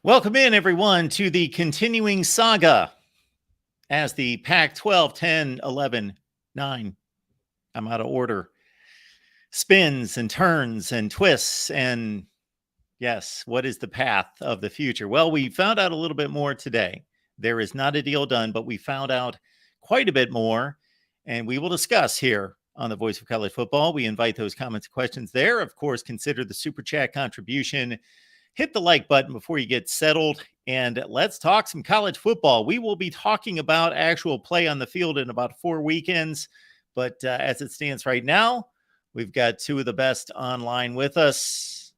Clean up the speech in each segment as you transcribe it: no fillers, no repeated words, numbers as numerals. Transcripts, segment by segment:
Welcome in, everyone, to the continuing saga as the Pac-12 10, 11, 9, I'm out of order, spins and turns and twists. And yes, what is the path of the future? Well, we found out a little bit more today. There is not a deal done, but we found out quite a bit more, and we will discuss here on the Voice of College Football. We invite those comments and questions there. Of course, consider the Super Chat contribution. Hit the like button before you get settled, and let's talk some college football. We will be talking about actual play on the field in about 4 weekends, but as it stands right now, we've got two of the best online with us.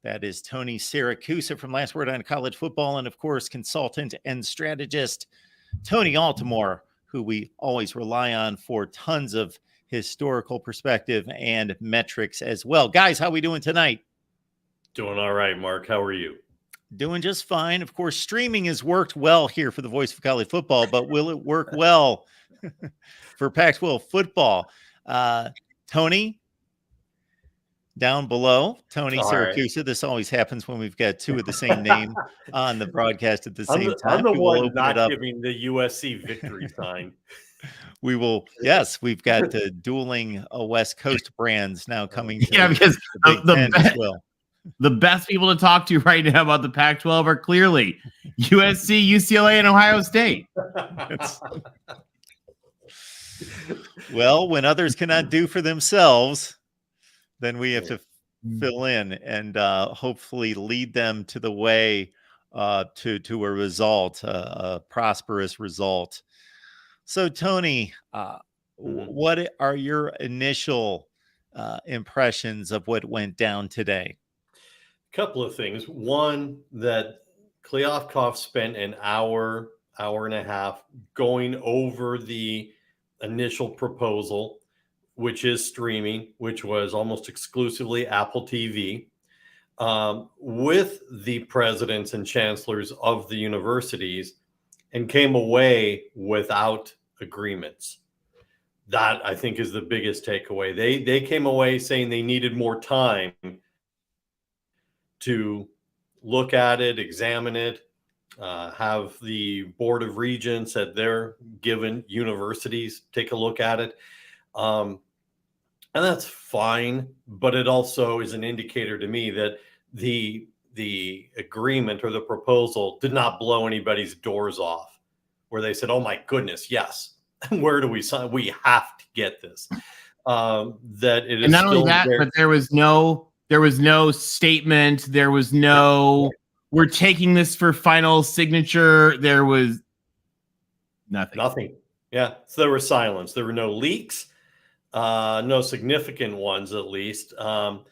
That is Tony Siracusa from Last Word on College Football, and of course, consultant and strategist Tony Altimore, who we always rely on for tons of historical perspective and metrics as well. Guys, how are we doing tonight? Doing all right, Mark. How are you? Doing just fine. Of course, streaming has worked well here for the Voice of College Football, but will it work well for Pac-12 football? Tony, down below, Tony Siracusa. Right. This always happens when we've got two of the same name on the broadcast at the same time. I'm the one not giving the USC victory sign. We will, yes, we've got the dueling West Coast brands now coming to because the Big Ten as well. The best people to talk to right now about the Pac-12 are clearly USC, UCLA, and Ohio State. Well, when others cannot do for themselves, then we have to fill in and hopefully lead them to the way to a result, a prosperous result. So, Tony, what are your initial impressions of what went down today? Couple of things. One, that Kliavkoff spent an hour and a half going over the initial proposal, which is streaming, which was almost exclusively Apple TV, with the presidents and chancellors of the universities, and came away without agreements. That, I think, is the biggest takeaway. They came away saying they needed more time to look at it, examine it, have the Board of Regents at their given universities take a look at it. And that's fine, but it also is an indicator to me that the agreement or the proposal did not blow anybody's doors off, where they said, oh my goodness, yes, where do we sign? We have to get this. That it is, and not only that, but there was no statement. There was no, we're taking this for final signature. There was nothing. Yeah. So there was silence. There were no leaks, no significant ones, at least. So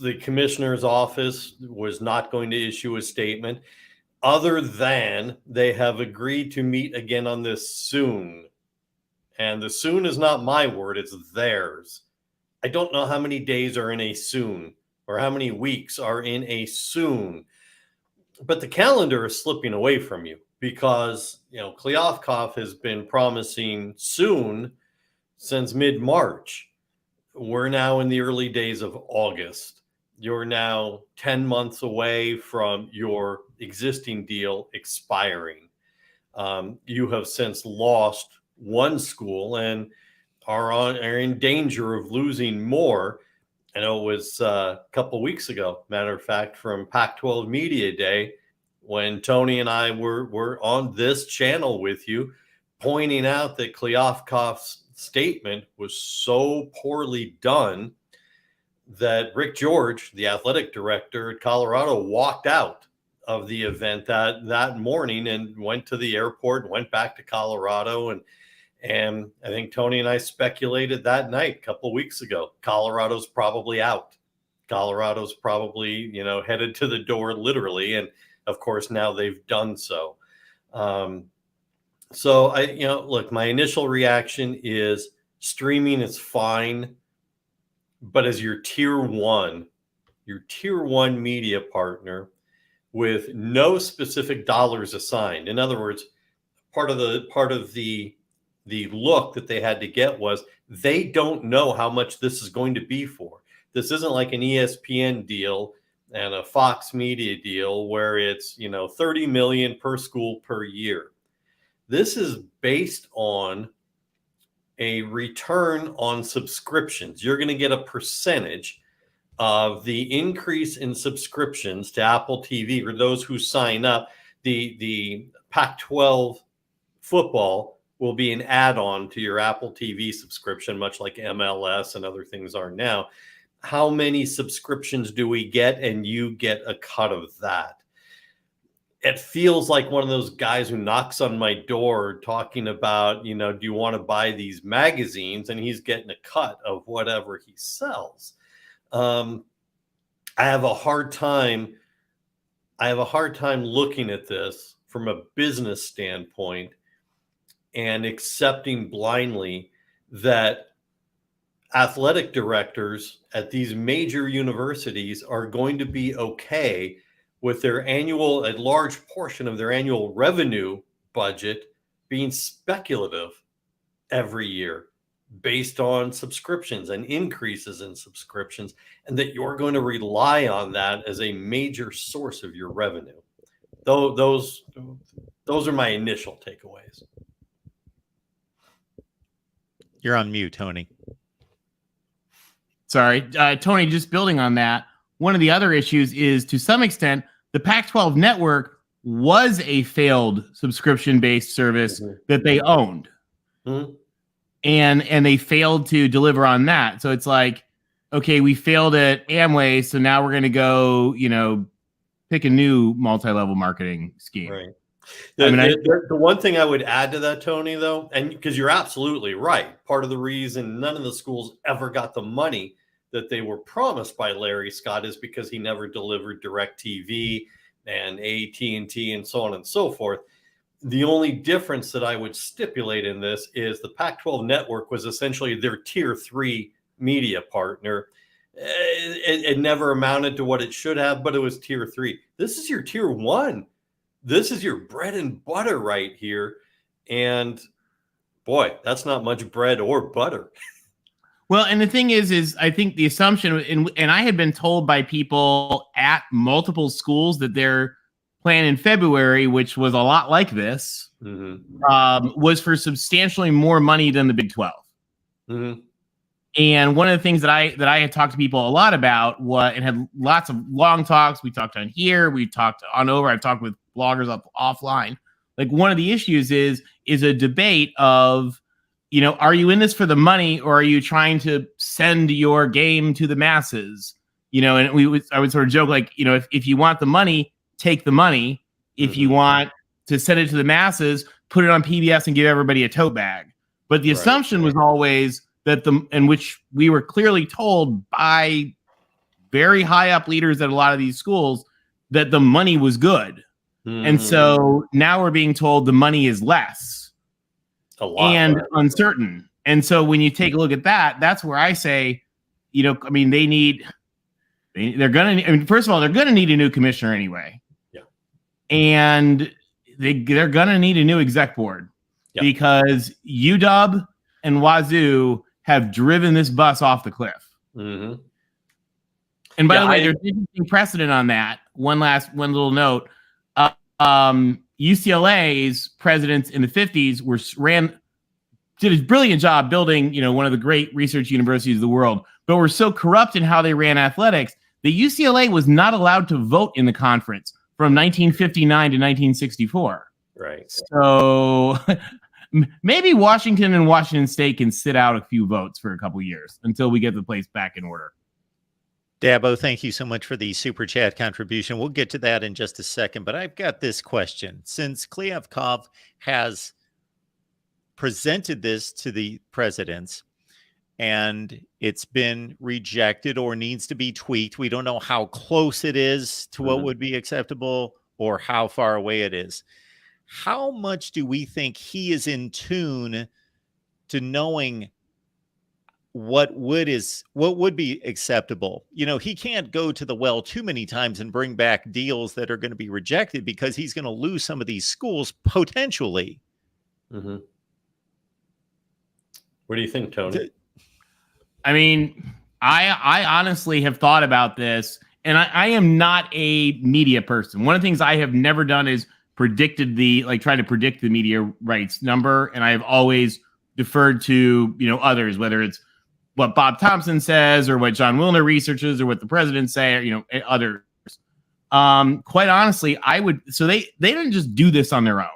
the commissioner's office was not going to issue a statement, other than they have agreed to meet again on this soon. And the soon is not my word, it's theirs. I don't know how many days are in a soon or how many weeks are in a soon, but the calendar is slipping away from you because, Kliavkoff has been promising soon since mid-March. We're now in the early days of August. You're now 10 months away from your existing deal expiring. You have since lost one school and are in danger of losing more. I know it was a couple weeks ago, matter of fact, from Pac-12 Media Day, when Tony and I were on this channel with you, pointing out that Kliavkoff's statement was so poorly done that Rick George, the athletic director at Colorado, walked out of the event that morning and went to the airport and went back to Colorado. And I think Tony and I speculated that night a couple of weeks ago, Colorado's probably out. Colorado's probably, headed to the door literally. And of course, now they've done so. So look, my initial reaction is streaming is fine, but as your tier one media partner with no specific dollars assigned. In other words, part of the look that they had to get was they don't know how much this is going to be for. This isn't like an ESPN deal and a Fox Media deal where it's, 30 million per school per year. This is based on a return on subscriptions. You're going to get a percentage of the increase in subscriptions to Apple TV for those who sign up. The Pac-12 football will be an add-on to your Apple TV subscription, much like MLS and other things are now. How many subscriptions do we get? And you get a cut of that. It feels like one of those guys who knocks on my door talking about, do you want to buy these magazines? And he's getting a cut of whatever he sells. I have a hard time looking at this from a business standpoint and accepting blindly that athletic directors at these major universities are going to be okay with a large portion of their annual revenue budget being speculative every year based on subscriptions and increases in subscriptions, and that you're going to rely on that as a major source of your revenue. Those are my initial takeaways. You're on mute, Tony. Sorry, Tony, just building on that, one of the other issues is, to some extent, the Pac-12 network was a failed subscription-based service that they owned. And they failed to deliver on that. So it's like, okay, we failed at Amway, so now we're going to go, pick a new multi-level marketing scheme. Right. The one thing I would add to that, Tony, though, and because you're absolutely right, part of the reason none of the schools ever got the money that they were promised by Larry Scott is because he never delivered DirecTV and AT&T and so on and so forth. The only difference that I would stipulate in this is the Pac-12 network was essentially their tier 3 media partner. It never amounted to what it should have, but it was tier 3. This is your tier 1. This is your bread and butter right here. And boy, that's not much bread or butter. Well, and the thing is I think the assumption, and I had been told by people at multiple schools that their plan in February, which was a lot like this, was for substantially more money than the Big 12. And one of the things that I had talked to people a lot about and had lots of long talks. We talked on here, we talked on over. I've talked with bloggers offline. Like, one of the issues is a debate of, are you in this for the money, or are you trying to send your game to the masses? And I would sort of joke, like, if you want the money, take the money. If you want to send it to the masses, put it on PBS and give everybody a tote bag. But the assumption was always that in which we were clearly told by very high up leaders at a lot of these schools, that the money was good. And so now we're being told the money is less and uncertain. And so when you take a look at that, that's where I say, they're going to, first of all, they're going to need a new commissioner anyway. Yeah. And they're going to need a new exec board because UW and Wazoo have driven this bus off the cliff. And by the way, there's interesting precedent on that. One little note. UCLA's presidents in the 50s did a brilliant job building, one of the great research universities of the world, but were so corrupt in how they ran athletics that UCLA was not allowed to vote in the conference from 1959 to 1964. Right. So maybe Washington and Washington State can sit out a few votes for a couple years until we get the place back in order. Dabo, thank you so much for the super chat contribution. We'll get to that in just a second, but I've got this question. Since Kliavkov has presented this to the presidents and it's been rejected or needs to be tweaked, we don't know how close it is to what would be acceptable or how far away it is. How much do we think he is in tune to knowing what would be acceptable? He can't go to the well too many times and bring back deals that are going to be rejected because he's going to lose some of these schools potentially. What do you think, Tony? I mean, I honestly have thought about this, and I am not a media person. One of the things I have never done is try to predict the media rights number. And I've always deferred to, others, whether it's what Bob Thompson says or what John Wilner researches or what the president say, or, others. Quite honestly, they didn't just do this on their own.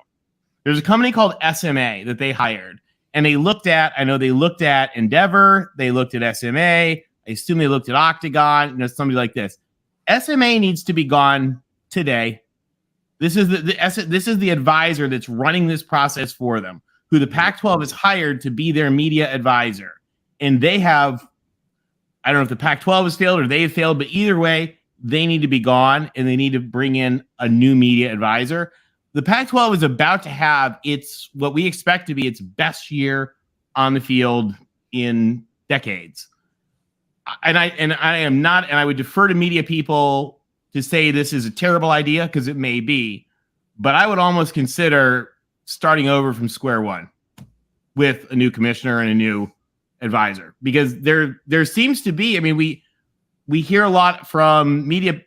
There's a company called SMA that they hired, and they looked at Endeavor, they looked at SMA, I assume they looked at Octagon, somebody like this. SMA needs to be gone today. This is the advisor that's running this process for them, who the Pac-12 has hired to be their media advisor. And they have, I don't know if the Pac-12 has failed or they have failed, but either way, they need to be gone and they need to bring in a new media advisor. The Pac-12 is about to have what we expect to be its best year on the field in decades. And I would defer to media people to say this is a terrible idea, because it may be, but I would almost consider starting over from square one with a new commissioner and a new advisor, because there seems to be, we hear a lot from media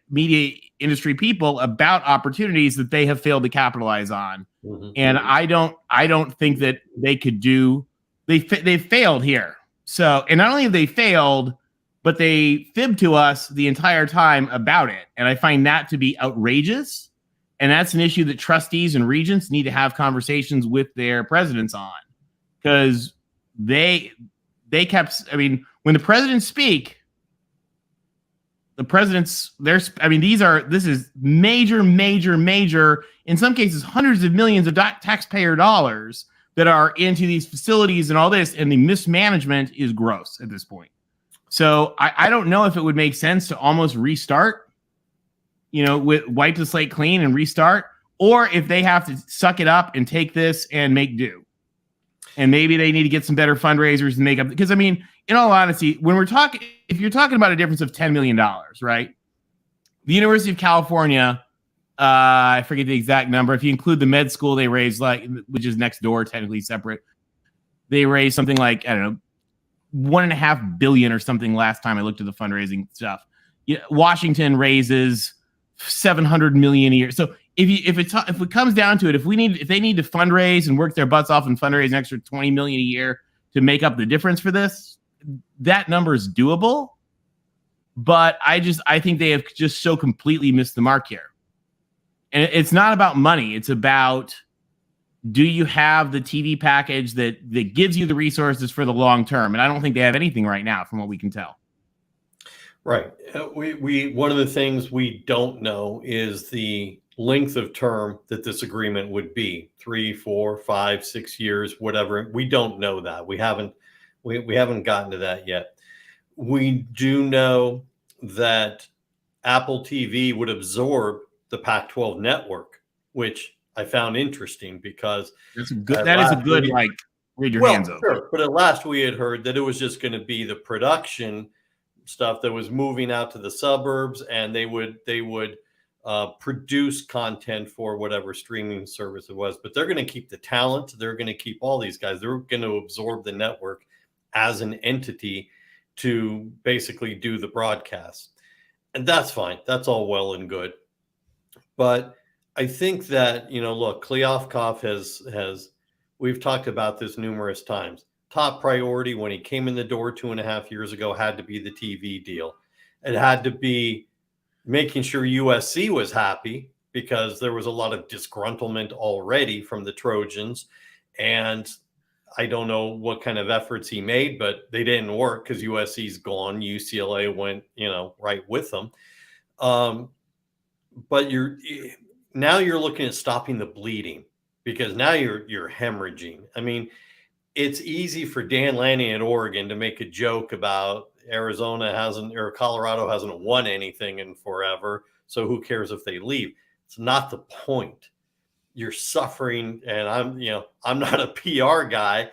industry people about opportunities that they have failed to capitalize on. Mm-hmm. And I don't think that they could they've failed here. So, and not only have they failed, but they fibbed to us the entire time about it. And I find that to be outrageous. And that's an issue that trustees and regents need to have conversations with their presidents on, because they kept, when the presidents speak, this is major, in some cases, hundreds of millions of taxpayer dollars that are into these facilities and all this, and the mismanagement is gross at this point. So I don't know if it would make sense to almost restart, wipe the slate clean and restart, or if they have to suck it up and take this and make do. And maybe they need to get some better fundraisers and make up, because in all honesty, if you're talking about a difference of $10 million, right? The University of California, I forget the exact number. If you include the med school, they raised which is next door, technically separate. They raised something like, I don't know, $1.5 billion or something last time I looked at the fundraising stuff. Washington raises $700 million a year. So if it comes down to it, if they need to fundraise and work their butts off and fundraise an extra $20 million a year to make up the difference for this, that number is doable. But I think they have just so completely missed the mark here. And it's not about money. It's about, do you have the TV package that gives you the resources for the long term? And I don't think they have anything right now, from what we can tell. Right. We one of the things we don't know is the length of term that this agreement would be: 3, 4, 5, 6 years, whatever. We don't know that. We haven't gotten to that yet. We do know that Apple TV would absorb the Pac-12 network, which I found interesting, because read your hands up. Sure. But at last we had heard that it was just going to be the production stuff that was moving out to the suburbs, and they would produce content for whatever streaming service it was. But they're going to keep the talent. They're going to keep all these guys. They're going to absorb the network as an entity to basically do the broadcast. And that's fine. That's all well and good. But I think that, look, Kliavkoff has, we've talked about this numerous times. Top priority when he came in the door 2.5 years ago had to be the TV deal. It had to be making sure USC was happy, because there was a lot of disgruntlement already from the Trojans. And I don't know what kind of efforts he made, but they didn't work, because USC's gone. UCLA went, right with them. But now you're looking at stopping the bleeding, because now you're hemorrhaging. It's easy for Dan Lanning at Oregon to make a joke about Colorado hasn't won anything in forever, so who cares if they leave? It's not the point. You're suffering, and I'm not a PR guy,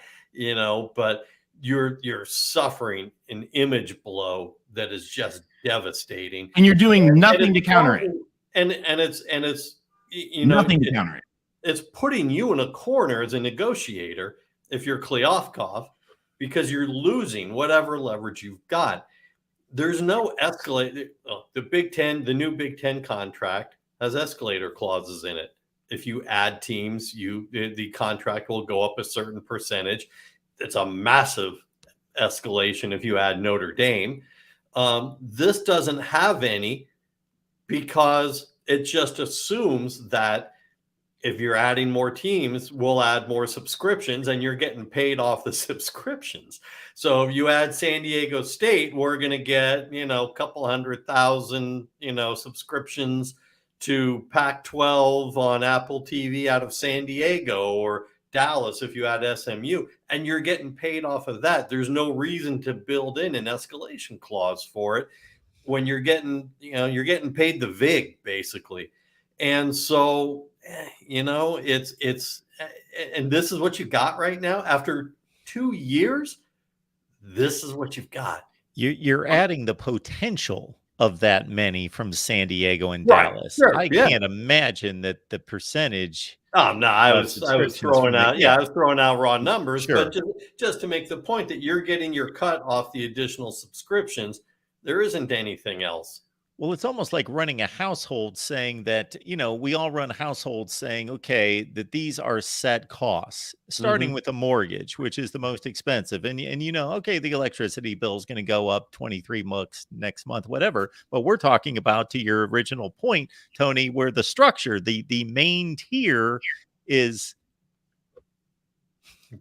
but you're suffering an image blow that is just devastating, and you're doing nothing to counter it. And it's nothing to counter it. It's putting you in a corner as a negotiator if you're Kliavkoff, because you're losing whatever leverage you've got. There's no escalate. The Big Ten, the new Big Ten contract has escalator clauses in it. If you add teams, the contract will go up a certain percentage. It's a massive escalation if you add Notre Dame. This doesn't have any because it just assumes that if you're adding more teams, we'll add more subscriptions and you're getting paid off the subscriptions. So if you add San Diego State, we're going to get, a couple 100,000, subscriptions to Pac-12 on Apple TV out of San Diego, or Dallas if you add SMU, and you're getting paid off of that. There's no reason to build in an escalation clause for it when you're getting paid the VIG basically. And so, it's and this is what you got right now after 2 years. This is what you've got. You're adding the potential of that many from San Diego and Right, Dallas. sure, I can't imagine that the percentage. Oh no, I was throwing out. I was throwing out raw numbers, Sure. but just to make the point that you're getting your cut off the additional subscriptions. There isn't anything else. Well, it's almost like running a household saying that, we all run households saying, okay, that these are set costs, starting with a mortgage, which is the most expensive. And okay, the electricity bill is going to go up 23 bucks next month, whatever. But we're talking about, to your original point, Tony, where the structure, the main tier is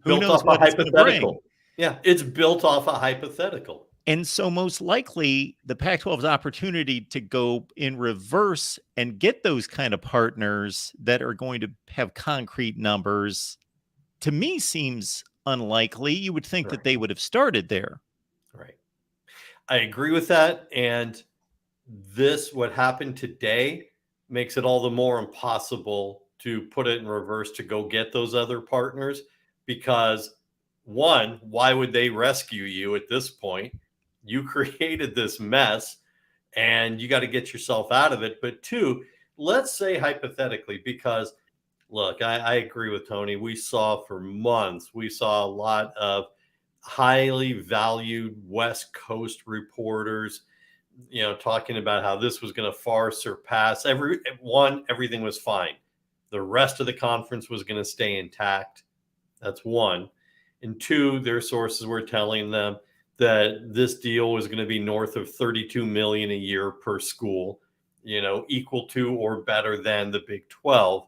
built off a hypothetical. Yeah, it's built off a hypothetical. And so most likely the Pac-12's opportunity to go in reverse and get those kind of partners that are going to have concrete numbers, to me, seems unlikely. You would think that they would have started there. Right. I agree with that. And what happened today makes it all the more impossible to put it in reverse to go get those other partners, because one, why would they rescue you at this point? You created this mess and you got to get yourself out of it. But two, let's say hypothetically, because look, I agree with Tony. We saw for months, a lot of highly valued West Coast reporters, talking about how this was going to far surpass everything was fine. The rest of the conference was going to stay intact. That's one. And two, their sources were telling them that this deal was going to be north of $32 million a year per school, equal to or better than the Big 12.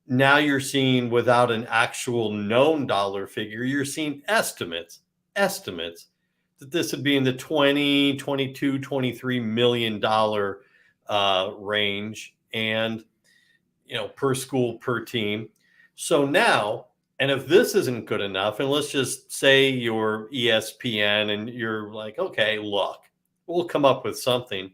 Now you're seeing, without an actual known dollar figure, you're seeing estimates that this would be in the 20, 22, $23 million range, and, per school, per team. So now, and if this isn't good enough, and let's just say you're ESPN and you're like, okay, look, we'll come up with something.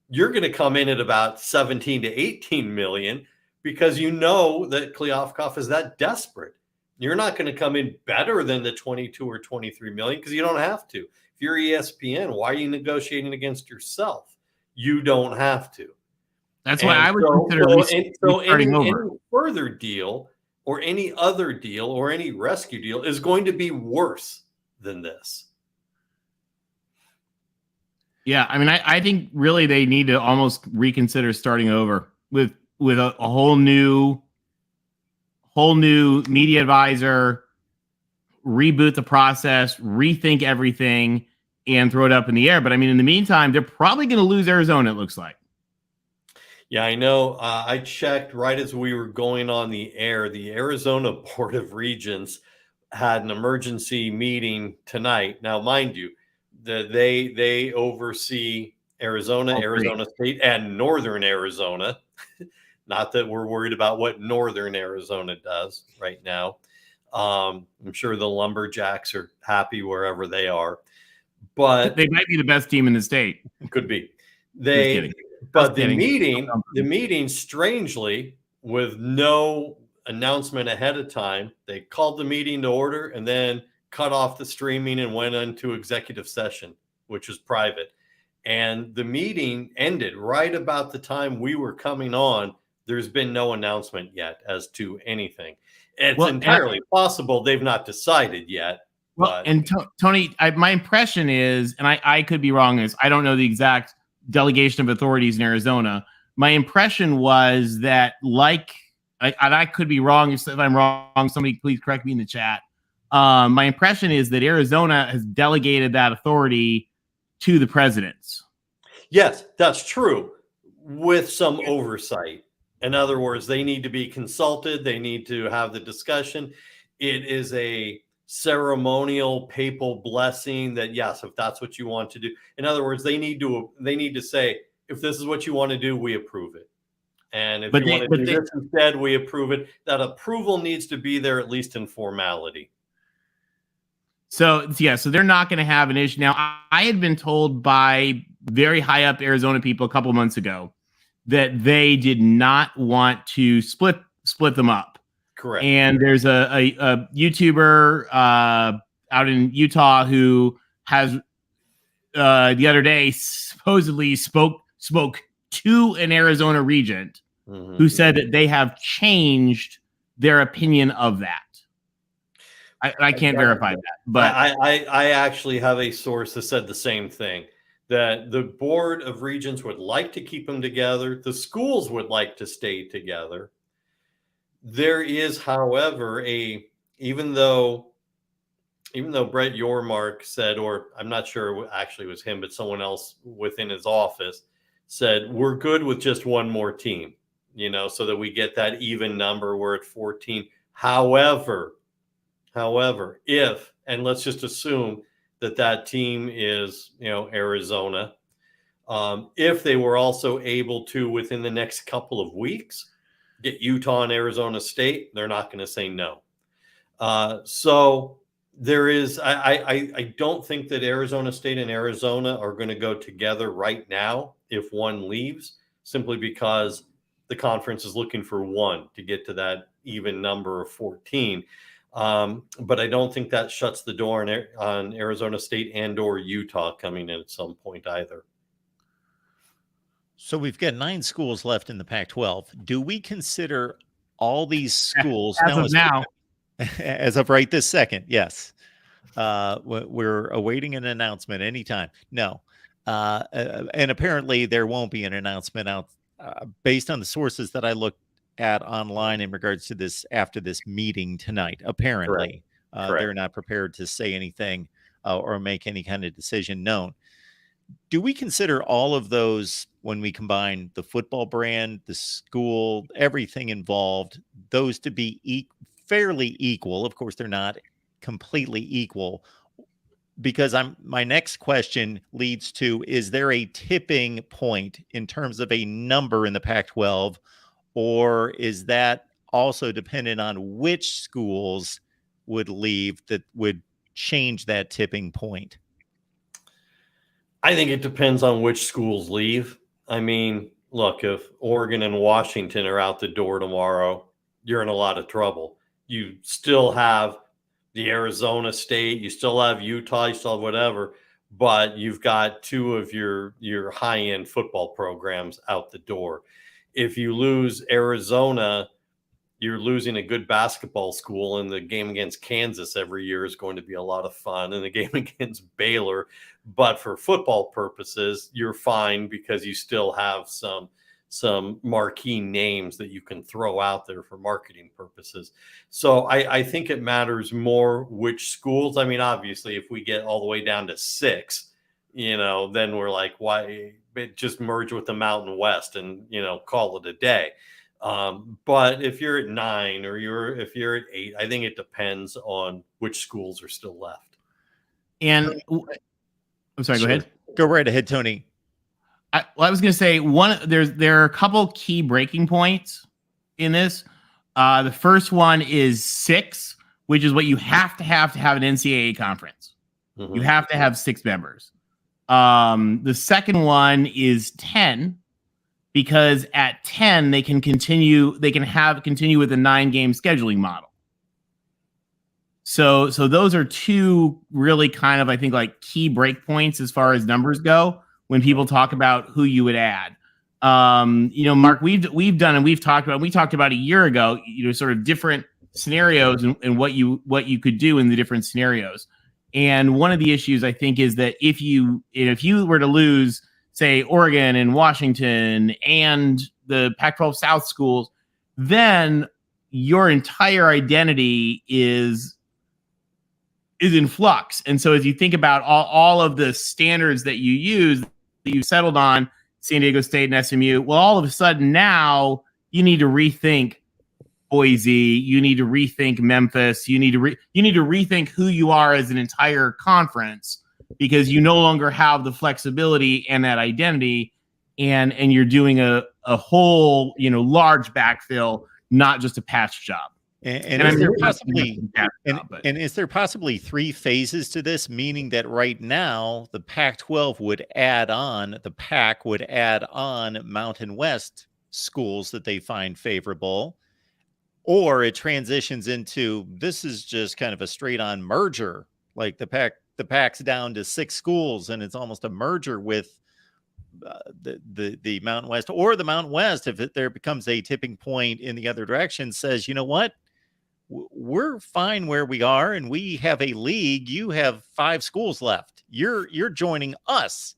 You're going to come in at about 17 to 18 million because that Kliavkoff is that desperate. You're not going to come in better than the 22 or 23 million because you don't have to. If you're ESPN, why are you negotiating against yourself? You don't have to. That's why I would consider starting over. Any further deal or any other deal or any rescue deal is going to be worse than this. Yeah, I mean, I think really they need to almost reconsider starting over with a whole new media advisor, reboot the process, rethink everything, and throw it up in the air. But I mean, in the meantime, they're probably going to lose Arizona, it looks like. Yeah, I know. I checked right as we were going on the air. The Arizona Board of Regents had an emergency meeting tonight. Now, mind you, they oversee Arizona State, and Northern Arizona. Not that we're worried about what Northern Arizona does right now. I'm sure the Lumberjacks are happy wherever they are, but they might be the best team in the state. Could be. But the meeting, strangely, with no announcement ahead of time, they called the meeting to order and then cut off the streaming and went into executive session, which was private. And the meeting ended right about the time we were coming on. There's been no announcement yet as to anything. It's entirely possible they've not decided yet. Well, and Tony, my impression is, and I could be wrong, is I don't know the exact delegation of authorities in Arizona. My impression was that, and I could be wrong. If I'm wrong, somebody please correct me in the chat. My impression is that Arizona has delegated that authority to the presidents. Yes, that's true, with some oversight. In other words, they need to be consulted. They need to have the discussion. It is a ceremonial papal blessing that, yes, if that's what you want to do. In other words, they need to say, if this is what you want to do, we approve it. And if you want to do this instead, we approve it. That approval needs to be there, at least in formality. So they're not going to have an issue. Now, I had been told by very high up Arizona people a couple of months ago that they did not want to split them up. Correct. And there's a YouTuber out in Utah who has the other day supposedly spoke to an Arizona regent who said that they have changed their opinion of that. I can't verify that, but I actually have a source that said the same thing, that the Board of Regents would like to keep them together. The schools would like to stay together. There is, however, even though Brett Yormark said, or I'm not sure actually it was him, but someone else within his office said, we're good with just one more team, so that we get that even number. We're at 14. However, if, and let's just assume that team is, Arizona, if they were also able to, within the next couple of weeks, get Utah and Arizona State, they're not going to say no. So there is, I don't think that Arizona State and Arizona are going to go together right now if one leaves, simply because the conference is looking for one to get to that even number of 14. But I don't think that shuts the door on Arizona State and or Utah coming in at some point either. So we've got 9 schools left in the Pac-12. Do we consider all these schools as of right this second? Yes. We're awaiting an announcement anytime. No. And apparently there won't be an announcement out based on the sources that I looked at online in regards to this after this meeting tonight. Apparently, Correct. They're not prepared to say anything or make any kind of decision known. Do we consider all of those, when we combine the football brand, the school, everything involved, those to be fairly equal? Of course, they're not completely equal, because my next question leads to, is there a tipping point in terms of a number in the Pac-12, or is that also dependent on which schools would leave that would change that tipping point? I think it depends on which schools leave. I mean, look, if Oregon and Washington are out the door tomorrow, you're in a lot of trouble. You still have the Arizona State, you still have Utah, you still have whatever, but you've got 2 of your high-end football programs out the door. If you lose Arizona, you're losing a good basketball school, and the game against Kansas every year is going to be a lot of fun, and the game against Baylor. But for football purposes, you're fine because you still have some marquee names that you can throw out there for marketing purposes. So I think it matters more which schools. I mean, obviously, if we get all the way down to 6, then we're like, why just merge with the Mountain West and, call it a day. But if you're at 9 or if you're at 8, I think it depends on which schools are still left. And I'm sorry, Sure. Go ahead. Go right ahead, Tony. I was going to say there are a couple key breaking points in this. The first one is 6, which is what you have to have an NCAA conference. Mm-hmm. You have to have 6 members. The second one is 10, because at 10 they can continue with a 9-game scheduling model. So those are 2 really kind of, I think, like key break points as far as numbers go when people talk about who you would add. Mark, we've done, and we talked about a year ago, sort of different scenarios and what you could do in the different scenarios. And one of the issues, I think, is that if you were to lose, say, Oregon and Washington and the Pac-12 South schools, then your entire identity is in flux. And so as you think about all of the standards that you use, that you settled on, San Diego State and SMU, well, all of a sudden now you need to rethink Boise, you need to rethink Memphis, you need to rethink who you are as an entire conference, because you no longer have the flexibility and that identity, and you're doing a whole, large backfill, not just a patch job. And is there possibly 3 phases to this, meaning that right now the Pac-12 would add on, the Pac would add on Mountain West schools that they find favorable, or it transitions into, this is just kind of a straight on merger, like the Pac's down to 6 schools and it's almost a merger with the Mountain West, or the Mountain West, if there becomes a tipping point in the other direction, says, you know what, we're fine where we are and we have a league. You have 5 schools left. You're joining us.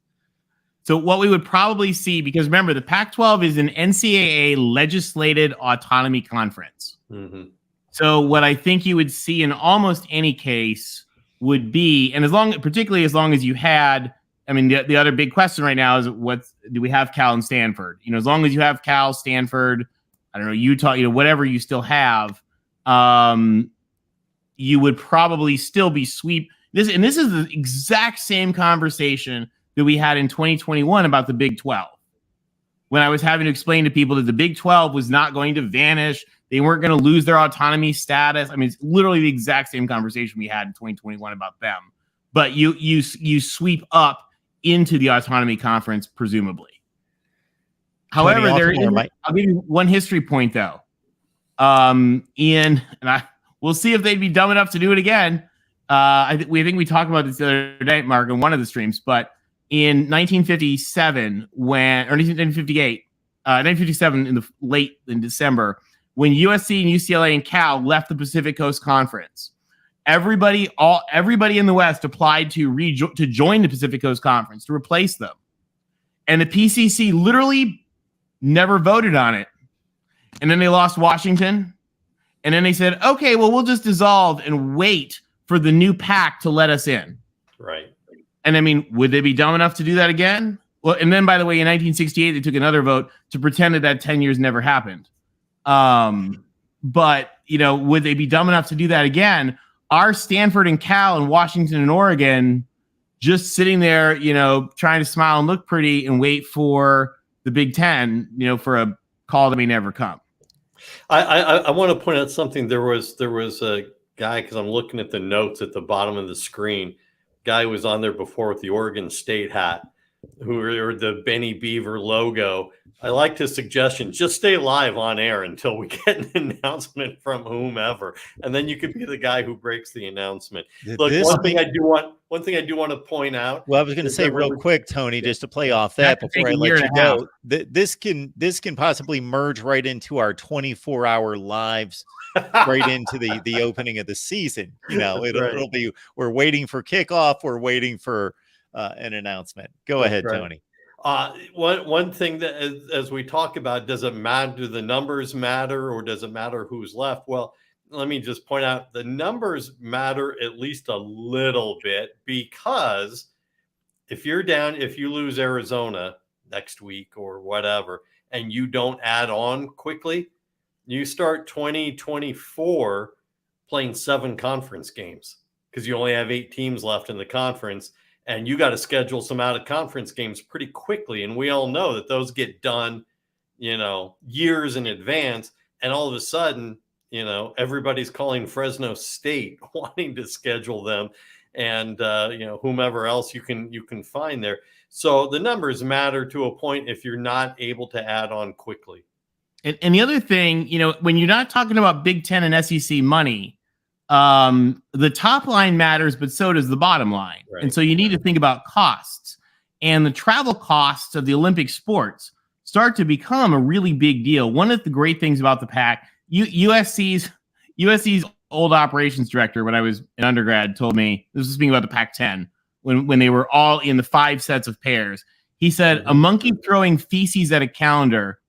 So what we would probably see, because remember, the Pac-12 is an NCAA legislated autonomy conference. Mm-hmm. So what I think you would see in almost any case would be, and particularly as long as you had, I mean, the other big question right now is, do we have Cal and Stanford? As long as you have Cal, Stanford, I don't know, Utah, whatever you still have, you would probably still be this is the exact same conversation that we had in 2021 about the Big 12, when I was having to explain to people that the Big 12 was not going to vanish. They weren't going to lose their autonomy status. I mean, it's literally the exact same conversation we had in 2021 about them. But you sweep up into the autonomy conference, presumably. However, I'll give you one history point, though. Ian, and we'll see if they'd be dumb enough to do it again. I think we talked about this the other day, Mark, in one of the streams, but in 1957, 1957 in December, when USC and UCLA and Cal left the Pacific Coast Conference, everybody in the West applied to join the Pacific Coast Conference to replace them, and the PCC literally never voted on it. And then they lost Washington, and then they said, "Okay, well, we'll just dissolve and wait for the new Pac to let us in." Right. And I mean, would they be dumb enough to do that again? Well, and then, by the way, in 1968, they took another vote to pretend that 10 years never happened. But, would they be dumb enough to do that again? Are Stanford and Cal and Washington and Oregon just sitting there, trying to smile and look pretty and wait for the Big Ten, for a call that may never come? I want to point out something. There was a guy, because I'm looking at the notes at the bottom of the screen. Guy was on there before with the Oregon State hat, or the Benny Beaver logo. I liked his suggestion. Just stay live on air until we get an announcement from whomever, and then you could be the guy who breaks the announcement. Look, one thing I do want to point out. Well, I was going to say real quick, Tony, just to play off that before I let you go. This can possibly merge right into our 24-hour lives, right into the opening of the season. It'll be, we're waiting for kickoff, we're waiting for an announcement. Go ahead, Tony. One thing that, as we talk about, does it matter? Do the numbers matter, or does it matter who's left? Well, let me just point out the numbers matter at least a little bit, because if you lose Arizona next week or whatever, and you don't add on quickly, you start 2024 playing 7 conference games, because you only have 8 teams left in the conference. And you got to schedule some out of conference games pretty quickly. And we all know that those get done, years in advance. And all of a sudden, everybody's calling Fresno State wanting to schedule them, and, whomever else you can find there. So the numbers matter to a point if you're not able to add on quickly. And the other thing, when you're not talking about Big Ten and SEC money, the top line matters, but so does the bottom line. Right. And so you need to think about costs, and the travel costs of the Olympic sports start to become a really big deal. One of the great things about the Pac, USC's old operations director when I was an undergrad told me, this was speaking about the Pac-10, when they were all in the 5 sets of pairs. He said a monkey throwing feces at a calendar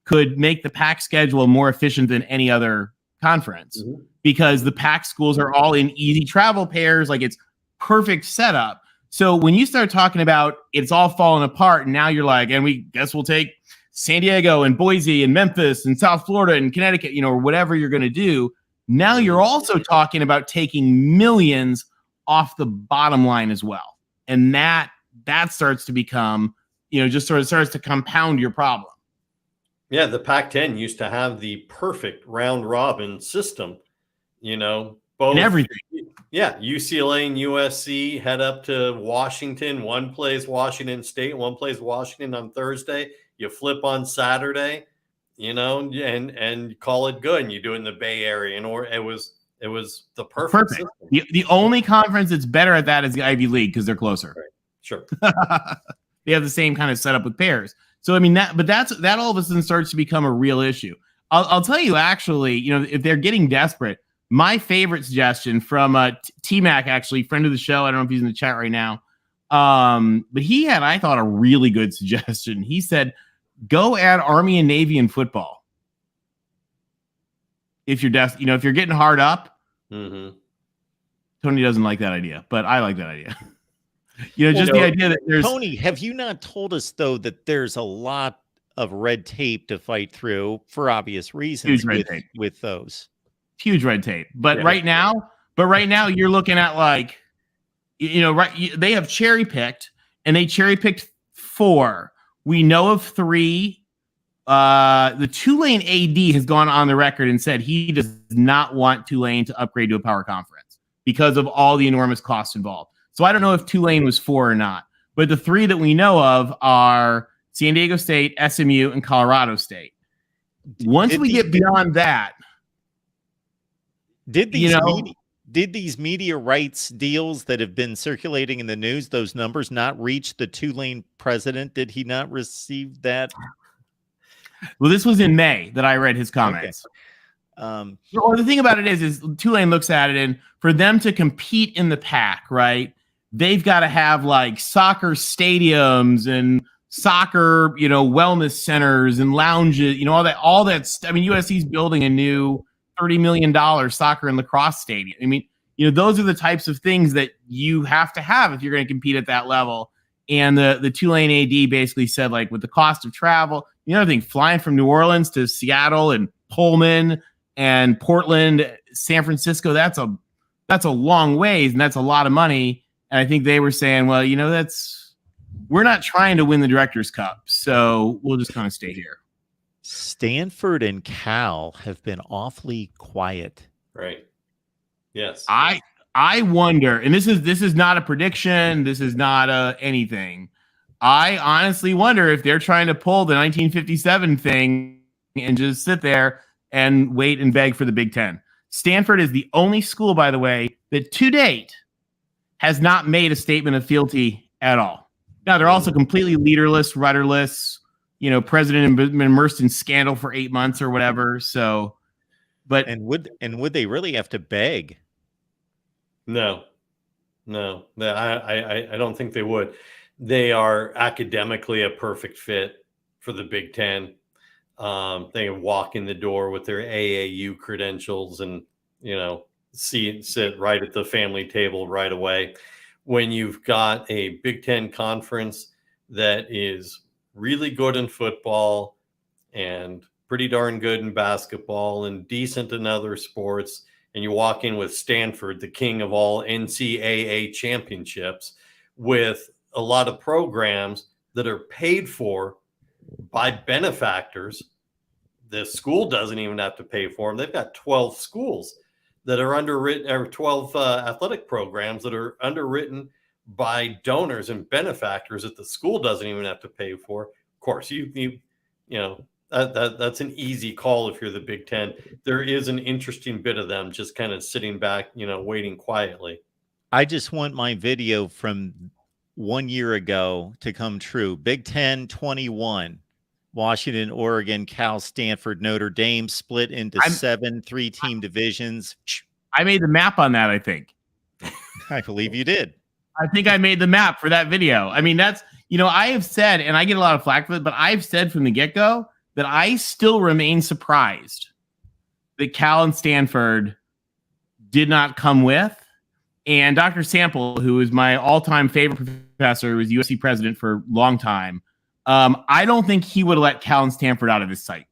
could make the Pac schedule more efficient than any other conference because the Pac schools are all in easy travel pairs. Like, it's perfect setup. So when you start talking about it's all falling apart, and now you're like, and we guess we'll take San Diego and Boise and Memphis and South Florida and Connecticut, or whatever you're going to do. Now you're also talking about taking millions off the bottom line as well. And that starts to become, just sort of starts to compound your problem. Yeah, the Pac-10 used to have the perfect round robin system, both and everything. Yeah, UCLA and USC head up to Washington. One plays Washington State, one plays Washington on Thursday. You flip on Saturday, and call it good. And you do it in the Bay Area, and it was the perfect system. The only conference that's better at that is the Ivy League because they're closer. Right. Sure. They have the same kind of setup with pairs. So I mean that all of a sudden starts to become a real issue. I'll tell you, actually, if they're getting desperate, my favorite suggestion from T-Mac, actually, friend of the show, I don't know if he's in the chat right now, but he had, I thought, a really good suggestion. He said, go add Army and Navy in football. If you're if you're getting hard up. Tony doesn't like that idea, but I like that idea. The idea that there's Tony, have you not told us though that there's a lot of red tape to fight through for obvious reasons with those? Huge red tape. But right now you're looking at like, they have cherry picked, and they cherry picked 4. We know of 3. The Tulane AD has gone on the record and said he does not want Tulane to upgrade to a power conference because of all the enormous costs involved. So I don't know if Tulane was 4 or not, but the 3 that we know of are San Diego State, SMU, and Colorado State. Once we get beyond that, did these media rights deals that have been circulating in the news, those numbers not reach the Tulane president? Did he not receive that? Well, this was in May that I read his comments. Okay. The thing about it is Tulane looks at it, and for them to compete in the Pac, right, they've got to have like soccer stadiums and soccer, wellness centers and lounges, all that. I mean, USC's building a new $30 million soccer and lacrosse stadium. I mean, those are the types of things that you have to have if you're going to compete at that level. And the Tulane AD basically said, like, with the cost of travel, flying from New Orleans to Seattle and Pullman and Portland, San Francisco, that's a long ways, and that's a lot of money. And I think they were saying, well, we're not trying to win the Director's Cup, so we'll just kind of stay here. Stanford and Cal have been awfully quiet. Right. Yes. I wonder, and this is not a prediction, this is not anything. I honestly wonder if they're trying to pull the 1957 thing and just sit there and wait and beg for the Big Ten. Stanford is the only school, by the way, that to date has not made a statement of fealty at all. Now, they're also completely leaderless, rudderless, president immersed in scandal for 8 months or whatever. So, but would they really have to beg? No, I don't think they would. They are academically a perfect fit for the Big Ten. They can walk in the door with their AAU credentials and, sit right at the family table right away. When you've got a Big Ten conference that is really good in football and pretty darn good in basketball and decent in other sports, and you walk in with Stanford, the king of all NCAA championships, with a lot of programs that are paid for by benefactors. The school doesn't even have to pay for them. They've got 12 schools that are underwritten, or 12 athletic programs that are underwritten by donors and benefactors that the school doesn't even have to pay for. Of course, that's an easy call if you're the Big Ten. There is an interesting bit of them just kind of sitting back, waiting quietly. I just want my video from 1 year ago to come true. Big Ten 21. Washington, Oregon, Cal, Stanford, Notre Dame split into 7 3-team divisions. I made the map on that, I think. I believe you did. I think I made the map for that video. I mean, that's, I have said, and I get a lot of flack for it, but I've said from the get-go that I still remain surprised that Cal and Stanford did not come with. And Dr. Sample, who is my all-time favorite professor, who was USC president for a long time, I don't think he would have let Cal and Stanford out of his sight.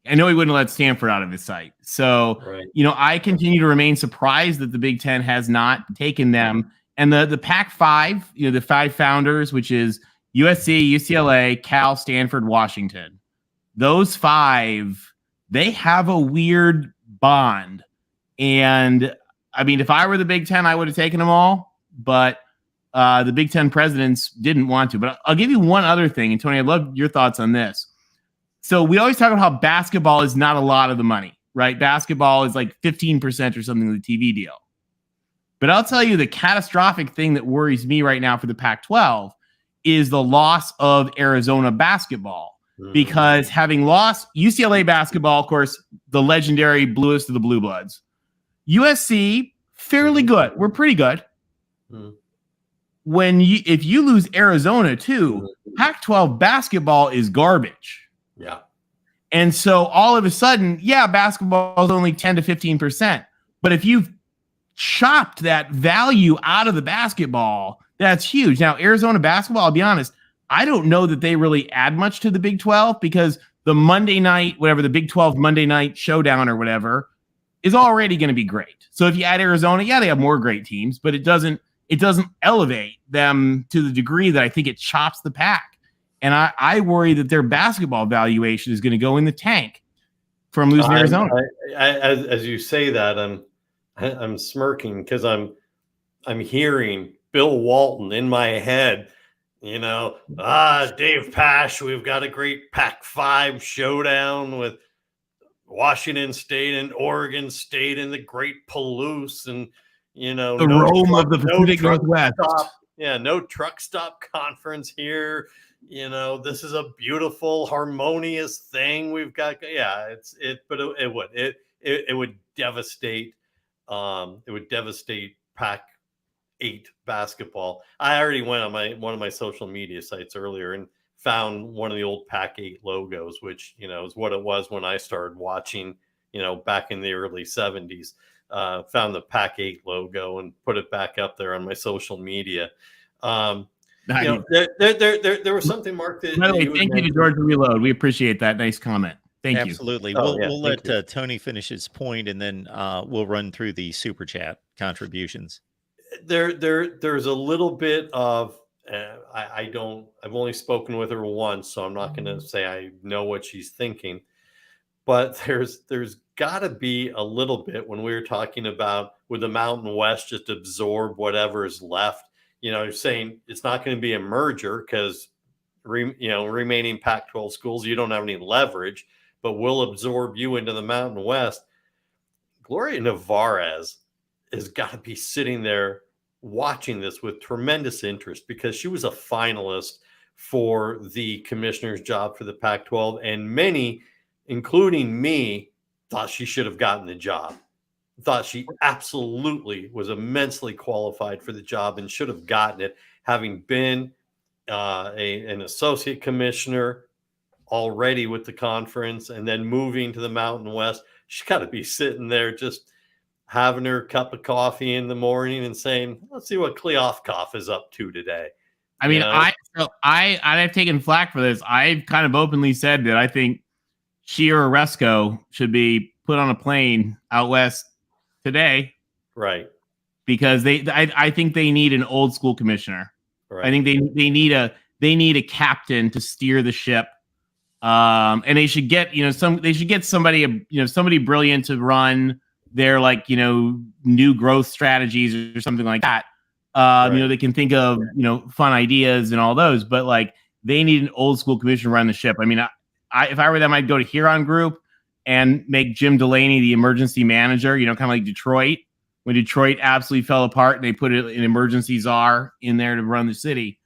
I know he wouldn't let Stanford out of his sight. So, Right. I continue to remain surprised that the Big Ten has not taken them. And the Pac-5, the 5 founders, which is USC, UCLA, Cal, Stanford, Washington. Those 5, they have a weird bond. And, I mean, if I were the Big Ten, I would have taken them all. But the Big Ten presidents didn't want to. But I'll give you one other thing. And, Tony, I'd love your thoughts on this. So we always talk about how basketball is not a lot of the money, right? Basketball is like 15% or something of the TV deal. But I'll tell you the catastrophic thing that worries me right now for the Pac-12 is the loss of Arizona basketball. Because having lost UCLA basketball, of course, the legendary bluest of the blue bloods. USC, fairly good. We're pretty good. If you lose Arizona too, Pac-12 basketball is garbage. Yeah. And so all of a sudden, basketball is only 10 to 15%. But if you've chopped that value out of the basketball, that's huge. Now, Arizona basketball, I'll be honest, I don't know that they really add much to the Big 12 because the Monday night, whatever, the Big 12 Monday night showdown or whatever is already going to be great. So if you add Arizona, they have more great teams, but it doesn't elevate them to the degree that I think it chops the pack. And I worry that their basketball valuation is going to go in the tank from losing Arizona. As you say that, I'm smirking because I'm hearing Bill Walton in my head. Dave Pash, we've got a great Pac-5 showdown with Washington State and Oregon State and the Great Palouse and the Rome of the Pacific Northwest. No truck stop conference here. This is a beautiful, harmonious thing we've got. But it would devastate. It would devastate Pac-8 basketball. I already went on one of my social media sites earlier and found one of the old Pac-8 logos, which is what it was when I started watching. Back in the early 70s. Found the Pac-8 logo and put it back up there on my social media. There was something, Mark. By the way, thank you to George Reload. We appreciate that. Nice comment. Thank you. Absolutely. We'll let Tony finish his point, and then we'll run through the super chat contributions. There's a little bit of I've only spoken with her once, so I'm not going to say I know what she's thinking. But there's got to be a little bit when we were talking about would the Mountain West just absorb whatever is left. You're saying it's not going to be a merger because remaining Pac-12 schools, you don't have any leverage, but we'll absorb you into the Mountain West. Gloria Nevarez has got to be sitting there watching this with tremendous interest because she was a finalist for the commissioner's job for the Pac-12, and many, including me, thought she should have gotten the job. Thought she absolutely was immensely qualified for the job and should have gotten it, having been an associate commissioner already with the conference and then moving to the Mountain West. She's got to be sitting there just having her cup of coffee in the morning and saying, let's see what Kleofkoff is up to today. I mean, I've taken flack for this. I've kind of openly said that I think she or Oresco should be put on a plane out west today, right? Because I think they need an old school commissioner. Right. I think they need a captain to steer the ship, and they should get somebody brilliant to run their new growth strategies or something like that. Right. They can think of fun ideas and all those, but they need an old school commissioner to run the ship. I mean, if I were them, I'd go to Huron Group and make Jim Delaney the emergency manager, kind of like Detroit, when Detroit absolutely fell apart and they put an emergency czar in there to run the city.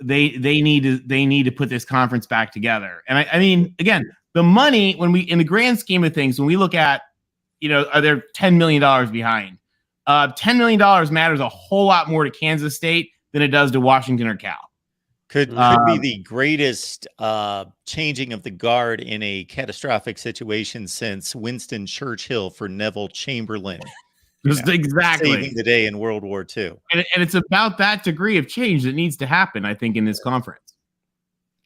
they need to put this conference back together. And I mean, again, the money, when we, in the grand scheme of things, when we look at, are there $10 million behind? $10 million matters a whole lot more to Kansas State than it does to Washington or Cal. Could be the greatest changing of the guard in a catastrophic situation since Winston Churchill for Neville Chamberlain. Exactly. Saving the day in World War II. And it's about that degree of change that needs to happen, I think, in this conference.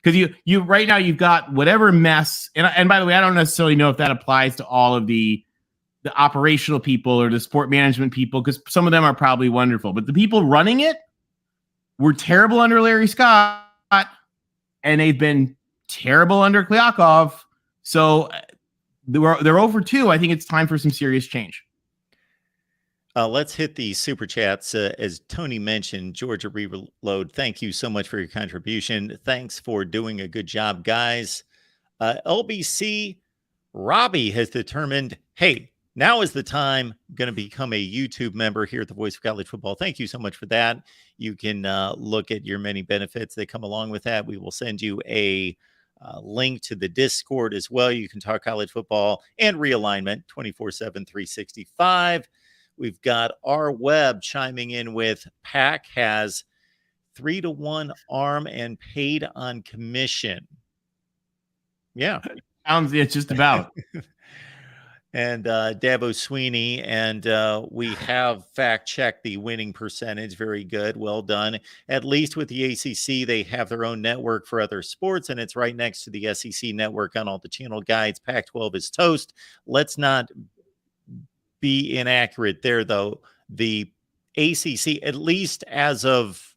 Because you right now you've got whatever mess, and by the way, I don't necessarily know if that applies to all of the operational people or the sport management people, because some of them are probably wonderful, but the people running it were terrible under Larry Scott, and they've been terrible under Kliakov. So they're 0-2. I think it's time for some serious change. Let's hit the super chats. As Tony mentioned, Georgia Reload, thank you so much for your contribution. Thanks for doing a good job, guys. LBC Robbie has determined, hey, now is the time. I'm going to become a YouTube member here at the Voice of College Football. Thank you so much for that. You can look at your many benefits that come along with that. We will send you a link to the Discord as well. You can talk college football and realignment 24/7, 365. We've got our web chiming in with Pack has 3-1 arm and paid on commission. Yeah. Sounds it's just about. And Dabo Sweeney, and we have fact-checked the winning percentage. Very good. Well done. At least with the ACC, they have their own network for other sports, and it's right next to the SEC network on all the channel guides. Pac-12 is toast. Let's not be inaccurate there, though. The ACC, at least as of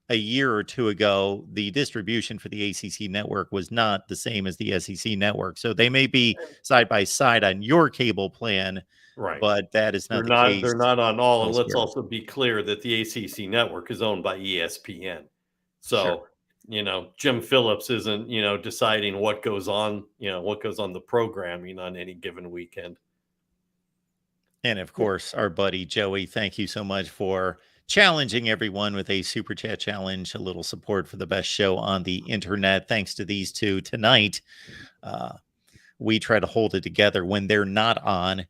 a year or two ago, the distribution for the ACC network was not the same as the SEC network. So they may be side by side on your cable plan, right? But that is not case. They're not on all. And let's also be clear that the ACC network is owned by ESPN. So, sure. Jim Phillips isn't, deciding what goes on, what goes on the programming on any given weekend. And of course, our buddy Joey, thank you so much for challenging everyone with a super chat challenge, a little support for the best show on the internet. Thanks to these two tonight. We try to hold it together when they're not on.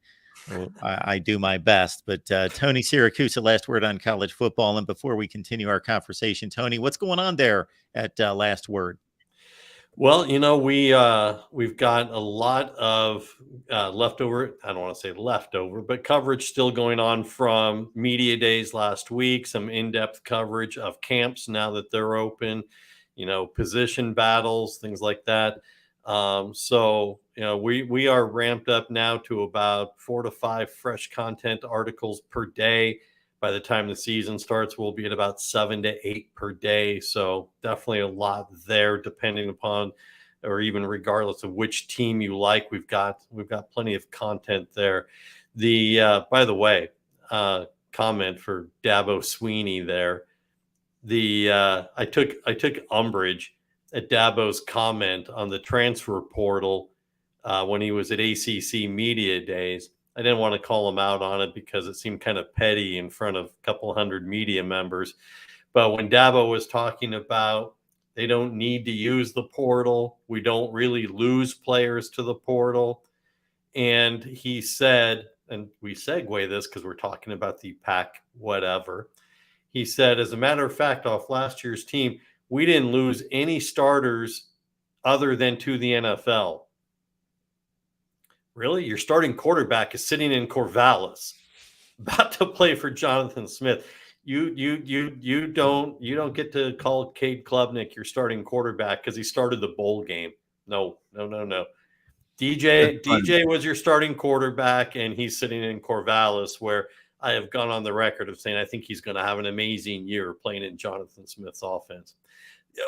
Well, I do my best. But Tony Siracusa, last word on college football. And before we continue our conversation, Tony, what's going on there at Last Word? Well, we've got a lot of leftover, I don't want to say leftover, but coverage still going on from media days last week, some in-depth coverage of camps now that they're open, position battles, things like that. So we are ramped up now to about 4 to 5 fresh content articles per day. By the time the season starts, we'll be at about 7 to 8 per day. So definitely a lot there, depending upon, or even regardless of which team you like. We've got plenty of content there. By the way, comment for Dabo Sweeney there. I took umbrage at Dabo's comment on the transfer portal when he was at ACC Media Days. I didn't want to call him out on it because it seemed kind of petty in front of a couple hundred media members. But when Dabo was talking about they don't need to use the portal, we don't really lose players to the portal. And he said, and we segue this because we're talking about the Pac whatever. He said, as a matter of fact, off last year's team, we didn't lose any starters other than to the NFL. Really? Your starting quarterback is sitting in Corvallis, about to play for Jonathan Smith. You don't get to call Cade Klubnik your starting quarterback because he started the bowl game. No. DJ was your starting quarterback, and he's sitting in Corvallis, where I have gone on the record of saying I think he's going to have an amazing year playing in Jonathan Smith's offense.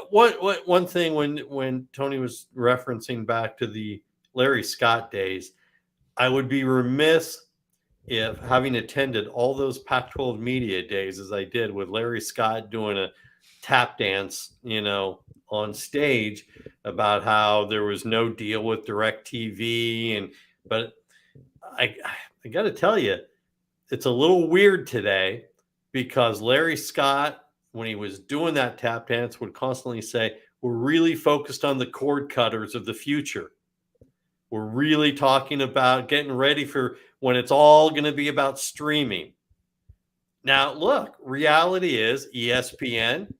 One thing when Tony was referencing back to the Larry Scott days, I would be remiss if, having attended all those Pac-12 media days as I did with Larry Scott doing a tap dance, on stage about how there was no deal with DirecTV. But I got to tell you, it's a little weird today because Larry Scott when he was doing that tap dance, would constantly say, we're really focused on the cord cutters of the future. We're really talking about getting ready for when it's all going to be about streaming. Now, look, reality is ESPN,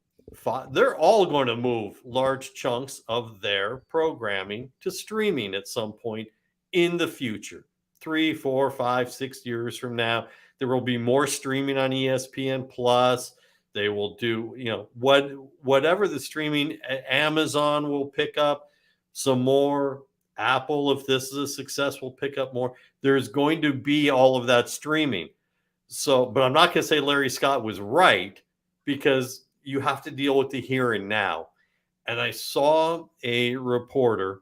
they're all going to move large chunks of their programming to streaming at some point in the future. 3, 4, 5, 6 years from now, there will be more streaming on ESPN Plus. They will do, whatever the streaming. Amazon will pick up some more. Apple, if this is a success, will pick up more. There's going to be all of that streaming. So, but I'm not going to say Larry Scott was right, because you have to deal with the here and now. And I saw a reporter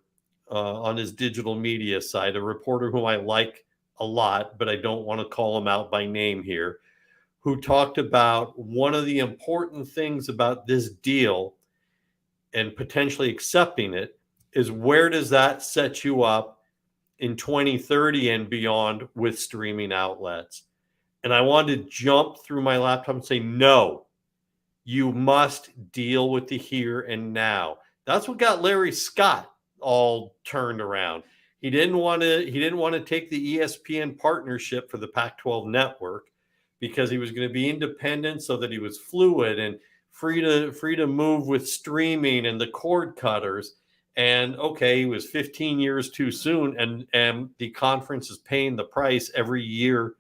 on his digital media site, a reporter whom I like a lot, but I don't want to call him out by name here, who talked about one of the important things about this deal and potentially accepting it is, where does that set you up in 2030 and beyond with streaming outlets? And I wanted to jump through my laptop and say, no, you must deal with the here and now. That's what got Larry Scott all turned around. He didn't want to take the ESPN partnership for the Pac-12 network, because he was going to be independent, so that he was fluid and free to move with streaming and the cord cutters. And okay, he was 15 years too soon, and the conference is paying the price every year,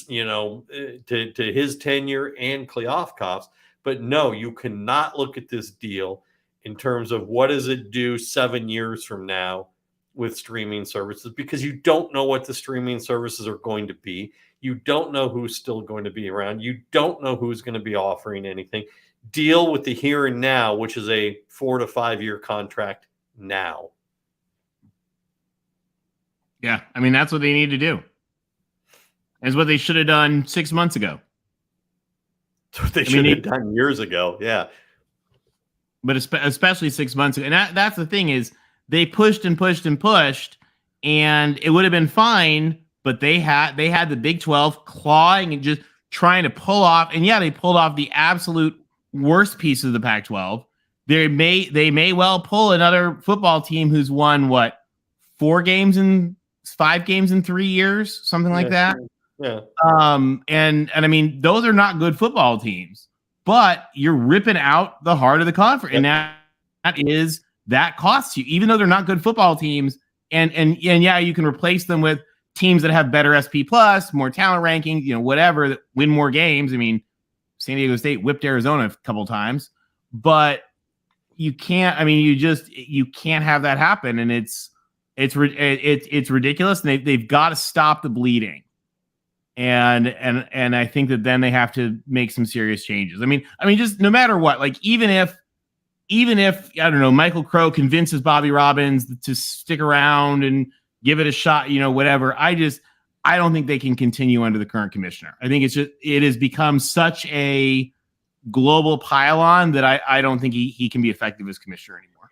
to his tenure and Kleofkoff's. But no, you cannot look at this deal in terms of what does it do 7 years from now with streaming services, because you don't know what the streaming services are going to be. You don't know who's still going to be around. You don't know who's going to be offering anything. Deal with the here and now, which is a 4 to 5 year contract now. Yeah, I mean, that's what they need to do. Is what they should have done 6 months ago. They should have done years ago. Yeah. But especially 6 months ago. And that's the thing, is they pushed and pushed and pushed, and it would have been fine, but they had the Big 12 clawing and just trying to pull off. And yeah, they pulled off the absolute worst piece of the Pac-12. They may well pull another football team who's won 5 games in 3 years, something like that. Yeah. And I mean, those are not good football teams, but you're ripping out the heart of the conference. And that costs you, even though they're not good football teams. And yeah, you can replace them with teams that have better SP plus, more talent ranking, whatever, that win more games. I mean, San Diego State whipped Arizona a couple times, but you can't, you can't have that happen. And it's ridiculous. And they've got to stop the bleeding. And I think that then they have to make some serious changes. I mean, just no matter what, even if I don't know, Michael Crow convinces Bobby Robbins to stick around and give it a shot, whatever. I don't think they can continue under the current commissioner. I think it has become such a global pylon that I don't think he can be effective as commissioner anymore.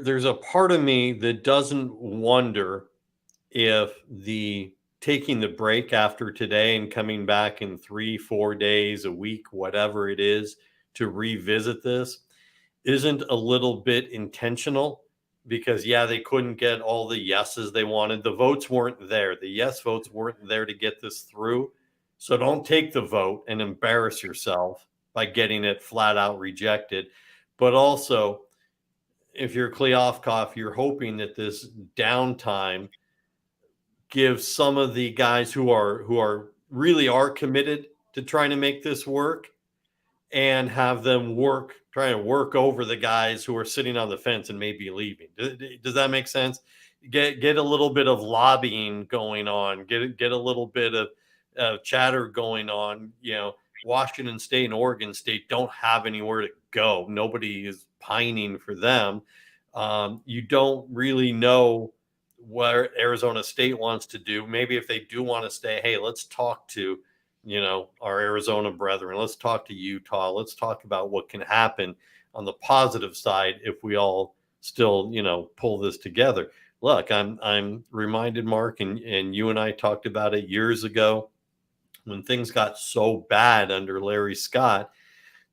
There's a part of me that doesn't wonder if taking the break after today and coming back in 3-4 days, a week, whatever it is, to revisit this isn't a little bit intentional, because they couldn't get all the yeses they wanted. The votes weren't there. The yes votes weren't there to get this through. So don't take the vote and embarrass yourself by getting it flat out rejected. But also, if you're Kleofkoff, you're hoping that this downtime gives some of the guys who really are committed to trying to make this work, and have them trying to work over the guys who are sitting on the fence and maybe leaving. Does that make sense? Get a little bit of lobbying going on. Get a little bit of chatter going on. Washington State and Oregon State don't have anywhere to go. Nobody is pining for them. You don't really know what Arizona State wants to do. Maybe if they do want to stay, hey, let's talk to our Arizona brethren. Let's talk to Utah. Let's talk about what can happen on the positive side if we all still, pull this together. Look, I'm reminded, Mark, and you and I talked about it years ago when things got so bad under Larry Scott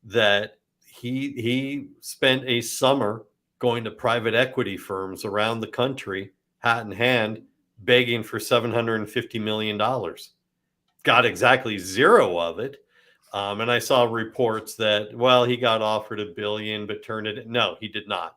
that he spent a summer going to private equity firms around the country, hat in hand, begging for $750 million. Got exactly zero of it. And I saw reports that, well, he got offered $1 billion, but turned it. No, he did not.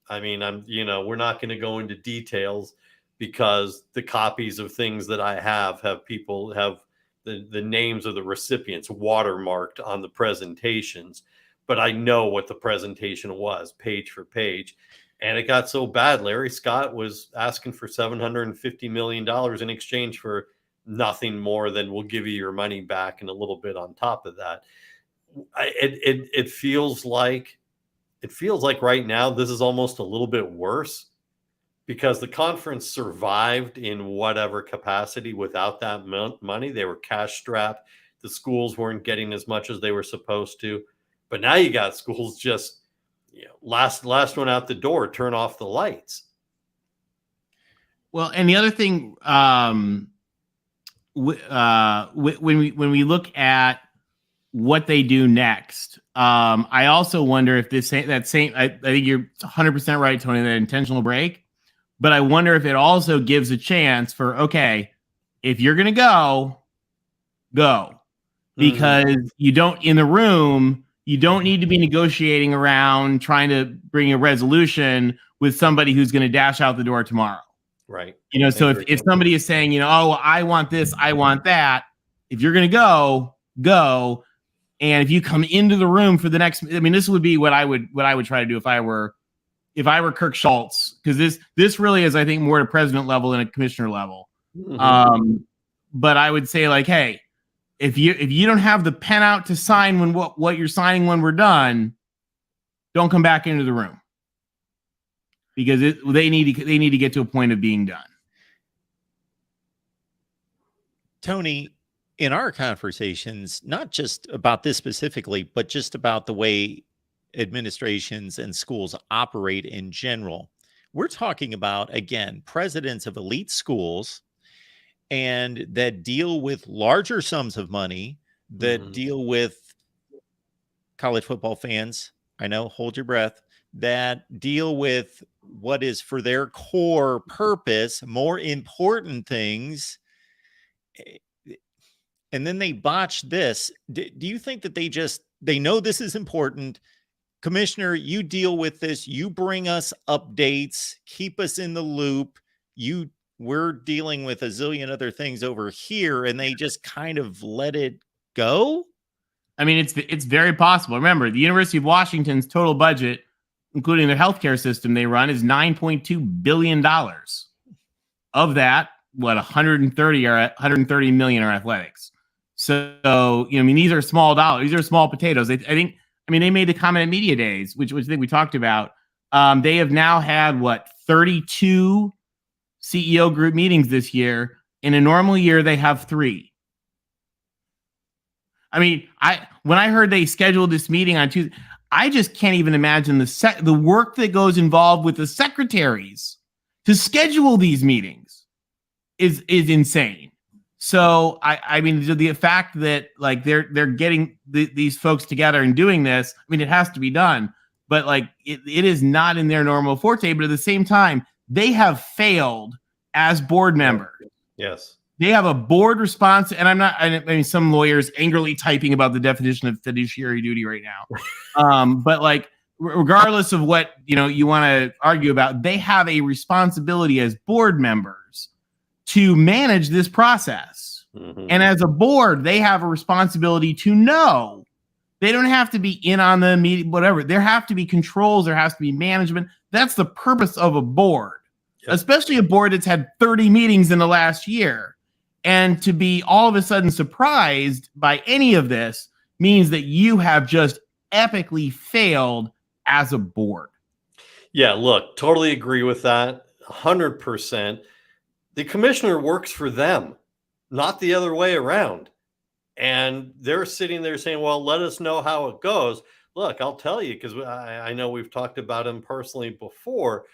I mean, we're not going to go into details because the copies of things that I have people have the names of the recipients watermarked on the presentations, but I know what the presentation was page for page. And it got so bad, Larry Scott was asking for $750 million in exchange for nothing more than we'll give you your money back and a little bit on top of that. It feels like right now this is almost a little bit worse because the conference survived in whatever capacity without that money. They were cash strapped. The schools weren't getting as much as they were supposed to. But now you got schools just last one out the door, turn off the lights. Well, and the other thing, when we look at what they do next, I also wonder if I think you're 100% right, Tony, that intentional break. But I wonder if it also gives a chance for, okay, if you're going to go, because you don't in the room, you don't need to be negotiating around trying to bring a resolution with somebody who's going to dash out the door tomorrow. Right. So if somebody is saying, oh, I want this, I want that, if you're going to go. And if you come into the room for the next, this would be what I would try to do if I were Kirk Schultz, because this really is, I think, more at a president level than a commissioner level. Mm-hmm. But I would say, like, hey, if you don't have the pen out to sign when what you're signing when we're done, don't come back into the room, because they need to get to a point of being done. Tony, in our conversations, not just about this specifically, but just about the way administrations and schools operate in general, we're talking about, again, presidents of elite schools and that deal with larger sums of money, that deal with college football fans. I know, hold your breath. That deal with what is for their core purpose, more important things. And then they botch this. Do you think that they know this is important? Commissioner, you deal with this. You bring us updates, keep us in the loop. We're dealing with a zillion other things over here, and they just kind of let it go. It's very possible. Remember, the University of Washington's total budget, including their healthcare system they run, is $9.2 billion. Of that, 130 million are athletics. So, these are small dollars. These are small potatoes. I think they made the comment at Media Days, which I think we talked about. They have now had 32 CEO group meetings this year. In a normal year, they have 3. When I heard they scheduled this meeting on Tuesday, I just can't even imagine the work that goes involved with the secretaries to schedule these meetings is insane. So the fact that they're getting these folks together and doing this, it has to be done, but it is not in their normal forte. But at the same time, they have failed as board members. Yes, they have a board response, and some lawyers angrily typing about the definition of fiduciary duty right now. But regardless of what you want to argue about, they have a responsibility as board members to manage this process. Mm-hmm. And as a board, they have a responsibility to know. They don't have to be in on the meeting, whatever. There have to be controls. There has to be management. That's the purpose of a board, especially a board that's had 30 meetings in the last year. And to be all of a sudden surprised by any of this means that you have just epically failed as a board. Yeah, look, totally agree with that. 100%. The commissioner works for them, not the other way around. And they're sitting there saying, well, let us know how it goes. Look, I'll tell you, because I know we've talked about him personally before.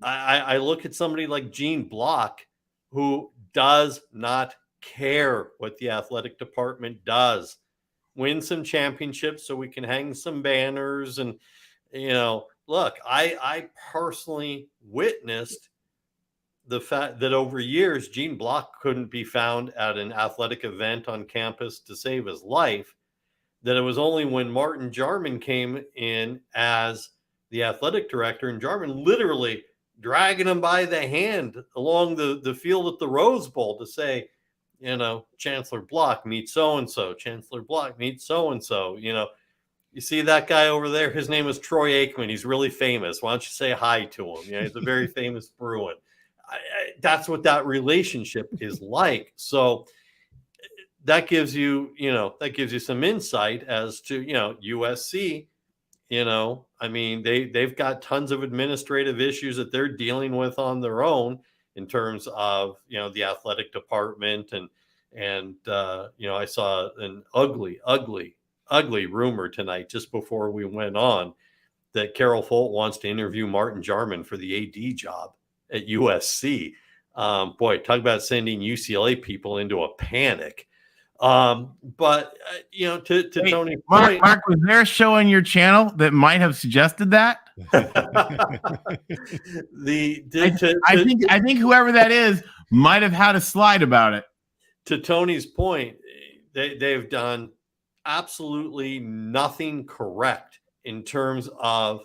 I look at somebody like Gene Block, who does not care what the athletic department does. Win some championships so we can hang some banners. And, look, I personally witnessed the fact that over years, Gene Block couldn't be found at an athletic event on campus to save his life, that it was only when Martin Jarman came in as the athletic director, and Jarman literally dragging him by the hand along the field at the Rose Bowl to say, Chancellor Block meets so-and-so, Chancellor Block meets so-and-so, you see that guy over there, his name is Troy Aikman. He's really famous. Why don't you say hi to him? He's a very famous Bruin. That's what that relationship is like. So that gives you, some insight as to, USC, they've got tons of administrative issues that they're dealing with on their own in terms of, the athletic department. And I saw an ugly rumor tonight just before we went on that Carol Folt wants to interview Martin Jarman for the AD job at USC. Boy, talk about sending UCLA people into a panic. But to Tony's point, Mark, was there a show on your channel that might have suggested that? I think whoever that is might have had a slide about it. To Tony's point, they've done absolutely nothing correct in terms of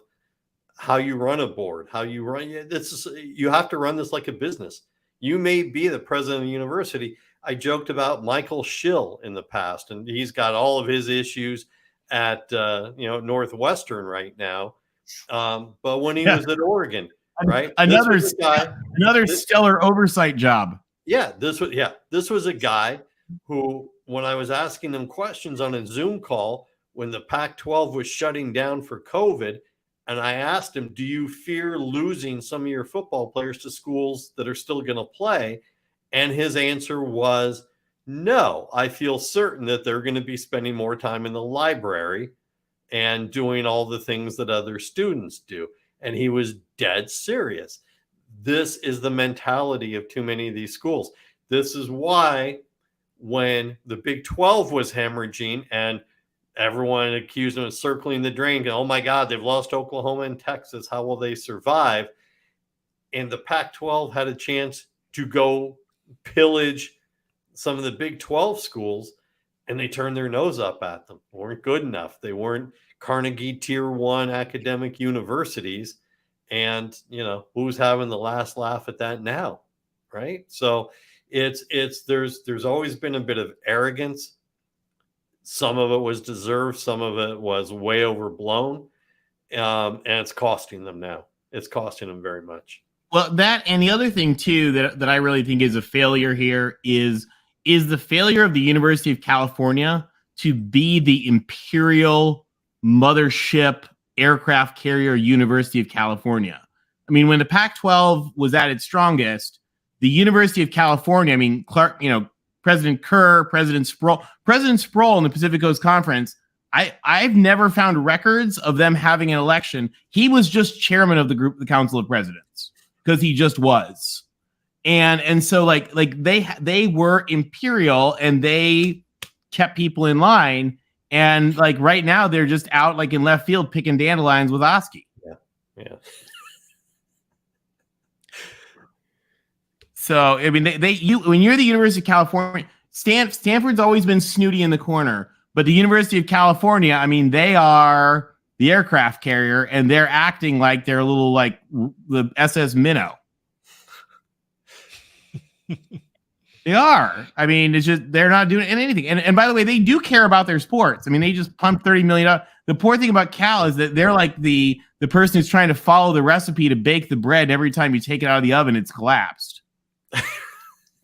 how you run a board, how you run you have to run this like a business. You may be the president of the university. I joked about Michael Schill in the past, and he's got all of his issues at Northwestern right now. But when he was at Oregon, right, another stellar oversight job. Yeah, this was a guy who, when I was asking him questions on a Zoom call when the Pac-12 was shutting down for COVID, and I asked him, do you fear losing some of your football players to schools that are still going to play? And his answer was, no, I feel certain that they're going to be spending more time in the library and doing all the things that other students do. And he was dead serious. This is the mentality of too many of these schools. This is why when the Big 12 was hemorrhaging and everyone accused them of circling the drain, oh my God, they've lost Oklahoma and Texas. How will they survive? And the Pac-12 had a chance to go pillage some of the Big 12 schools, and they turned their nose up at them. They weren't good enough. They weren't Carnegie Tier 1 academic universities. And, who's having the last laugh at that now, right? So there's always been a bit of arrogance. Some of it was deserved. Some of it was way overblown. And it's costing them now. It's costing them very much. Well, that, and the other thing too that I really think is a failure here is the failure of the University of California to be the imperial mothership aircraft carrier University of California. I mean, when the Pac-12 was at its strongest, the University of California, Clark, President Kerr, President Sproul in the Pacific Coast Conference, I've never found records of them having an election. He was just chairman of the Council of Presidents because he just was. And so like they were imperial and they kept people in line. And like right now they're just out like in left field picking dandelions with Oski. Yeah. So I mean, when you're the University of California, Stanford's always been snooty in the corner, but the University of California, I mean, they are the aircraft carrier, and they're acting like they're a little like the SS Minnow. They are. I mean, it's just they're not doing anything. And by the way, they do care about their sports. I mean, they just pumped $30 million. The poor thing about Cal is that they're like the person who's trying to follow the recipe to bake the bread. Every time you take it out of the oven, it's collapsed.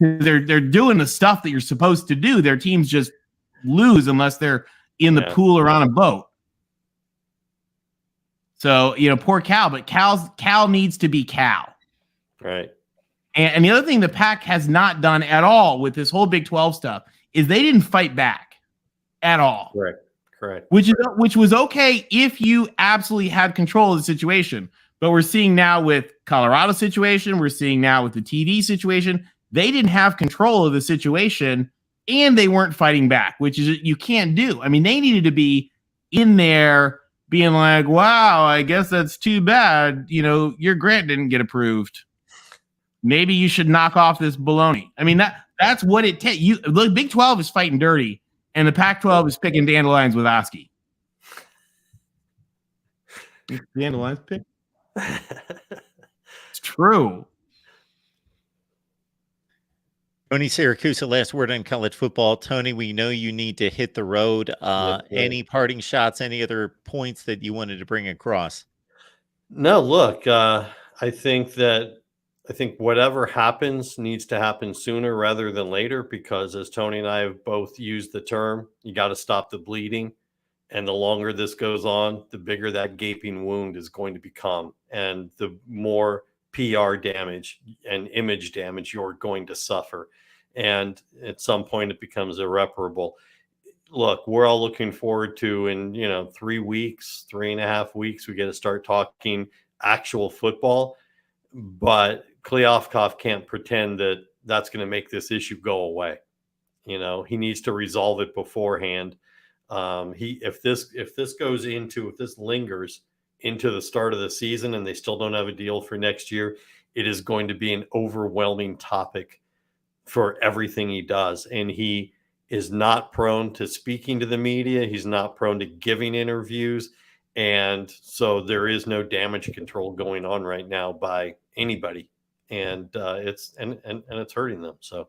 They're doing the stuff that you're supposed to do. Their teams just lose unless they're in the pool or on a boat. So, poor Cal, but Cal needs to be Cal. Right. And the other thing the Pac has not done at all with this whole Big 12 stuff is they didn't fight back at all. Correct. Which was okay if you absolutely had control of the situation. But we're seeing now with Colorado situation, we're seeing now with the TV situation, they didn't have control of the situation and they weren't fighting back, which is you can't do. I mean, they needed to be in there being like, wow, I guess that's too bad. You know, your grant didn't get approved. Maybe you should knock off this baloney. I mean, that's what it takes. The Big 12 is fighting dirty, and the Pac-12 is picking dandelions with Oski. Dandelions pick? It's true. Tony Siracusa, last word on college football. Tony, we know you need to hit the road. Any parting shots, any other points that you wanted to bring across? No, look, I think whatever happens needs to happen sooner rather than later, because as Tony and I have both used the term, you got to stop the bleeding. And the longer this goes on, the bigger that gaping wound is going to become, and the more PR damage and image damage you're going to suffer. And at some point it becomes irreparable. Look, we're all looking forward to, in 3 weeks, 3.5 weeks, we get to start talking actual football. But Kleofkoff can't pretend that that's going to make this issue go away. He needs to resolve it beforehand. If this lingers into the start of the season and they still don't have a deal for next year, it is going to be an overwhelming topic for everything he does. And he is not prone to speaking to the media. He's not prone to giving interviews. And so there is no damage control going on right now by anybody. And it's hurting them. So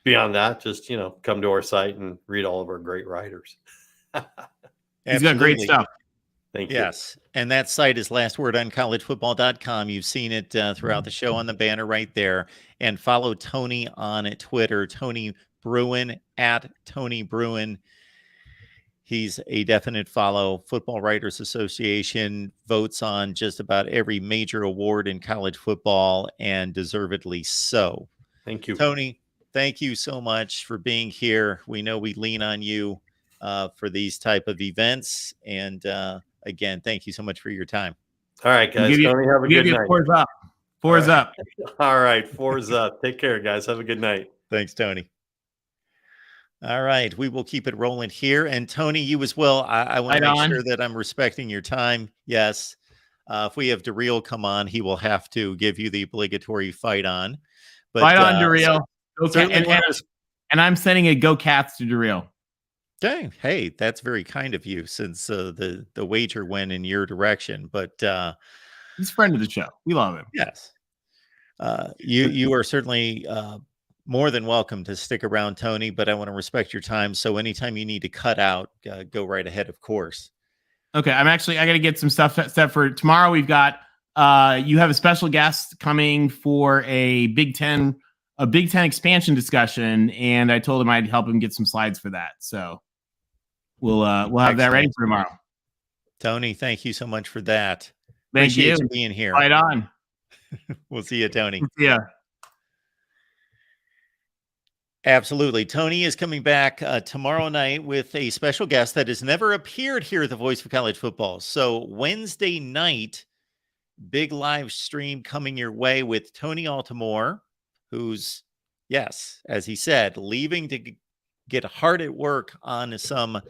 beyond that, just, come to our site and read all of our great writers. He's got great stuff. Thank you. Yes. And that site is lastwordoncollegefootball.com. You've seen it throughout the show on the banner right there. And follow Tony on Twitter, Tony Bruin, at Tony Bruin. He's a definite follow. Football Writers Association votes on just about every major award in college football, and deservedly so. Thank you, Tony. Thank you so much for being here. We know we lean on you for these type of events. And again, thank you so much for your time. All right, guys. Tony, have a good night. Fours up. Fours up. All right. Fours up. Take care, guys. Have a good night. Thanks, Tony. All right. We will keep it rolling here. And Tony, you as well. I want to make sure that I'm respecting your time. Yes. If we have DeReal come on, he will have to give you the obligatory fight on. But, fight on, DeReal. And I'm sending a Go Cats to DeReal. Dang, hey, that's very kind of you, since the wager went in your direction. But he's a friend of the show. We love him. Yes. You are certainly more than welcome to stick around, Tony, but I want to respect your time. So anytime you need to cut out, go right ahead, of course. Okay, I got to get some stuff set for tomorrow. We've got you have a special guest coming for a Big Ten expansion discussion, and I told him I'd help him get some slides for that. So we'll have that ready for tomorrow. Tony, thank you so much for that. Thank you for being here. Right on. We'll see you, Tony. Yeah. Absolutely. Tony is coming back tomorrow night with a special guest that has never appeared here at the Voice of College Football. So Wednesday night, big live stream coming your way with Tony Altimore, who's, yes, as he said, leaving to get hard at work on some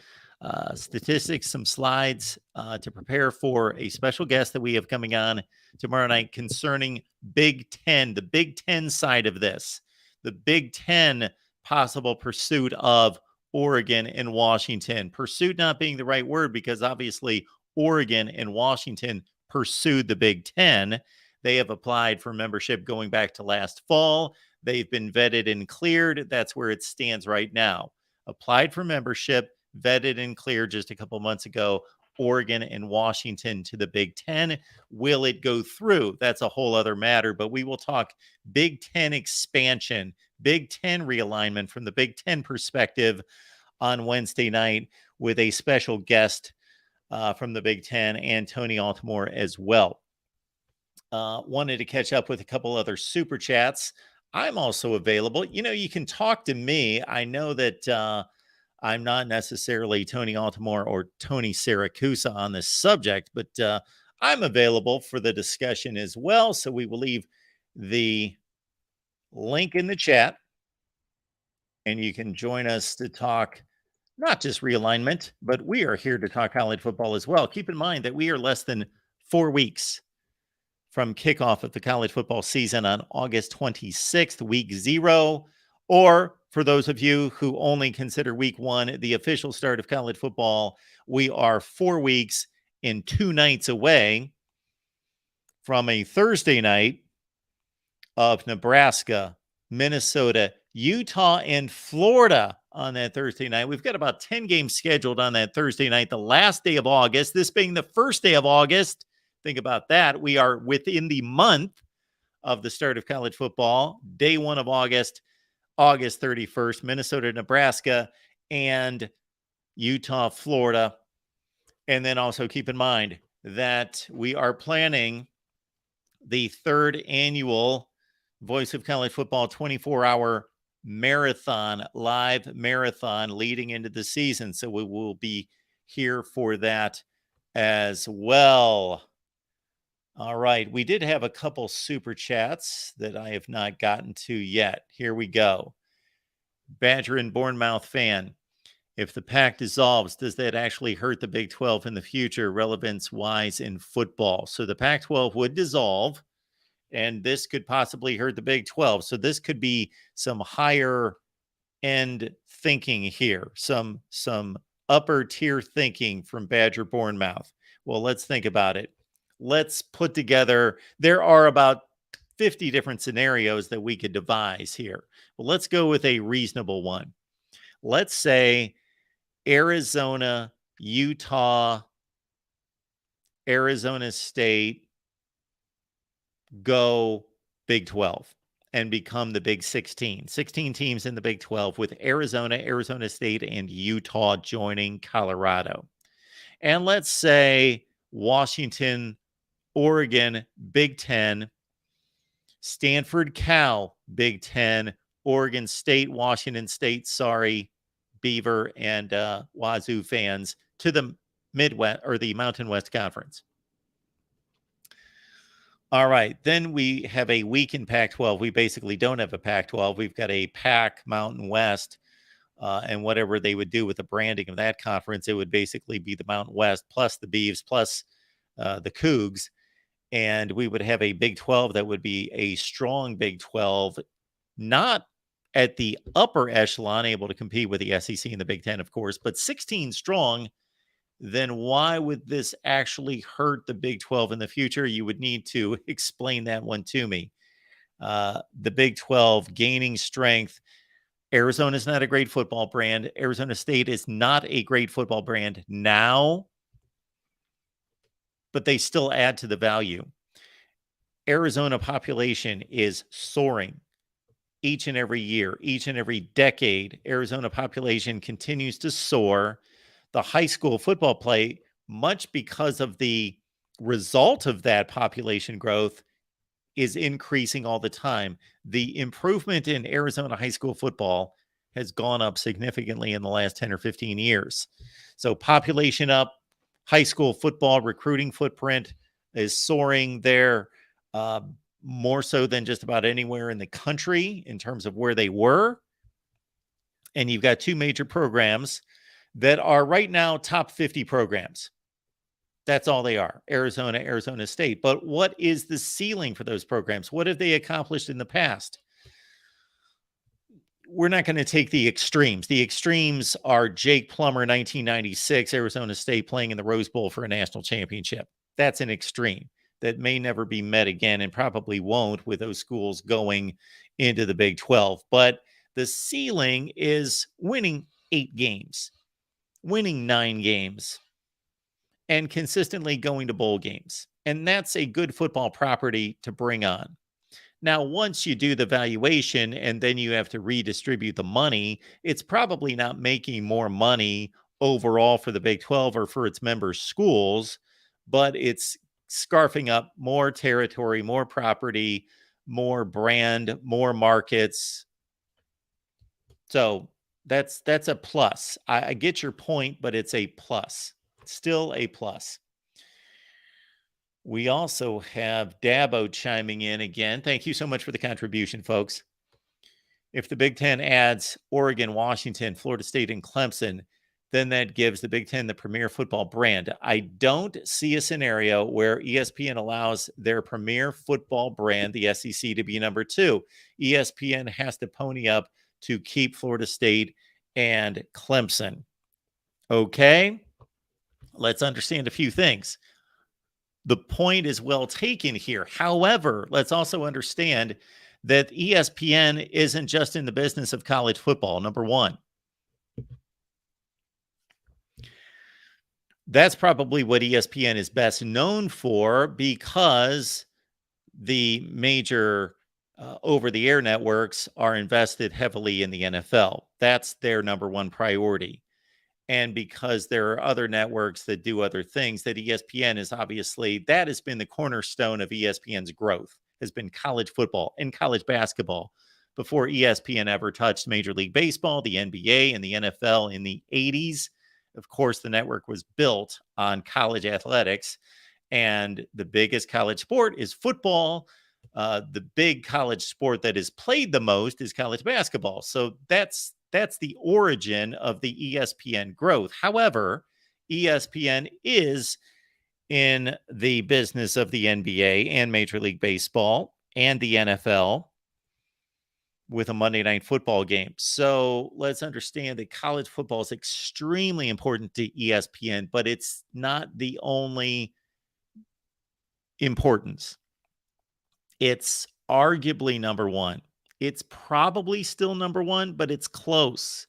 statistics, some slides to prepare for a special guest that we have coming on tomorrow night concerning Big Ten, the Big Ten side of this, the Big Ten possible pursuit of Oregon and Washington. Pursuit not being the right word, because obviously Oregon and Washington pursued the Big Ten. They have applied for membership going back to last fall. They've been vetted and cleared. That's where it stands right now. Applied for membership, vetted and cleared just a couple months ago. Oregon and Washington to the Big Ten. Will it go through? That's a whole other matter, but we will talk Big Ten expansion, Big Ten realignment from the Big Ten perspective on Wednesday night with a special guest from the Big Ten and Tony Altimore as well. Wanted to catch up with a couple other super chats. I'm also available. You can talk to me. I know that I'm not necessarily Tony Altimore or Tony Siracusa on this subject, but I'm available for the discussion as well. So we will leave the link in the chat, and you can join us to talk not just realignment, but we are here to talk college football as well. Keep in mind that we are less than 4 weeks from kickoff of the college football season on August 26th, week 0. Or for those of you who only consider week 1 the official start of college football, we are 4 weeks and 2 nights away from a Thursday night of Nebraska, Minnesota, Utah, and Florida on that Thursday night. We've got about 10 games scheduled on that Thursday night, the last day of August, this being the first day of August. Think about that. We are within the month of the start of college football. Day 1 of August, August 31st, Minnesota, Nebraska, and Utah, Florida. And then also keep in mind that we are planning the 3rd annual Voice of College Football 24-hour marathon, live marathon leading into the season. So we will be here for that as well. All right. We did have a couple super chats that I have not gotten to yet. Here we go. Badger and Bournemouth fan. If the Pac dissolves, does that actually hurt the Big 12 in the future, relevance-wise in football? So the Pac-12 would dissolve, and this could possibly hurt the Big 12. So this could be some higher end thinking here, some upper tier thinking from Badger Bournemouth. Well, let's think about it. Let's put together, there are about 50 different scenarios that we could devise here. Well, let's go with a reasonable one. Let's say Arizona, Utah, Arizona State go Big 12 and become the Big 16. 16 teams in the Big 12 with Arizona, Arizona State, and Utah joining Colorado. And let's say Washington, Oregon, Big 10, Stanford, Cal, Big 10, Oregon State, Washington State, sorry, Beaver and Wazoo fans, to the Midwest or the Mountain West Conference. All right. Then we have a week in Pac-12. We basically don't have a Pac-12. We've got a Pac Mountain West, and whatever they would do with the branding of that conference, it would basically be the Mountain West plus the Beavs plus the Cougs. And we would have a Big 12 that would be a strong Big 12, not at the upper echelon, able to compete with the SEC and the Big 10, of course, but 16 strong. Then why would this actually hurt the Big 12 in the future? You would need to explain that one to me. The Big 12 gaining strength. Arizona is not a great football brand. Arizona State is not a great football brand now, but they still add to the value. Arizona population is soaring each and every year, each and every decade. Arizona population continues to soar. The high school football play, much because of the result of that population growth, is increasing all the time. The improvement in Arizona high school football has gone up significantly in the last 10 or 15 years. So population up, high school football recruiting footprint is soaring there, more so than just about anywhere in the country in terms of where they were. And you've got 2 major programs that are right now top 50 programs. That's all they are, Arizona, Arizona State. But what is the ceiling for those programs? What have they accomplished in the past? We're not going to take the extremes. The extremes are Jake Plummer, 1996, Arizona State playing in the Rose Bowl for a national championship. That's an extreme that may never be met again and probably won't with those schools going into the Big 12. But the ceiling is winning 8 games, winning 9 games, and consistently going to bowl games. And that's a good football property to bring on. Now, once you do the valuation and then you have to redistribute the money, it's probably not making more money overall for the Big 12 or for its member schools, but it's scarfing up more territory, more property, more brand, more markets. So that's a plus. I get your point, but it's a plus. Still a plus. We also have Dabo chiming in again. Thank you so much for the contribution, folks. If the Big Ten adds Oregon, Washington, Florida State, and Clemson, then that gives the Big Ten the premier football brand. I don't see a scenario where ESPN allows their premier football brand, the SEC, to be number 2. ESPN has to pony up to keep Florida State and Clemson. Okay, let's understand a few things. The point is well taken here. However, let's also understand that ESPN isn't just in the business of college football, number one. That's probably what ESPN is best known for, because the major over-the-air networks are invested heavily in the NFL. That's their number one priority. And because there are other networks that do other things, that ESPN is obviously, that has been the cornerstone of ESPN's growth, has been college football and college basketball. Before ESPN ever touched Major League Baseball, the NBA, and the NFL in the 80s, of course, the network was built on college athletics, and the biggest college sport is football. The big college sport that is played the most is college basketball. So that's the origin of the ESPN growth. However, ESPN is in the business of the NBA and Major League Baseball and the NFL with a Monday Night Football game. So let's understand that college football is extremely important to ESPN, but it's not the only importance. It's arguably number one. It's probably still number one, but it's close.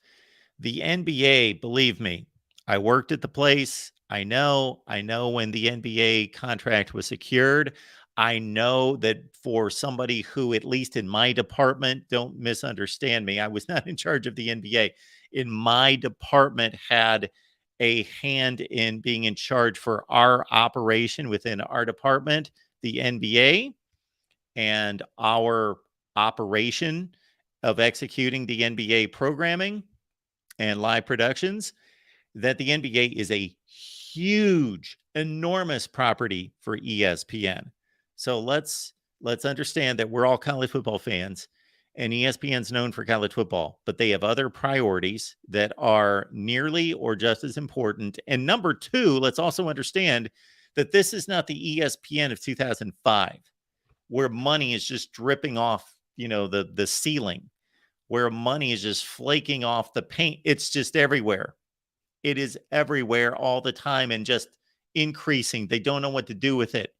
The NBA, believe me, I worked at the place. I know when the NBA contract was secured. I know that for somebody who, at least in my department, don't misunderstand me, I was not in charge of the NBA. In my department, had a hand in being in charge for our operation within our department, the NBA, and our operation of executing the NBA programming and live productions, that the NBA is a huge, enormous property for ESPN. So let's understand that we're all college football fans, and ESPN's known for college football, but they have other priorities that are nearly or just as important. And number two, let's also understand that this is not the ESPN of 2005, where money is just dripping off, the ceiling, where money is just flaking off the paint. It's just everywhere. It is everywhere all the time and just increasing. They don't know what to do with it.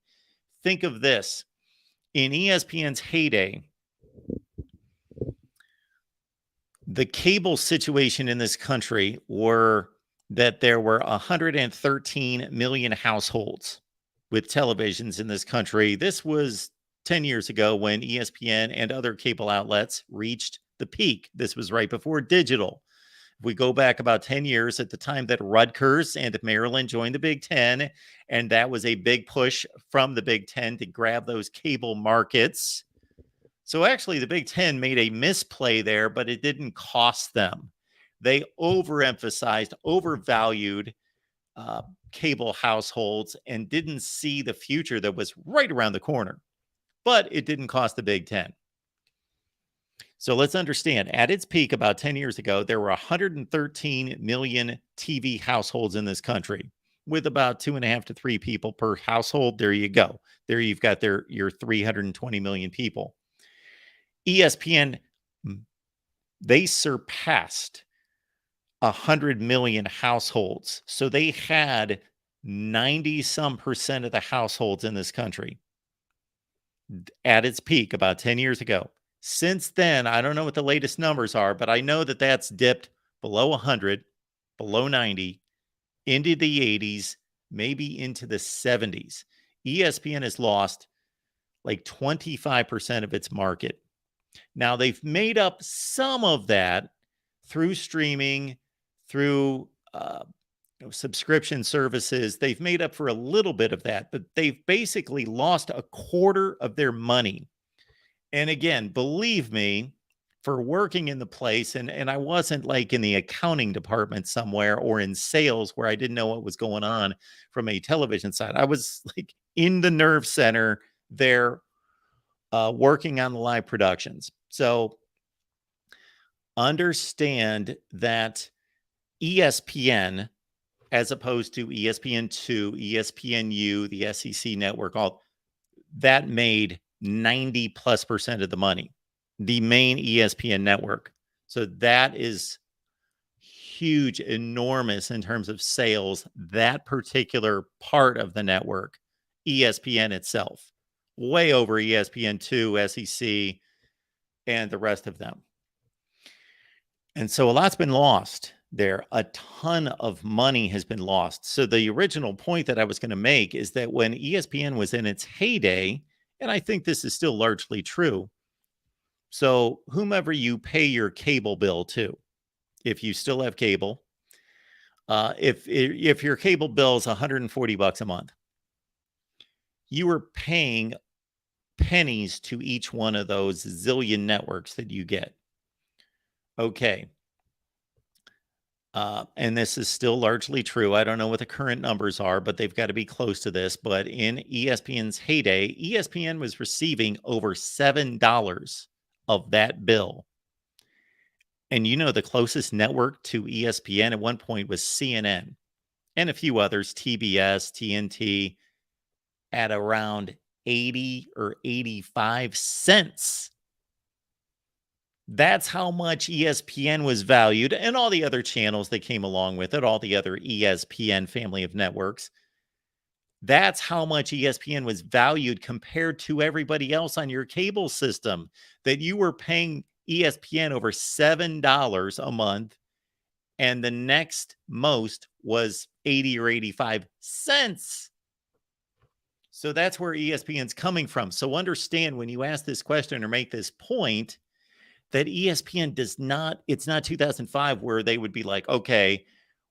Think of this. In ESPN's heyday, the cable situation in this country were that there were 113 million households with televisions in this country. This was 10 years ago when ESPN and other cable outlets reached the peak. This was right before digital. If we go back about 10 years, at the time that Rutgers and Maryland joined the Big Ten, and that was a big push from the Big Ten to grab those cable markets. So actually, the Big Ten made a misplay there, but it didn't cost them. They overemphasized, overvalued cable households and didn't see the future that was right around the corner. But it didn't cost the Big Ten. So let's understand, at its peak about 10 years ago, there were 113 million TV households in this country, with about 2.5 to 3 people per household. There you go. There you've got your 320 million people. ESPN, they surpassed 100 million households. So they had 90% of the households in this country at its peak about 10 years ago. Since then, I don't know what the latest numbers are, but I know that that's dipped below 100, below 90, into the 80s, maybe into the 70s. ESPN has lost like 25% of its market. Now, they've made up some of that through streaming, through subscription services. They've made up for a little bit of that, but they've basically lost a quarter of their money. And again, believe me, for working in the place, and I wasn't like in the accounting department somewhere or in sales where I didn't know what was going on from a television side. I was like in the nerve center there, working on the live productions. So understand that ESPN, as opposed to ESPN2, ESPNU, the SEC network, all that made 90+% of the money, the main ESPN network. So that is huge, enormous in terms of sales. That particular part of the network, ESPN itself, way over ESPN2, SEC, and the rest of them. And so a lot's been lost there. A ton of money has been lost. So the original point that I was going to make is that when ESPN was in its heyday, and I think this is still largely true. So whomever you pay your cable bill to, if you still have cable, if your cable bill is $140 a month, you are paying pennies to each one of those zillion networks that you get. Okay. And this is still largely true. I don't know what the current numbers are, but they've got to be close to this. But in ESPN's heyday, ESPN was receiving over $7 of that bill. And the closest network to ESPN at one point was CNN and a few others, TBS, TNT, at around 80 or 85 cents. That's how much ESPN was valued, and all the other channels that came along with it, all the other ESPN family of networks. That's how much ESPN was valued compared to everybody else on your cable system, that you were paying ESPN over $7 a month, and the next most was 80 or 85 cents. So that's where ESPN's coming from. So understand when you ask this question or make this point, that ESPN does not, it's not 2005 where they would be like, okay,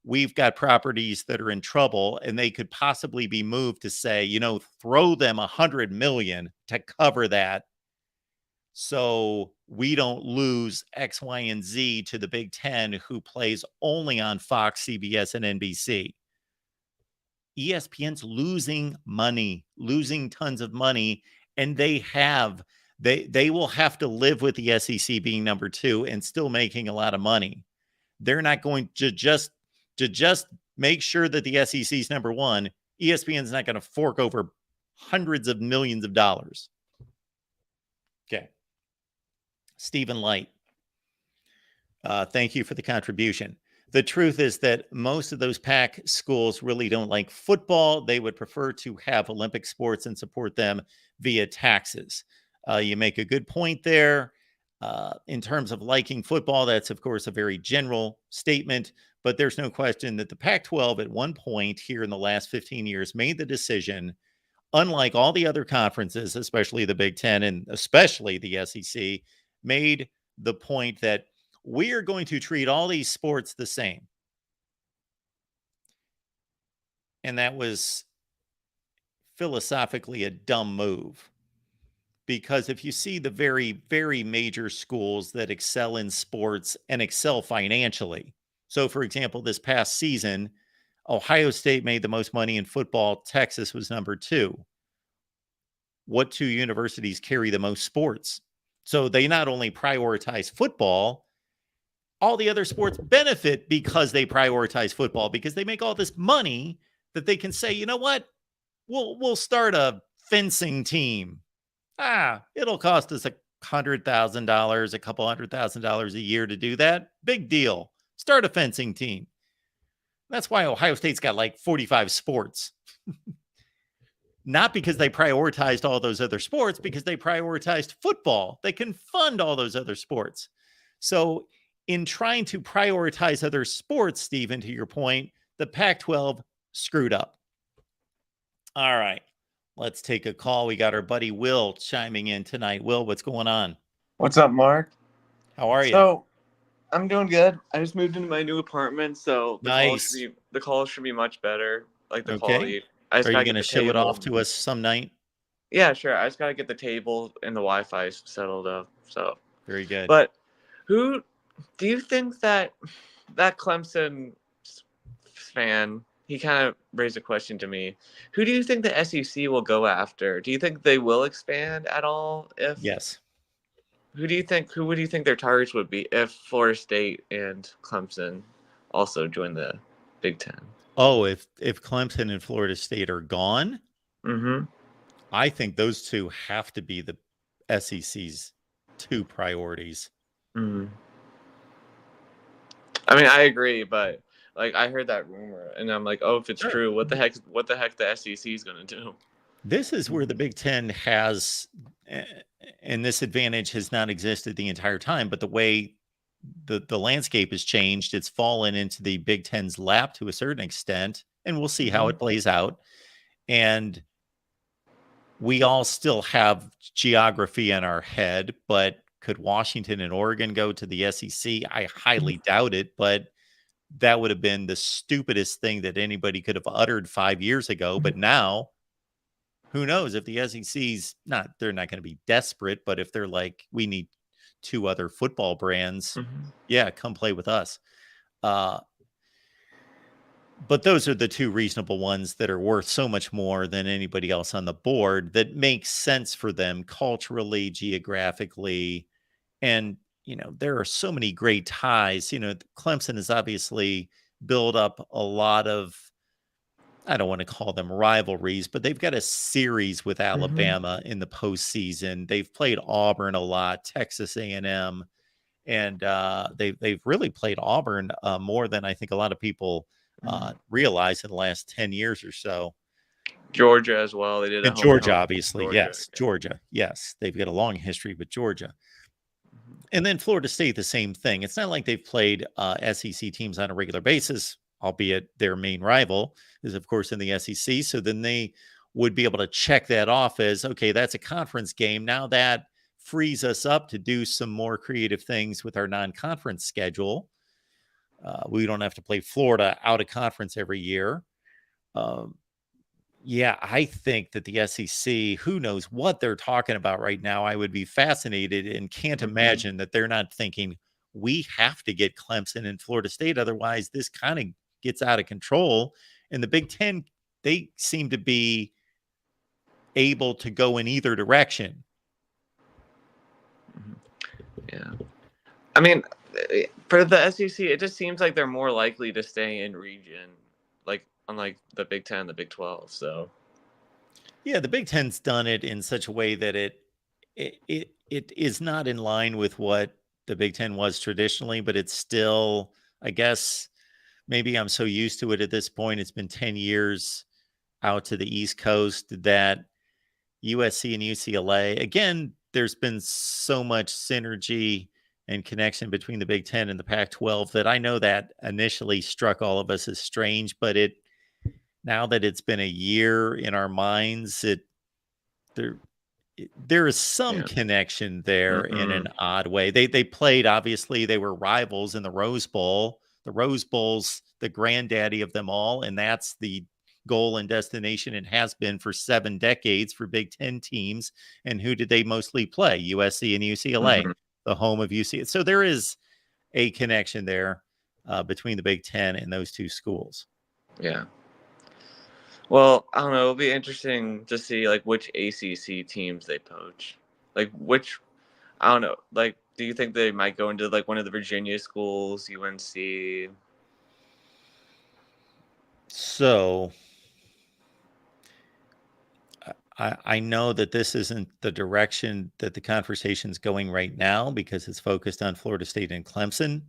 we've got properties that are in trouble and they could possibly be moved to say, throw them $100 million to cover that, so we don't lose X, Y, and Z to the Big Ten, who plays only on Fox, CBS, and NBC. ESPN's losing money, losing tons of money, and they will have to live with the SEC being number 2 and still making a lot of money. They're not going to just make sure that the SEC is number 1. ESPN's not going to fork over hundreds of millions of dollars. Okay. Stephen Light, thank you for the contribution. The truth is that most of those PAC schools really don't like football. They would prefer to have Olympic sports and support them via taxes. You make a good point there. In terms of liking football, that's, of course, a very general statement, but there's no question that the Pac-12 at one point here in the last 15 years made the decision, unlike all the other conferences, especially the Big Ten and especially the SEC, made the point that we are going to treat all these sports the same. And that was philosophically a dumb move. Because if you see the very, very major schools that excel in sports and excel financially. So, for example, this past season, Ohio State made the most money in football. Texas was number 2. What 2 universities carry the most sports? So they not only prioritize football, all the other sports benefit because they prioritize football, because they make all this money that they can say, you know what? We'll start a fencing team. It'll cost us $100,000, a couple $100,000 a year to do that. Big deal. Start a fencing team. That's why Ohio State's got like 45 sports. Not because they prioritized all those other sports, because they prioritized football. They can fund all those other sports. So in trying to prioritize other sports, Stephen, to your point, the Pac-12 screwed up. All right. Let's take a call. We got our buddy Will chiming in tonight. Will, what's going on? What's up, Mark? How are you? So, I'm doing good. I just moved into my new apartment, so Nice. the call should be much better. Like the Okay. quality. I just Are you gotta going get to the show it table. off to us some night? Yeah, sure. I just gotta get the table and the Wi-Fi settled up. So Very good. But who do you think that Clemson fan? He kind of raised a question to me. Who do you think the SEC will go after? Do you think they will expand at all? Yes. Who would you think their targets would be if Florida State and Clemson also join the Big Ten? Oh, if Clemson and Florida State are gone, Mm-hmm. I think those two have to be the SEC's two priorities. Mm-hmm. I mean, I agree, but like I heard that rumor, and I'm like, oh, if it's true, what the heck the SEC is gonna do? This is where the Big Ten has, and this advantage has not existed the entire time, but the way the landscape has changed, it's fallen into the Big Ten's lap to a certain extent, and we'll see how it plays out. And we all still have geography in our head, but could Washington and Oregon go to the SEC? I highly doubt it, but that would have been the stupidest thing that anybody could have uttered 5 years ago. But now, who knows if the SEC's they're not going to be desperate, but if they're like, we need 2 other football brands, yeah, come play with us. But those are the 2 reasonable ones that are worth so much more than anybody else on the board, that makes sense for them culturally, geographically. And, there are so many great ties. Clemson has obviously built up a lot of, I don't want to call them rivalries, but they've got a series with Alabama in the postseason. They've played Auburn a lot, Texas A&M, and they've really played Auburn more than I think a lot of people realize in the last 10 years or so. Georgia as well. They did And Georgia, obviously. Yes. Georgia. Yes. They've got a long history with Georgia. And then Florida State, the same thing. It's not like they've played SEC teams on a regular basis, albeit their main rival is, of course, in the SEC. So then they would be able to check that off as, okay, that's a conference game. Now that frees us up to do some more creative things with our non-conference schedule. We don't have to play Florida out of conference every year. Yeah, I think that the SEC, who knows what they're talking about right now. I would be fascinated and can't imagine that they're not thinking, we have to get Clemson and Florida State. Otherwise, this kind of gets out of control. And the Big Ten, they seem to be able to go in either direction. Yeah. I mean, for the SEC, it just seems like they're more likely to stay in region, like unlike the Big Ten, the Big 12. So, yeah, the Big Ten's done it in such a way that it is not in line with what the Big Ten was traditionally, but it's still, I guess, maybe I'm so used to it at this point. It's been 10 years out to the East Coast that USC and UCLA, again, there's been so much synergy and connection between the Big Ten and the Pac-12 that I know that initially struck all of us as strange, but now that it's been a year in our minds, there is some connection there in an odd way. They played, obviously, they were rivals in the Rose Bowl. The Rose Bowl's the granddaddy of them all, and that's the goal and destination and has been for 7 decades for Big Ten teams. And who did they mostly play? USC and UCLA, the home of UCLA. So there is a connection there between the Big Ten and those 2 schools. Yeah. Well, I don't know. It'll be interesting to see like which ACC teams they poach. Like I don't know. Like, do you think they might go into like one of the Virginia schools, UNC? So I know that this isn't the direction that the conversation's going right now because it's focused on Florida State and Clemson.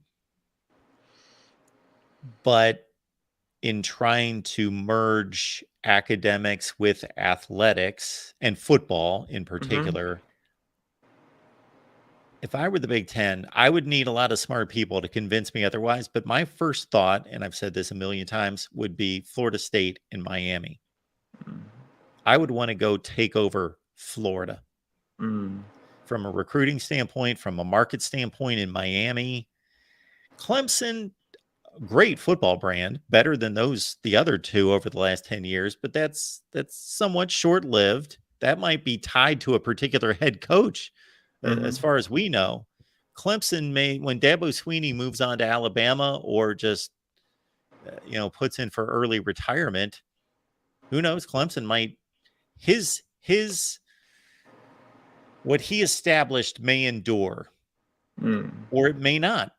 But in trying to merge academics with athletics and football in particular, if I were the Big Ten, I would need a lot of smart people to convince me otherwise. But my first thought, and I've said this a million times, would be Florida State and Miami. I would want to go take over Florida from a recruiting standpoint, from a market standpoint in Miami. Clemson, great football brand, better than the other 2 over the last 10 years, but that's somewhat short-lived. That might be tied to a particular head coach, as far as we know. Clemson when Dabo Swinney moves on to Alabama or just puts in for early retirement, who knows? Clemson might his What he established may endure, or it may not.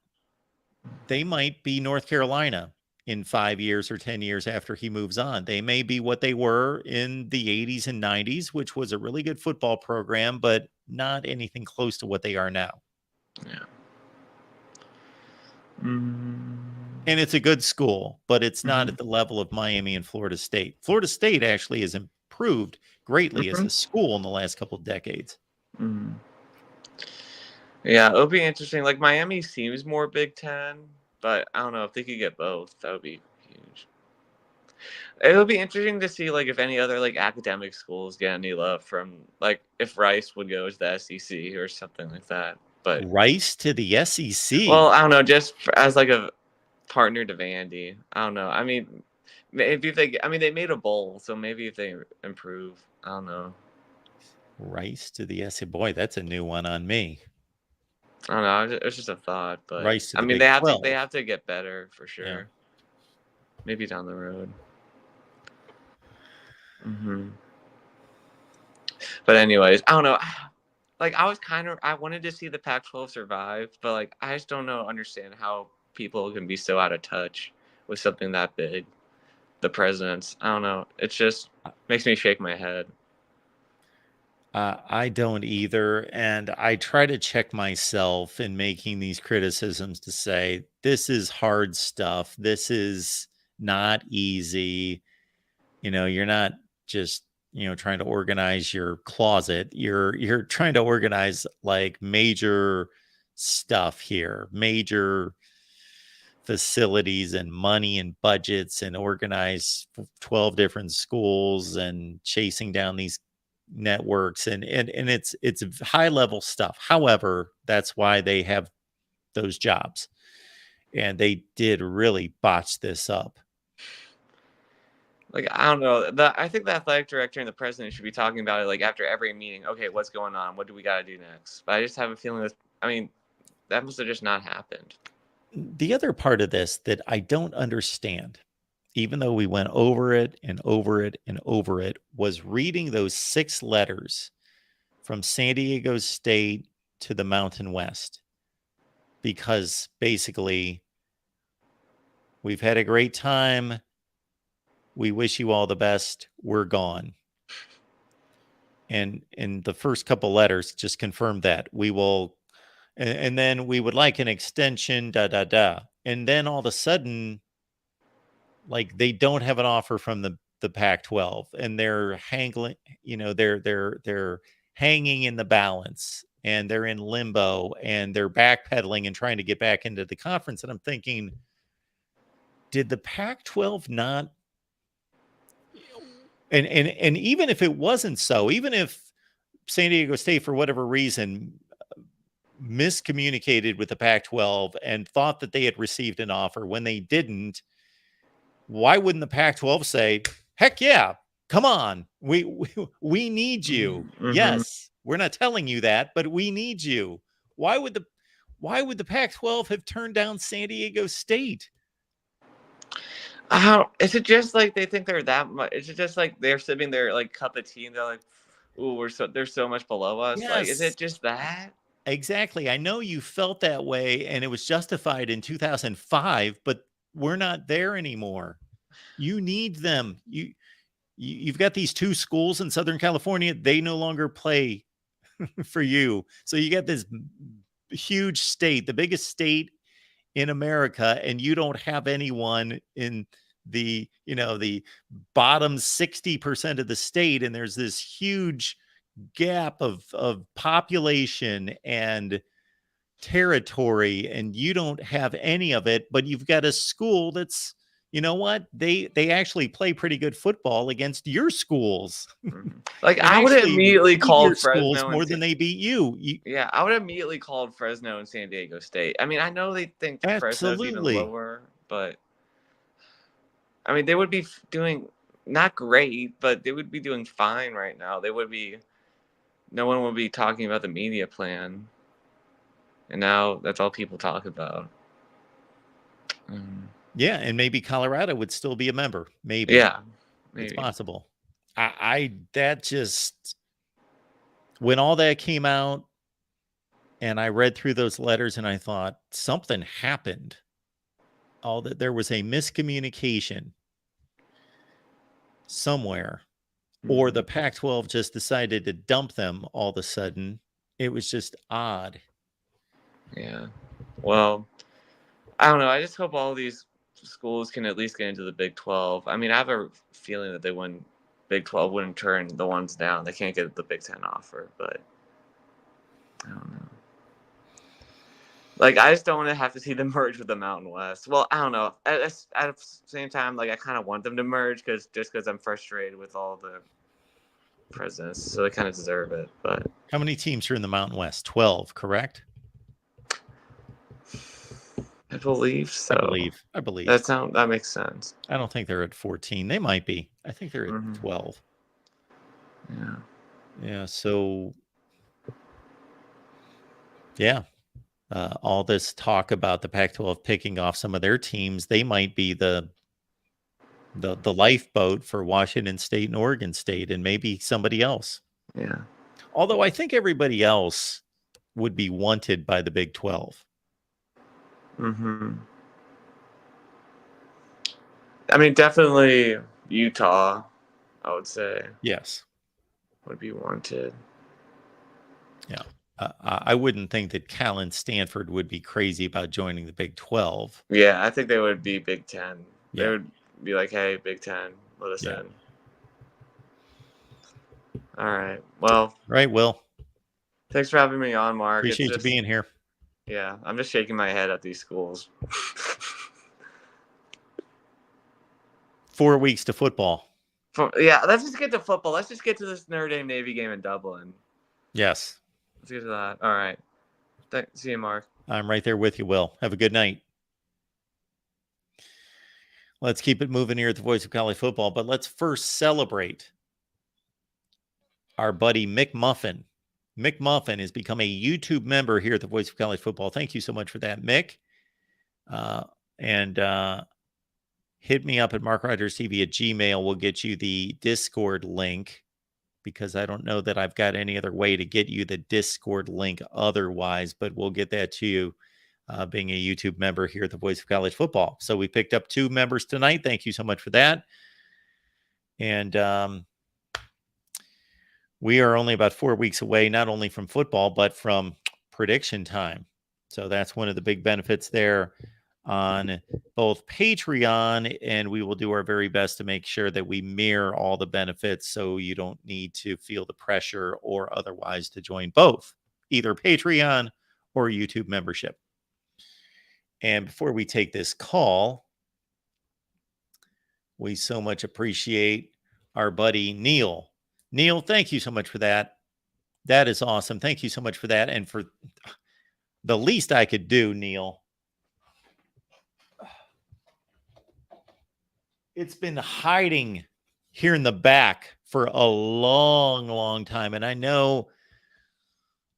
They might be North Carolina in 5 years or 10 years after he moves on. They may be what they were in the 80s and 90s, which was a really good football program, but not anything close to what they are now. Yeah. And it's a good school, but it's not at the level of Miami and Florida State. Florida State actually has improved greatly as a school in the last couple of decades. Yeah, it'll be interesting. Like Miami seems more Big Ten, but I don't know if they could get both. That would be huge. It'll be interesting to see like if any other like academic schools get any love from like if Rice would go to the SEC or something like that. But Rice to the SEC. well, I don't know, just as like a partner to Vandy. I don't know. I mean, maybe if they, I mean, they made a bowl, so maybe if they improve, I don't know. Rice to the SEC. Boy, that's a new one on me. I don't know. It's just a thought, but Rice to I the mean, Big they have 12. to get better for sure. Yeah. Maybe down the road. But anyways, I don't know. Like I wanted to see the Pac-12 survive, but like I just don't understand how people can be so out of touch with something that big. The presidents, I don't know. It just makes me shake my head. I don't either. And I try to check myself in making these criticisms to say, this is hard stuff. This is not easy. You're not just, trying to organize your closet. You're trying to organize like major stuff here, major facilities and money and budgets, and organize 12 different schools and chasing down these networks, and it's high level stuff. However, that's why they have those jobs, and they did really botch this up. Like I don't know. I think the athletic director and the president should be talking about it like after every meeting. Okay, what's going on? What do we got to do next? But I just have a feeling that must have just not happened. The other part of this that I don't understand, even though we went over it and over it and over it, was reading those 6 letters from San Diego State to the Mountain West. Because basically, we've had a great time. We wish you all the best. We're gone. And the first couple letters just confirmed that. We will, and then we would like an extension, And then all of a sudden, like they don't have an offer from the Pac-12, and they're hanging, they're hanging in the balance, and they're in limbo, and they're backpedaling and trying to get back into the conference. And I'm thinking, did the Pac-12 not? And even if it wasn't so, even if San Diego State, for whatever reason, miscommunicated with the Pac-12 and thought that they had received an offer when they didn't, why wouldn't the Pac-12 say, heck yeah, come on, we need you. Yes, we're not telling you that, but we need you. Why would the Pac-12 have turned down San Diego State? Is it just like they think they're that much? Is it just like they're sipping their like cup of tea and they're like, "Ooh, they're so much below us." Yes. Like, is it just that? Exactly. I know you felt that way, and it was justified in 2005, but we're not there anymore. You need them. You've got these 2 schools in Southern California. They no longer play for you. So you got this huge state, the biggest state in America, and you don't have anyone in the bottom 60% of the state, and there's this huge gap of population and territory, and you don't have any of it, but you've got a school that's, they actually play pretty good football against your schools. Like I would immediately call Fresno more than they beat you. Yeah, I would immediately call Fresno and San Diego State. I mean, I know they think Fresno's even lower, but I mean, they would be doing not great, but they would be doing fine right now. No one would be talking about the media plan, and now that's all people talk about. Yeah, and maybe Colorado would still be a member. Maybe. Yeah, it's possible. That just when all that came out and I read through those letters and I thought something happened, all that there was a miscommunication somewhere, or the Pac-12 just decided to dump them all of a sudden. It was just odd. Yeah. Well, I don't know. I just hope all these schools can at least get into the Big 12. I mean, I have a feeling that Big 12 wouldn't turn the ones down. They can't get the Big 10 offer, but I don't know. Like, I just don't want to have to see them merge with the Mountain West. Well, I don't know. At the same time, like, I kind of want them to merge because I'm frustrated with all the presidents, so they kind of deserve it. But how many teams are in the Mountain West? 12, correct? I believe so. I believe. That makes sense. I don't think they're at 14. They might be. I think they're at 12. Yeah. Yeah. So, yeah. All this talk about the Pac-12 picking off some of their teams, they might be the lifeboat for Washington State and Oregon State, and maybe somebody else. Yeah. Although I think everybody else would be wanted by the Big 12. I mean, definitely Utah, I would say. Yes. Would be wanted. Yeah. I wouldn't think that Cal and Stanford would be crazy about joining the Big 12. Yeah, I think they would be Big 10. Yeah. They would be like, hey, Big 10, let us in. All right. Well. Right, Will. Thanks for having me on, Mark. Appreciate you being here. Yeah, I'm just shaking my head at these schools. 4 weeks to football. Let's just get to football. Let's just get to this Notre Dame Navy game in Dublin. Yes. Let's get to that. All right. See you, Mark. I'm right there with you, Will. Have a good night. Let's keep it moving here at the Voice of College Football, but let's first celebrate our buddy Mick Muffin. Mick Muffin has become a YouTube member here at the Voice of College Football. Thank you so much for that, Mick. And hit me up at MarkRogersTV at Gmail. We'll get you the Discord link, because I don't know that I've got any other way to get you the Discord link otherwise, but we'll get that to you being a YouTube member here at the Voice of College Football. So we picked up 2 members tonight. Thank you so much for that. And we are only about 4 weeks away, not only from football, but from prediction time. So that's one of the big benefits there on both Patreon, and we will do our very best to make sure that we mirror all the benefits so you don't need to feel the pressure or otherwise to join both, either Patreon or YouTube membership. And before we take this call, we so much appreciate our buddy Neil. Neil, thank you so much for that. That is awesome. Thank you so much for that. And for the least I could do, Neil, it's been hiding here in the back for a long, long time. And I know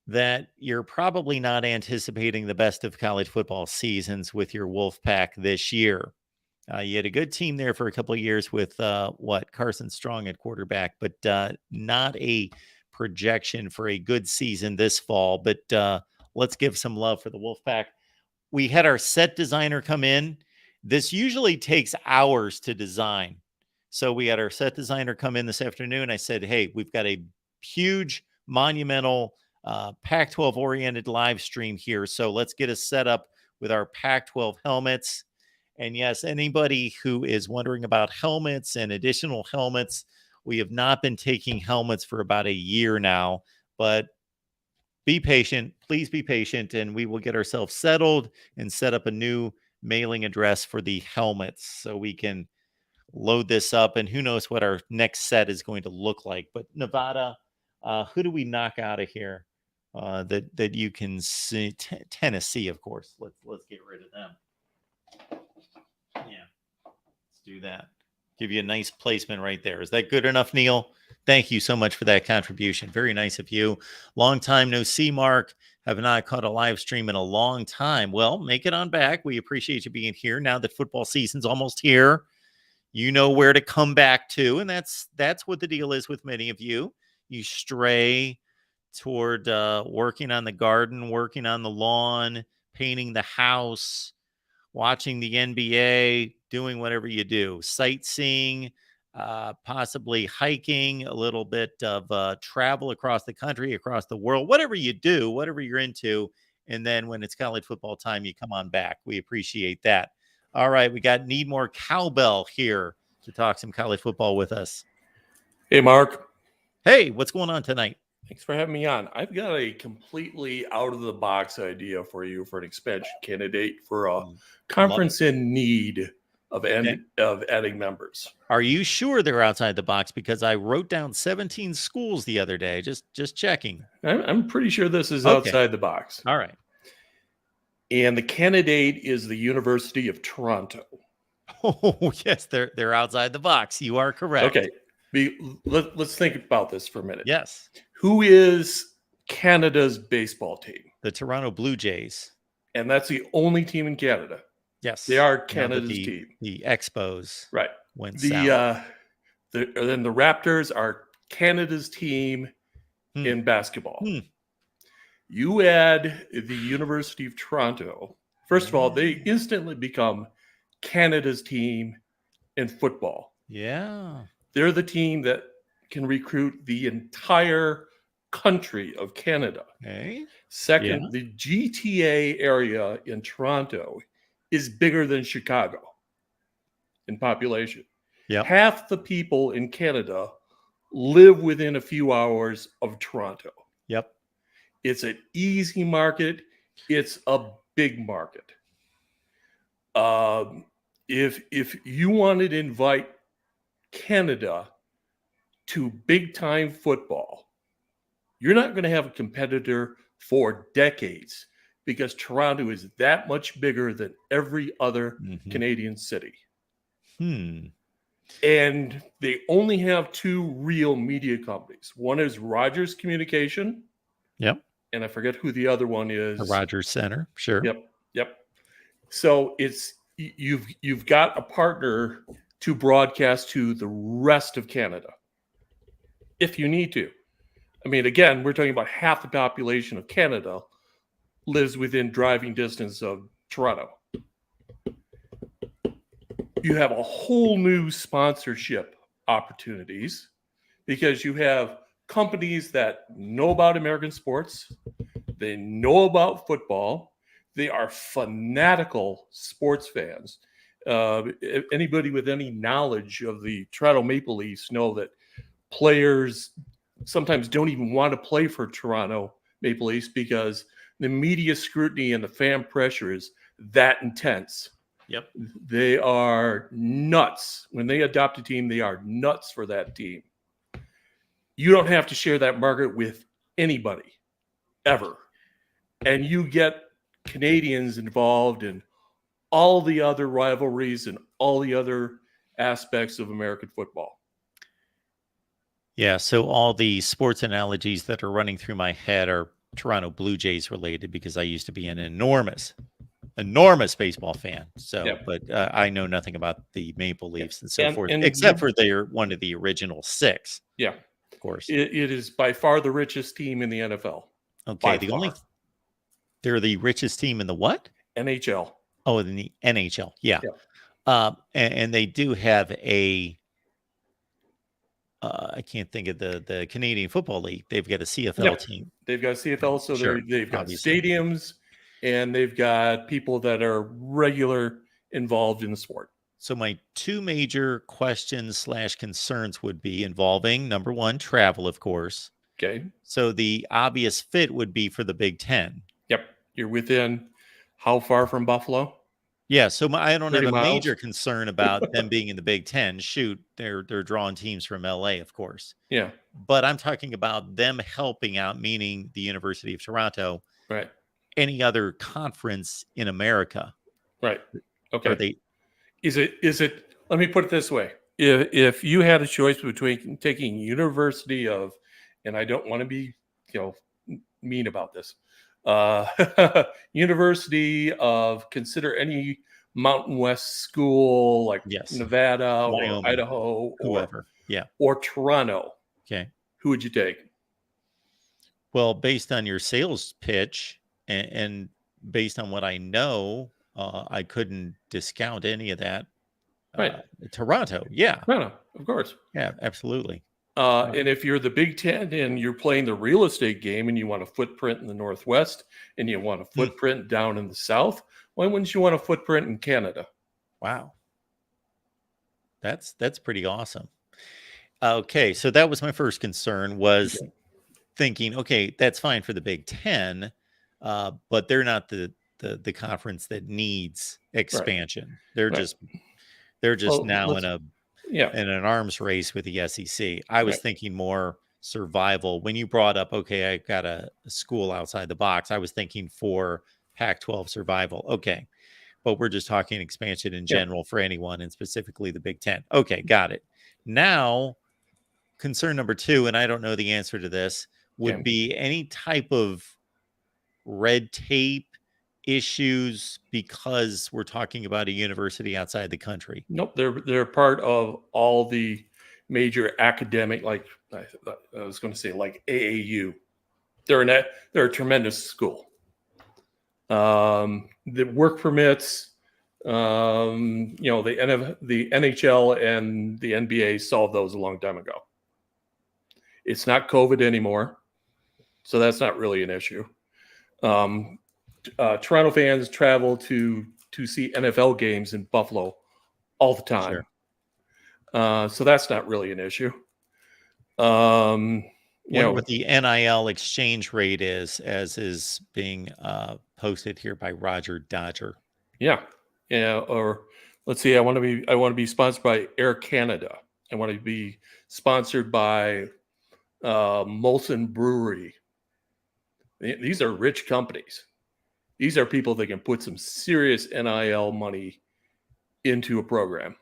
that you're probably not anticipating the best of college football seasons with your Wolfpack this year. You had a good team there for a couple of years with Carson Strong at quarterback, but not a projection for a good season this fall. But let's give some love for the Wolfpack. We had our set designer come in. This usually takes hours to design. So we had our set designer come in this afternoon. I said, hey, we've got a huge, monumental Pac-12 oriented live stream here. So let's get us set up with our Pac-12 helmets. And yes, anybody who is wondering about helmets and additional helmets, we have not been taking helmets for about a year now, but be patient. Please be patient, and we will get ourselves settled and set up a new mailing address for the helmets so we can load this up. And who knows what our next set is going to look like. But Nevada, who do we knock out of here that you can see? Tennessee, of course. Let's get rid of them. Yeah, let's do that. Give you a nice placement right there. Is that good enough, Neil? Thank you so much for that contribution. Very nice of you. Long time no see, Mark. Have not caught a live stream in a long time. Well, make it on back. We appreciate you being here. Now that football season's almost here, you know where to come back to. And that's what the deal is with many of you. You stray toward working on the garden, working on the lawn, painting the house, watching the NBA, doing whatever you do, sightseeing, possibly hiking, a little bit of travel across the country, across the world, whatever you do, whatever you're into. And then when it's college football time, you come on back. We appreciate that. All right, we got Need More Cowbell here to talk some college football with us. Hey, Mark. Hey, what's going on tonight? Thanks for having me on. I've got a completely out-of-the-box idea for you for an expansion candidate for a conference in need of adding members. Are you sure they're outside the box? Because I wrote down 17 schools the other day. Just checking. I'm pretty sure this is Okay. outside the box. All right. And the candidate is the University of Toronto. Oh, yes, they're outside the box. You are correct. Okay. Let's think about this for a minute. Yes. Who is Canada's baseball team? The Toronto Blue Jays. And that's the only team in Canada. Yes. They are No, but Canada's team. The Expos Right. went south. Then the Raptors are Canada's team in basketball. You add the University of Toronto. First of all, they instantly become Canada's team in football. Yeah. They're the team that can recruit the entire country of Canada. Okay. Second, the GTA area in Toronto is bigger than Chicago in population. Yep. Half the people in Canada live within a few hours of Toronto. Yep. It's an easy market. It's a big market. If you wanted to invite Canada to big time football, you're not going to have a competitor for decades because Toronto is that much bigger than every other Canadian city. And they only have two real media companies. One is Rogers Communication. Yep. And I forget who the other one is. The Rogers Center. Sure. Yep. So it's you've got a partner to broadcast to the rest of Canada if you need to. I mean, again, we're talking about half the population of Canada lives within driving distance of Toronto. You have a whole new sponsorship opportunities because you have companies that know about American sports. They know about football. They are fanatical sports fans. Anybody with any knowledge of the Toronto Maple Leafs know that players sometimes don't even want to play for Toronto Maple Leafs because the media scrutiny and the fan pressure is that intense. Yep. They are nuts. When they adopt a team, they are nuts for that team. You don't have to share that market with anybody ever. And you get Canadians involved in all the other rivalries and all the other aspects of American football. Yeah. So all the sports analogies that are running through my head are Toronto Blue Jays related because I used to be an enormous baseball fan. So, but I know nothing about the Maple Leafs and so forth, except for they're one of the original six. Yeah. Of course. It is by far the richest team in the NFL. Okay. They're the richest team in the what? NHL. Oh, in the NHL. Yeah. And they do have I can't think of the Canadian Football League. They've got a CFL team. They've got a CFL, so they've got obviously stadiums, and they've got people that are regular involved in the sport. So my two major questions / concerns would be involving, number one, travel, of course. Okay. So the obvious fit would be for the Big Ten. Yep. You're within how far from Buffalo? Yeah, so I don't have a 30 miles? major concern about them being in the Big Ten. Shoot, they're drawing teams from LA, of course. Yeah. But I'm talking about them helping out, meaning the University of Toronto, Right. any other conference in America. Right. Okay. Are they? Is it? Let me put it this way: if you had a choice between taking University of, and I don't want to be, mean about this, University of, consider any Mountain West school like Nevada Wyoming, or Idaho, whoever, or Toronto. Okay. Who would you take? Well, based on your sales pitch and based on what I know, I couldn't discount any of that. Right. Toronto, yeah, No, of course. yeah, absolutely. And if you're the Big Ten and you're playing the real estate game and you want a footprint in the Northwest and you want a footprint down in the South, why wouldn't you want a footprint in Canada? Wow, that's pretty awesome. Okay, so that was my first concern, was thinking, okay, that's fine for the Big Ten, but they're not the conference that needs expansion. They're Right. just Well, now in an arms race with the SEC. I was Right. thinking more survival. When you brought up, okay, I got a school outside the box, I was thinking for Pac-12 survival. Okay, but we're just talking expansion in general for anyone, and specifically the Big Ten. Okay, got it. Now, concern number 2, and I don't know the answer to this, would be any type of red tape issues because we're talking about a university outside the country. Nope, they're part of all the major academic, like I was going to say, like AAU. They're a tremendous school. The work permits, the NHL and the NBA solved those a long time ago. It's not COVID anymore, so that's not really an issue. Toronto fans travel to see NFL games in Buffalo all the time. Sure. So that's not really an issue. Wonder what the NIL exchange rate is, as is being posted here by Roger Dodger. Yeah. Or let's see. I want to be sponsored by Air Canada. I want to be sponsored by Molson Brewery. These are rich companies. These are people that can put some serious NIL money into a program.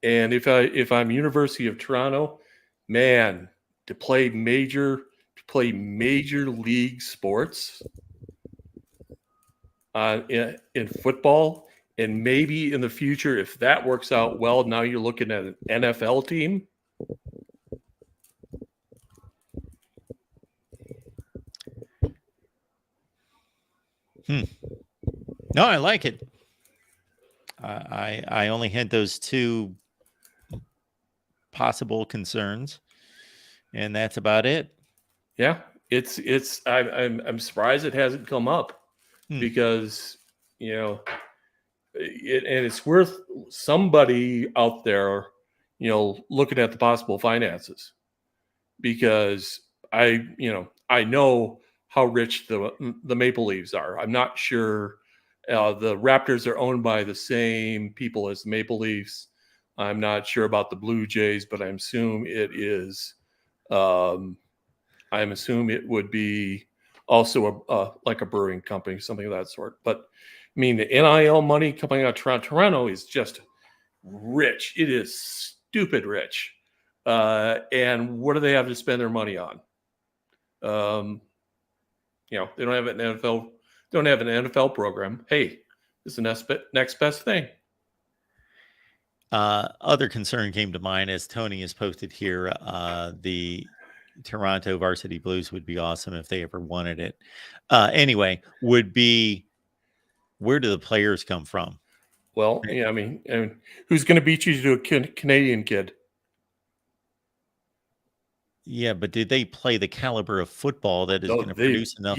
And if I'm University of Toronto, man, to play major league sports in football, and maybe in the future, if that works out well, now you're looking at an NFL team. No, I like it. I only had those 2 possible concerns, and that's about it. Yeah, I'm surprised it hasn't come up because it's worth somebody out there looking at the possible finances, because I know how rich the Maple Leafs are. I'm not sure the Raptors are owned by the same people as the Maple Leafs. I'm not sure about the Blue Jays, but I assume it is. I assume it would be also like a brewing company, something of that sort. But I mean, the NIL money coming out of Toronto. Toronto is just rich. It is stupid rich. And what do they have to spend their money on? They don't have an NFL. Don't have an NFL program. Hey, this is the next best thing. Other concern came to mind, as Tony has posted here. The Toronto Varsity Blues would be awesome if they ever wanted it. Anyway, would be, where do the players come from? Well, yeah, I mean, who's going to beat you to a Canadian kid? Yeah, but did they play the caliber of football that is going to produce enough?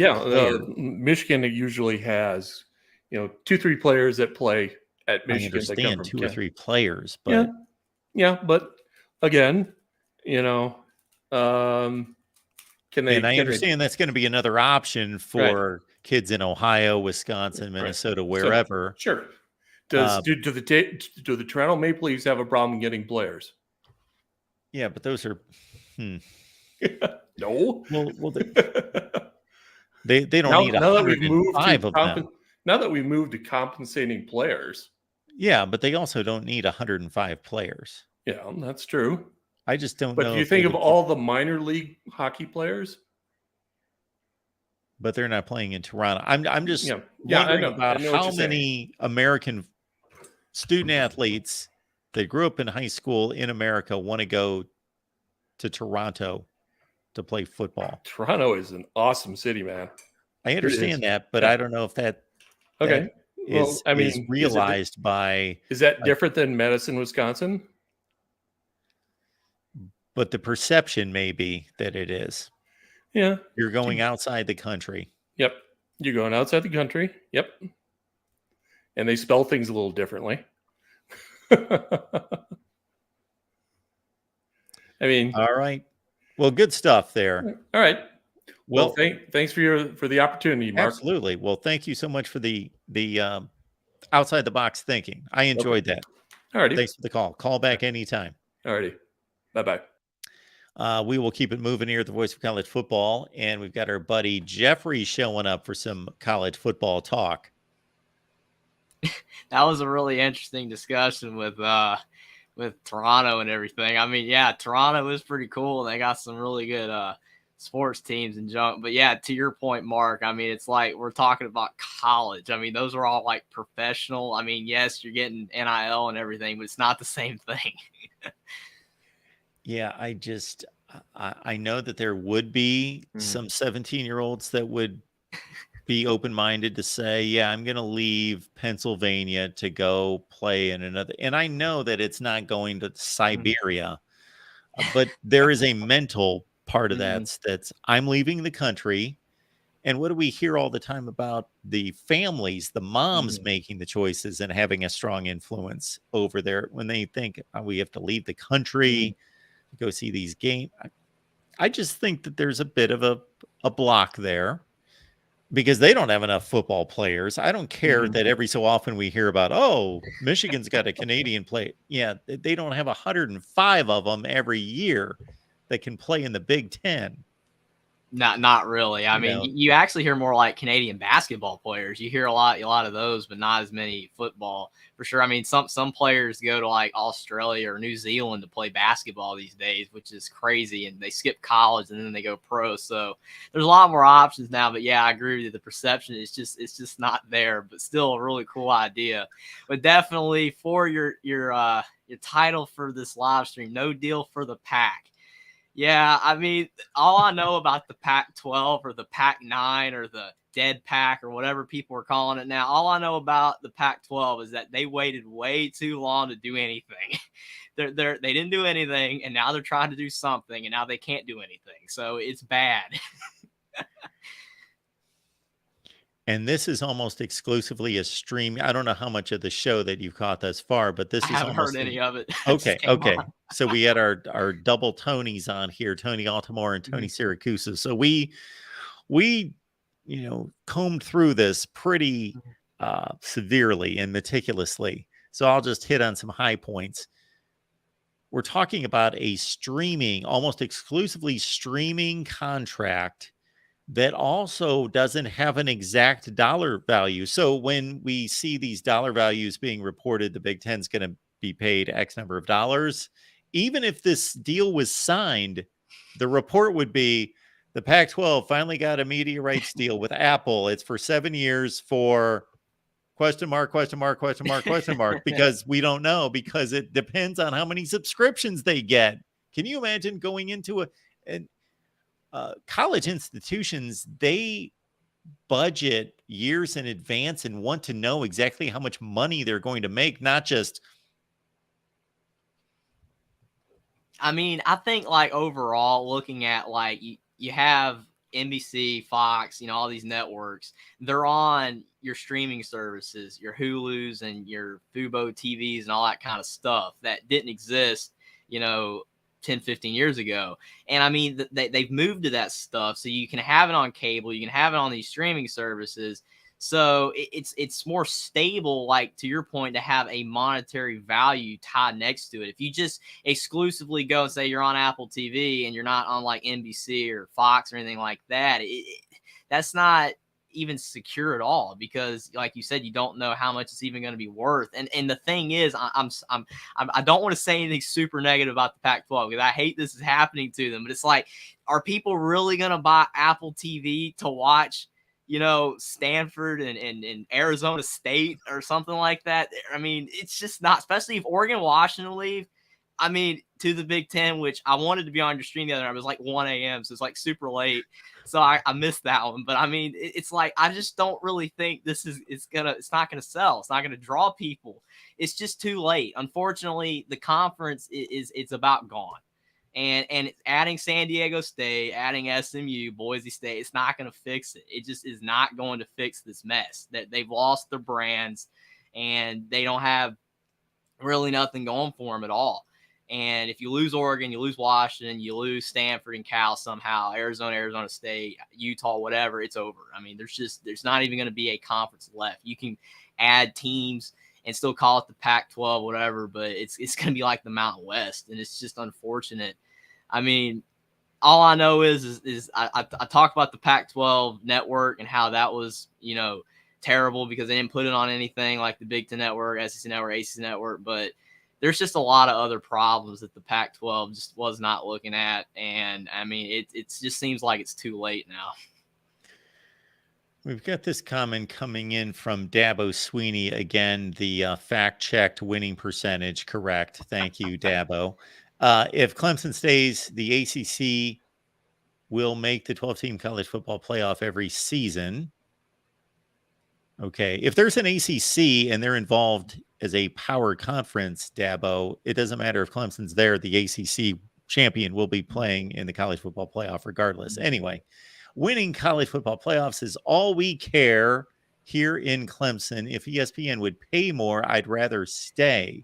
Michigan usually has, 2-3 players that play at Michigan. I understand 2 or 3 players, but but again, can they? And I understand that's going to be another option for kids in Ohio, Wisconsin, Minnesota, wherever. Sure. Do the Toronto Maple Leafs have a problem getting players? Yeah, but those are. No. Well, they don't need 105 of them. Now that we moved to compensating players. Yeah, but they also don't need 105 players. Yeah, that's true. I just don't know. But do you think of all the minor league hockey players? But they're not playing in Toronto. I'm just wondering about how many American student athletes that grew up in high school in America want to go to Toronto to play football. Toronto is an awesome city, man. I is. understand that, but Yeah. I don't know if that Okay. Well, is I mean, is realized by. Is that different than Madison, Wisconsin? But the perception may be that it is. Yeah. You're going outside the country. Yep. You're going outside the country. Yep. And they spell things a little differently. I mean, All right. Well, good stuff there. all right. Well, Thanks for the opportunity, Mark. absolutely. Well, thank you so much for the outside the box thinking. I enjoyed that. All righty. Thanks for the call. Call back anytime. All righty. Bye-bye. We will keep it moving here at the Voice of College Football, and we've got our buddy Jeffrey showing up for some college football talk. That was a really interesting discussion with Toronto and everything. I mean, yeah, Toronto is pretty cool, and they got some really good sports teams and junk. But yeah, to your point, Mark, I mean, it's like we're talking about college. I mean, those are all like professional. I mean, yes, you're getting NIL and everything, but it's not the same thing. Yeah, I know that there would be some 17-year-olds that would be open-minded to say, yeah, I'm going to leave Pennsylvania to go play in another. And I know that it's not going to Siberia, but there is a mental part of that's I'm leaving the country. And what do we hear all the time about the families, the moms making the choices and having a strong influence over there when they think, oh, we have to leave the country to go see these games. I just think that there's a bit of a block there because they don't have enough football players. I don't care that every so often we hear about, oh, Michigan's got a Canadian player. Yeah, they don't have 105 of them every year that can play in the Big Ten. Not really. I mean, you actually hear more like Canadian basketball players. You hear a lot of those, but not as many football for sure. I mean, some players go to like Australia or New Zealand to play basketball these days, which is crazy. And they skip college and then they go pro. So there's a lot more options now. But yeah, I agree with you. The perception is it's just not there. But still a really cool idea. But definitely for your title for this live stream, no deal for the pack. Yeah, I mean, all I know about the Pac-12 or the Pac-9 or the dead pack or whatever people are calling it now, all I know about the Pac-12 is that they waited way too long to do anything. They didn't do anything, and now they're trying to do something, and now they can't do anything. So it's bad. And this is almost exclusively a stream. I don't know how much of the show that you've caught thus far, but this I is haven't almost heard any of it. Okay. So we had our double Tonys on here, Tony Altamore and Tony Siracusa. So we combed through this pretty severely and meticulously. So I'll just hit on some high points. We're talking about a almost exclusively streaming contract that also doesn't have an exact dollar value. So when we see these dollar values being reported, the Big Ten's going to be paid X number of dollars. Even if this deal was signed, the report would be the Pac-12 finally got a media rights deal with Apple. It's for 7 years for question mark, because we don't know, because it depends on how many subscriptions they get. Can you imagine going into college institutions? They budget years in advance and want to know exactly how much money they're going to make, not just. I mean, I think like overall looking at like you have NBC, Fox, all these networks, they're on your streaming services, your Hulus and your Fubo TVs and all that kind of stuff that didn't exist, 10, 15 years ago. And I mean, they've moved to that stuff. So you can have it on cable, you can have it on these streaming services. So it's more stable, like to your point, to have a monetary value tied next to it. If you just exclusively go and say you're on Apple TV and you're not on like NBC or Fox or anything like that, that's not even secure at all, because like you said, you don't know how much it's even going to be worth. And the thing is, I don't want to say anything super negative about the Pac-12 because I hate this is happening to them, but it's like, are people really going to buy Apple TV to watch Stanford and Arizona State or something like that? I mean, it's just not, especially if Oregon, Washington leave. I mean, to the Big Ten, which I wanted to be on your stream the other night. It was like 1 a.m., so it's like super late. So I missed that one. But I mean, it's like I just don't really think it's not gonna sell. It's not gonna draw people. It's just too late. Unfortunately, the conference it's about gone. And adding San Diego State, adding SMU, Boise State, it's not going to fix it. It just is not going to fix this mess. That they've lost their brands, and they don't have really nothing going for them at all. And if you lose Oregon, you lose Washington, you lose Stanford and Cal somehow, Arizona State, Utah, whatever, it's over. I mean, there's not even going to be a conference left. You can add teams and still call it the Pac-12, whatever, but it's going to be like the Mountain West, and it's just unfortunate. I mean, all I know is I talked about the Pac-12 network and how that was, terrible because they didn't put it on anything like the Big Ten network, SEC network, ACC network, but there's just a lot of other problems that the Pac-12 just was not looking at. And I mean, it just seems like it's too late now. We've got this comment coming in from Dabo Sweeney. Again, the fact-checked winning percentage. Correct. Thank you, Dabo. If Clemson stays, the ACC will make the 12-team college football playoff every season. Okay. If there's an ACC and they're involved as a power conference, Dabo, it doesn't matter if Clemson's there. The ACC champion will be playing in the college football playoff regardless. Anyway, winning college football playoffs is all we care here in Clemson. If ESPN would pay more, I'd rather stay.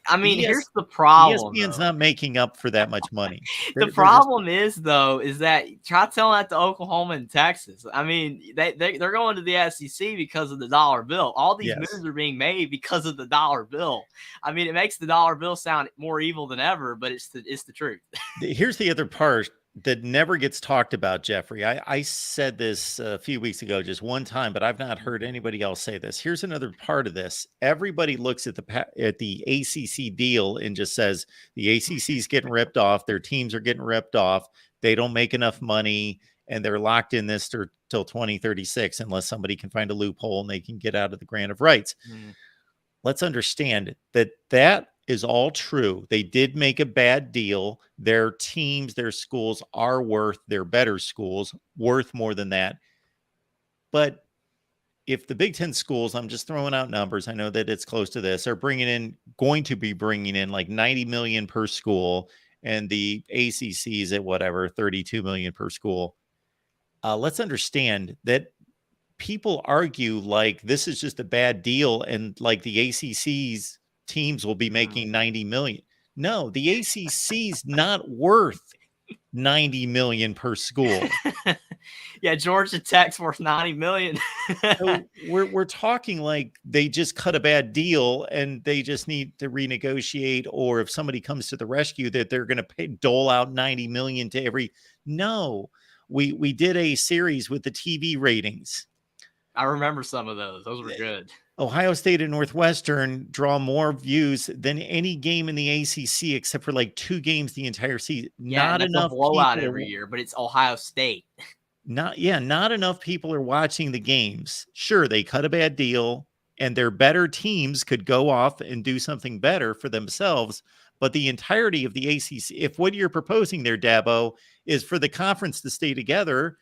I mean, here's the problem. ESPN's not making up for that much money. The problem is that try telling that to Oklahoma and Texas. I mean, they're going to the SEC because of the dollar bill. All these moves are being made because of the dollar bill. I mean, it makes the dollar bill sound more evil than ever, but it's the truth. Here's the other part that never gets talked about, Jeffrey. I said this a few weeks ago, just one time, but I've not heard anybody else say this. Here's another part of this. Everybody looks at the ACC deal and just says the ACC is getting ripped off. Their teams are getting ripped off. They don't make enough money, and they're locked in this till 2036 unless somebody can find a loophole and they can get out of the grant of rights. Let's understand that is all true. They did make a bad deal. Their teams, their schools are worth, their better schools, worth more than that. But if the Big Ten schools, I'm just throwing out numbers, I know that it's close to this, are going to be bringing in like $90 million per school, and the ACC is at whatever, $32 million per school. Let's understand that people argue like this is just a bad deal and like the ACC's teams will be making 90 million. No, the ACC's not worth 90 million per school. Yeah, Georgia Tech's worth 90 million. So we're talking like they just cut a bad deal and they just need to renegotiate, or if somebody comes to the rescue that they're going to dole out 90 million to every. No, we did a series with the TV ratings. I remember some of those. Those were good. Ohio State and Northwestern draw more views than any game in the ACC, except for like 2 games the entire season. Yeah, not enough blowout every year, but it's Ohio State. Not enough people are watching the games. Sure, they cut a bad deal, and their better teams could go off and do something better for themselves. But the entirety of the ACC, if what you're proposing there, Dabo, is for the conference to stay together,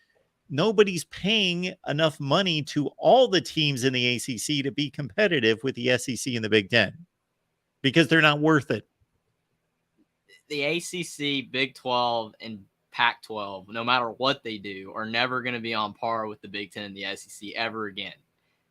nobody's paying enough money to all the teams in the ACC to be competitive with the SEC and the Big Ten because they're not worth it. The ACC, Big 12, and Pac-12, no matter what they do, are never going to be on par with the Big Ten and the SEC ever again.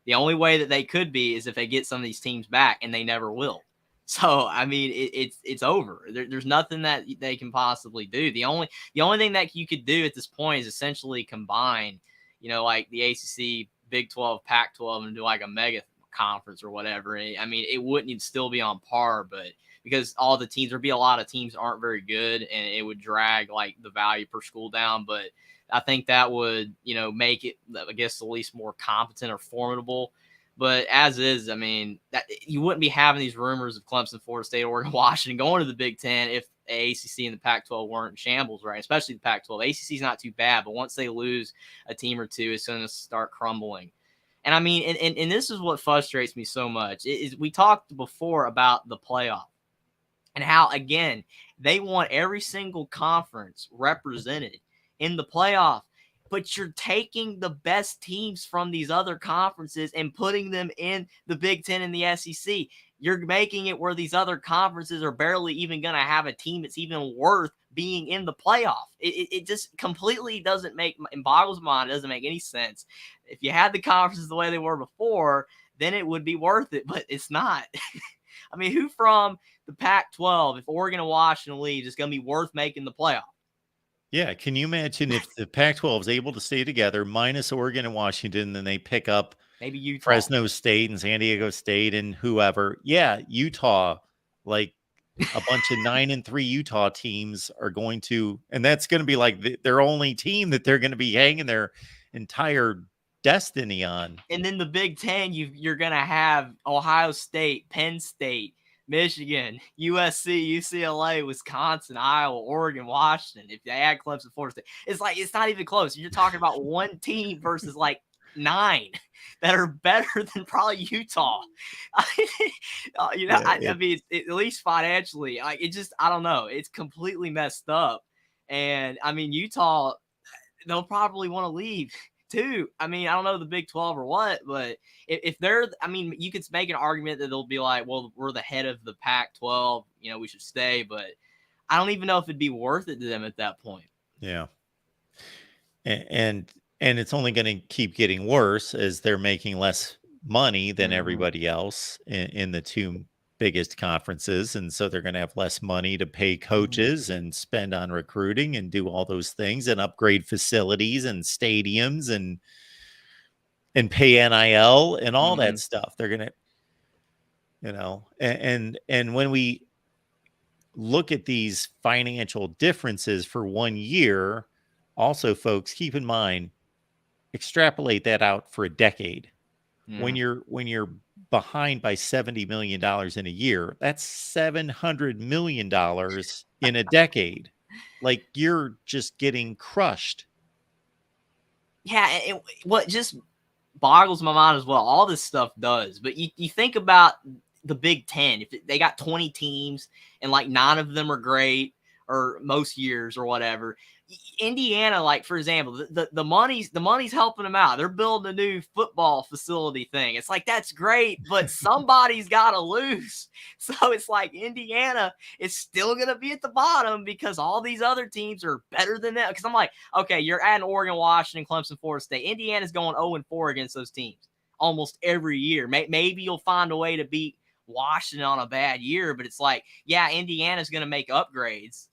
The only way that they could be is if they get some of these teams back, and they never will. So, I mean, it's over. There's nothing that they can possibly do. The only thing that you could do at this point is essentially combine, like the ACC, Big 12, Pac-12, and do like a mega conference or whatever. I mean, it wouldn't still be on par, but because all the teams, there'd be a lot of teams aren't very good, and it would drag like the value per school down. But I think that would, make it, I guess, at least more competent or formidable. But as is, I mean, that you wouldn't be having these rumors of Clemson, Florida State, Oregon, Washington going to the Big Ten if the ACC and the Pac-12 weren't in shambles, right? Especially the Pac-12. ACC is not too bad, but once they lose a team or two, it's going to start crumbling. And I mean, and this is what frustrates me so much is we talked before about the playoff. and how, again, they want every single conference represented in the playoff. But you're taking the best teams from these other conferences and putting them in the Big Ten and the SEC. You're making it where these other conferences are barely even going to have a team that's even worth being in the playoff. It just completely doesn't make, and boggles my mind, it doesn't make any sense. If you had the conferences the way they were before, then it would be worth it, but it's not. I mean, who from the Pac-12, if Oregon and Washington leaves, is going to be worth making the playoff? Yeah. Can you imagine if the Pac-12 is able to stay together minus Oregon and Washington, then they pick up Maybe Utah. Fresno State and San Diego State and whoever? Yeah, Utah, like a bunch of 9-3 Utah teams are going to, and that's going to be like their only team that they're going to be hanging their entire destiny on. And then the Big Ten, you're going to have Ohio State, Penn State, Michigan, USC, UCLA, Wisconsin, Iowa, Oregon, Washington. If they add Clemson, Florida State, it's like, it's not even close. You're talking about one team versus like 9 that are better than probably Utah. I mean, at least financially, like, it just, I don't know. It's completely messed up. And I mean, Utah, they'll probably want to leave too. I mean, I don't know the Big 12 or what, but if they're, I mean, you could make an argument that they'll be like, well, we're the head of the Pac-12, we should stay, but I don't even know if it'd be worth it to them at that point. Yeah. And it's only going to keep getting worse as they're making less money than everybody else in the two biggest conferences. And so they're going to have less money to pay coaches and spend on recruiting and do all those things and upgrade facilities and stadiums and pay NIL and all that stuff. They're going to, and when we look at these financial differences for 1 year, also, folks, keep in mind, extrapolate that out for a decade. When you're behind by $70 million in a year, that's $700 million in a decade. Like, you're just getting crushed. Yeah, what just boggles my mind as well. All this stuff does, but you think about the Big Ten. If they got 20 teams and like 9 of them are great, or most years or whatever. Indiana, like, for example, the money's helping them out. They're building a new football facility thing. It's like, that's great, but somebody's got to lose. So it's like Indiana is still going to be at the bottom because all these other teams are better than them. Because I'm like, okay, you're adding Oregon, Washington, Clemson, Florida State. Indiana's going 0-4 against those teams almost every year. Maybe you'll find a way to beat Washington on a bad year, but it's like, yeah, Indiana's going to make upgrades,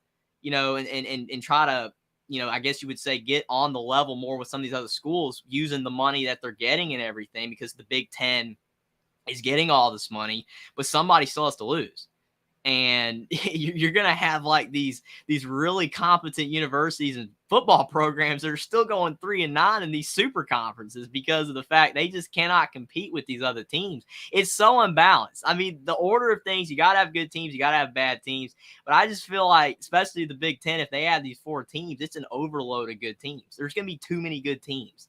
and try to, I guess you would say, get on the level more with some of these other schools using the money that they're getting and everything, because the Big Ten is getting all this money, but somebody still has to lose. And you're going to have like these really competent universities and football programs that are still going 3-9 in these super conferences because of the fact they just cannot compete with these other teams. It's so unbalanced. I mean, the order of things, you got to have good teams, you got to have bad teams. But I just feel like, especially the Big Ten, if they have these 4 teams, it's an overload of good teams. There's going to be too many good teams.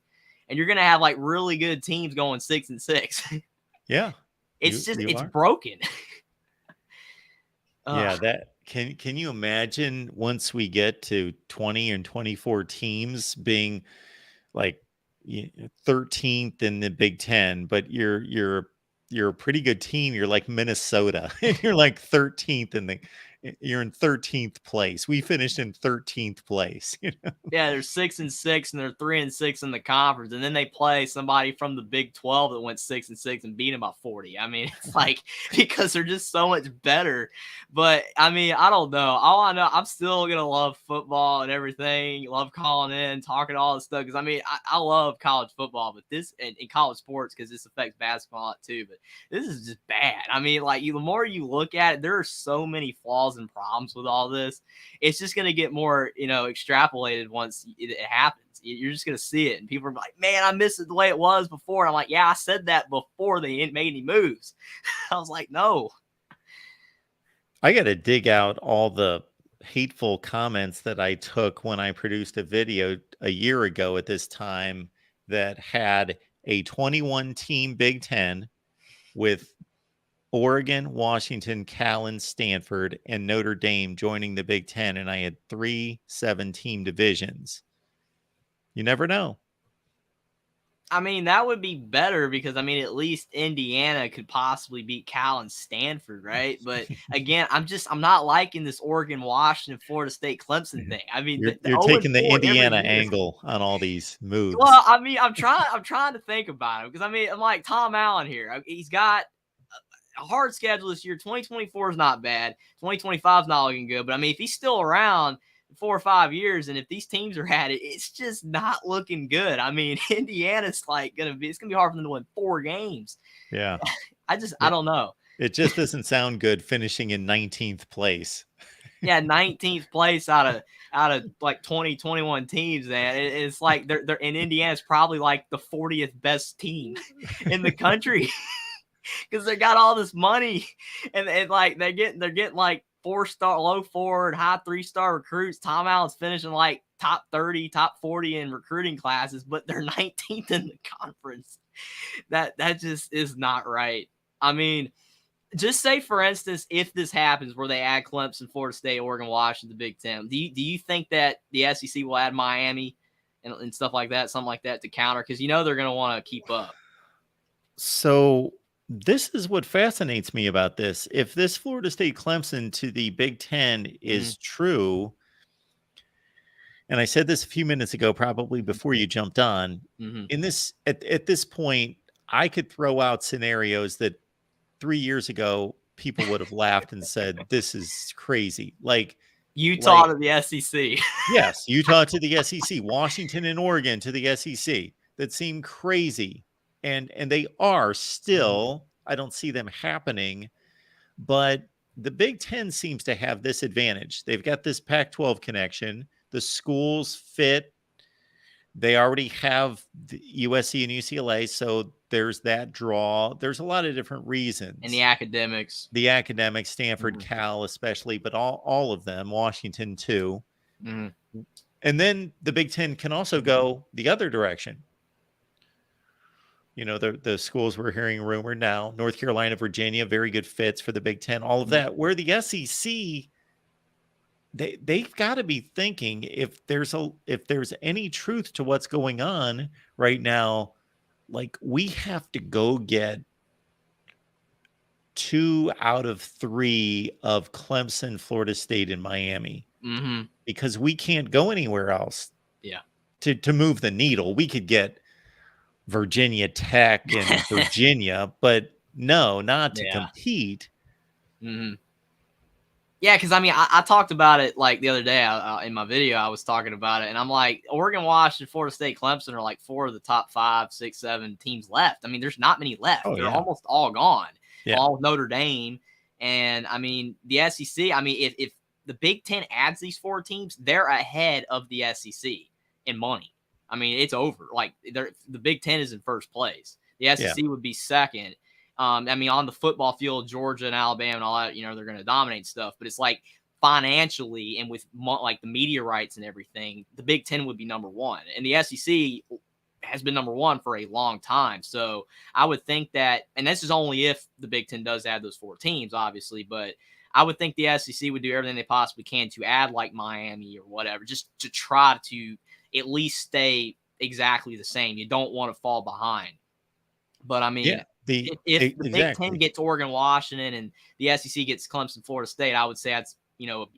And you're going to have like really good teams going 6-6. Yeah. It's broken. Yeah, that can you imagine once we get to 20 and 24 teams being like 13th in the Big Ten, but you're a pretty good team. You're like Minnesota. You're like 13th you're in 13th place. We finished in 13th place. Yeah, they're 6-6 and they're 3-6 in the conference, and then they play somebody from the Big 12 that went 6-6 and beat them by 40. I mean, it's like, because they're just so much better. But I mean, I don't know. All I know, I'm still gonna love football and everything. Love calling in, talking all this stuff, because I mean, I love college football, but this and college sports, because this affects basketball a lot too. But this is just bad. I mean, like, the more you look at it, there are so many flaws and problems with all this. It's just going to get more, extrapolated once it happens. You're just going to see it, and people are like, man, I miss it the way it was before. And I'm like, yeah, I said that before they made any moves. I was like, no. I got to dig out all the hateful comments that I took when I produced a video a year ago at this time that had a 21 team Big Ten with Oregon, Washington, Cal, and Stanford, and Notre Dame joining the Big Ten, and I had 3 7-team divisions. You never know. I mean, that would be better because, I mean, at least Indiana could possibly beat Cal and Stanford, right? But again, I'm not liking this Oregon, Washington, Florida State, Clemson thing. I mean, You're 0-4 taking the every Indiana year. angle on all these moves. Well, I mean, I'm trying to think about it because, I mean, I'm like Tom Allen here. He's got a hard schedule this year. 2024 is not bad. 2025 is not looking good. But I mean, if he's still around 4 or 5 years, and if these teams are at it, it's just not looking good. I mean, Indiana's like it's gonna be hard for them to win 4 games. Yeah. I don't know. It just doesn't sound good finishing in 19th place. Yeah, 19th place out of like 21 teams, man. It's like they're in Indiana's probably like the 40th best team in the country. Because they got all this money, and like they're getting like 4-star, low 4 and high 3-star recruits. Tom Allen's finishing like top 30, top 40 in recruiting classes, but they're 19th in the conference. That just is not right. I mean, just say for instance, if this happens where they add Clemson, Florida State, Oregon, Washington, the Big Ten, do you think that the SEC will add Miami and stuff like that, something like that to counter? Because they're going to want to keep up. So this is what fascinates me about this. If this Florida State Clemson to the Big Ten is true, and I said this a few minutes ago, probably before you jumped on, in this at this point, I could throw out scenarios that 3 years ago people would have laughed and said, "This is crazy." Like Utah to the SEC. Yes, Utah to the SEC, Washington and Oregon to the SEC. That seem crazy. And they are still. I don't see them happening, but the Big Ten seems to have this advantage. They've got this Pac-12 connection. The schools fit. They already have the USC and UCLA, so there's that draw. There's a lot of different reasons. And the academics. Stanford, Cal especially, but all of them, Washington too. Mm-hmm. And then the Big Ten can also go the other direction. The schools we're hearing rumored now, North Carolina, Virginia, very good fits for the Big Ten, all of that. Where the SEC, they've got to be thinking if there's any truth to what's going on right now, like we have to go get 2 out of 3 of Clemson, Florida State, and Miami, because we can't go anywhere else. Yeah, to move the needle, we could get Virginia Tech and Virginia, but no, not to compete. Yeah, because I mean, I talked about it like the other day in my video. I was talking about it, and I'm like, Oregon, Washington, Florida State, Clemson are like 4 of the top 5, 6, 7 teams left. I mean, there's not many left. They're almost all gone. Yeah. All Notre Dame, and I mean the SEC. I mean, if the Big Ten adds these 4 teams, they're ahead of the SEC in money. I mean, it's over. Like the Big Ten is in first place. The SEC would be second. I mean, on the football field, Georgia and Alabama and all that, they're going to dominate stuff. But it's like financially and with like the media rights and everything, the Big Ten would be number 1. And the SEC has been number 1 for a long time. So I would think that, and this is only if the Big Ten does add those 4 teams, obviously, but I would think the SEC would do everything they possibly can to add like Miami or whatever, just to try to at least stay exactly the same. You don't want to fall behind. But I mean, if the Big Ten gets Oregon, Washington, and the SEC gets Clemson, Florida State, I would say that's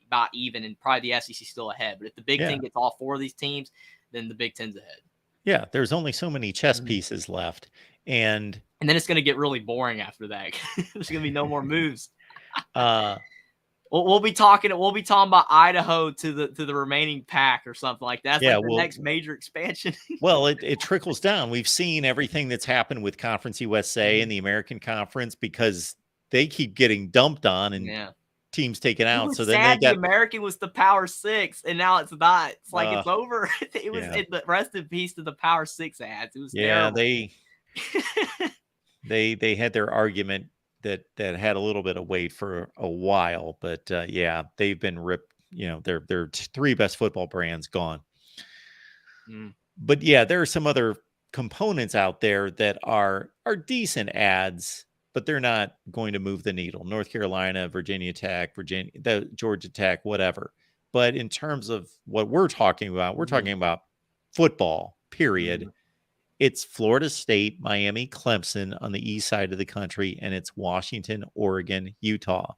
about even, and probably the SEC still ahead. But if the Big Ten gets all 4 of these teams, then the Big Ten's ahead. Yeah, there's only so many chess pieces left, and then it's going to get really boring after that. There's going to be no more moves. We'll be talking about Idaho to the remaining pack or something like that. That's like the next major expansion. Well, it trickles down. We've seen everything that's happened with Conference USA and the American Conference because they keep getting dumped on and teams taken out. So then the American was the Power 6, and now it's not. It's like it's over. It was the rest in peace to the Power 6 ads. It was terrible. they had their argument that had a little bit of weight for a while, but they've been ripped. Their 3 best football brands gone. But there are some other components out there that are decent ads but they're not going to move the needle. North Carolina, Virginia Tech, Georgia Tech, whatever. But in terms of what we're talking about football, period. It's Florida State, Miami, Clemson on the east side of the country, and it's Washington, Oregon, Utah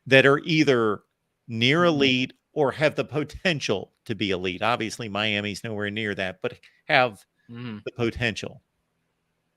that are either near elite or have the potential to be elite. Obviously, Miami's nowhere near that, but have the potential.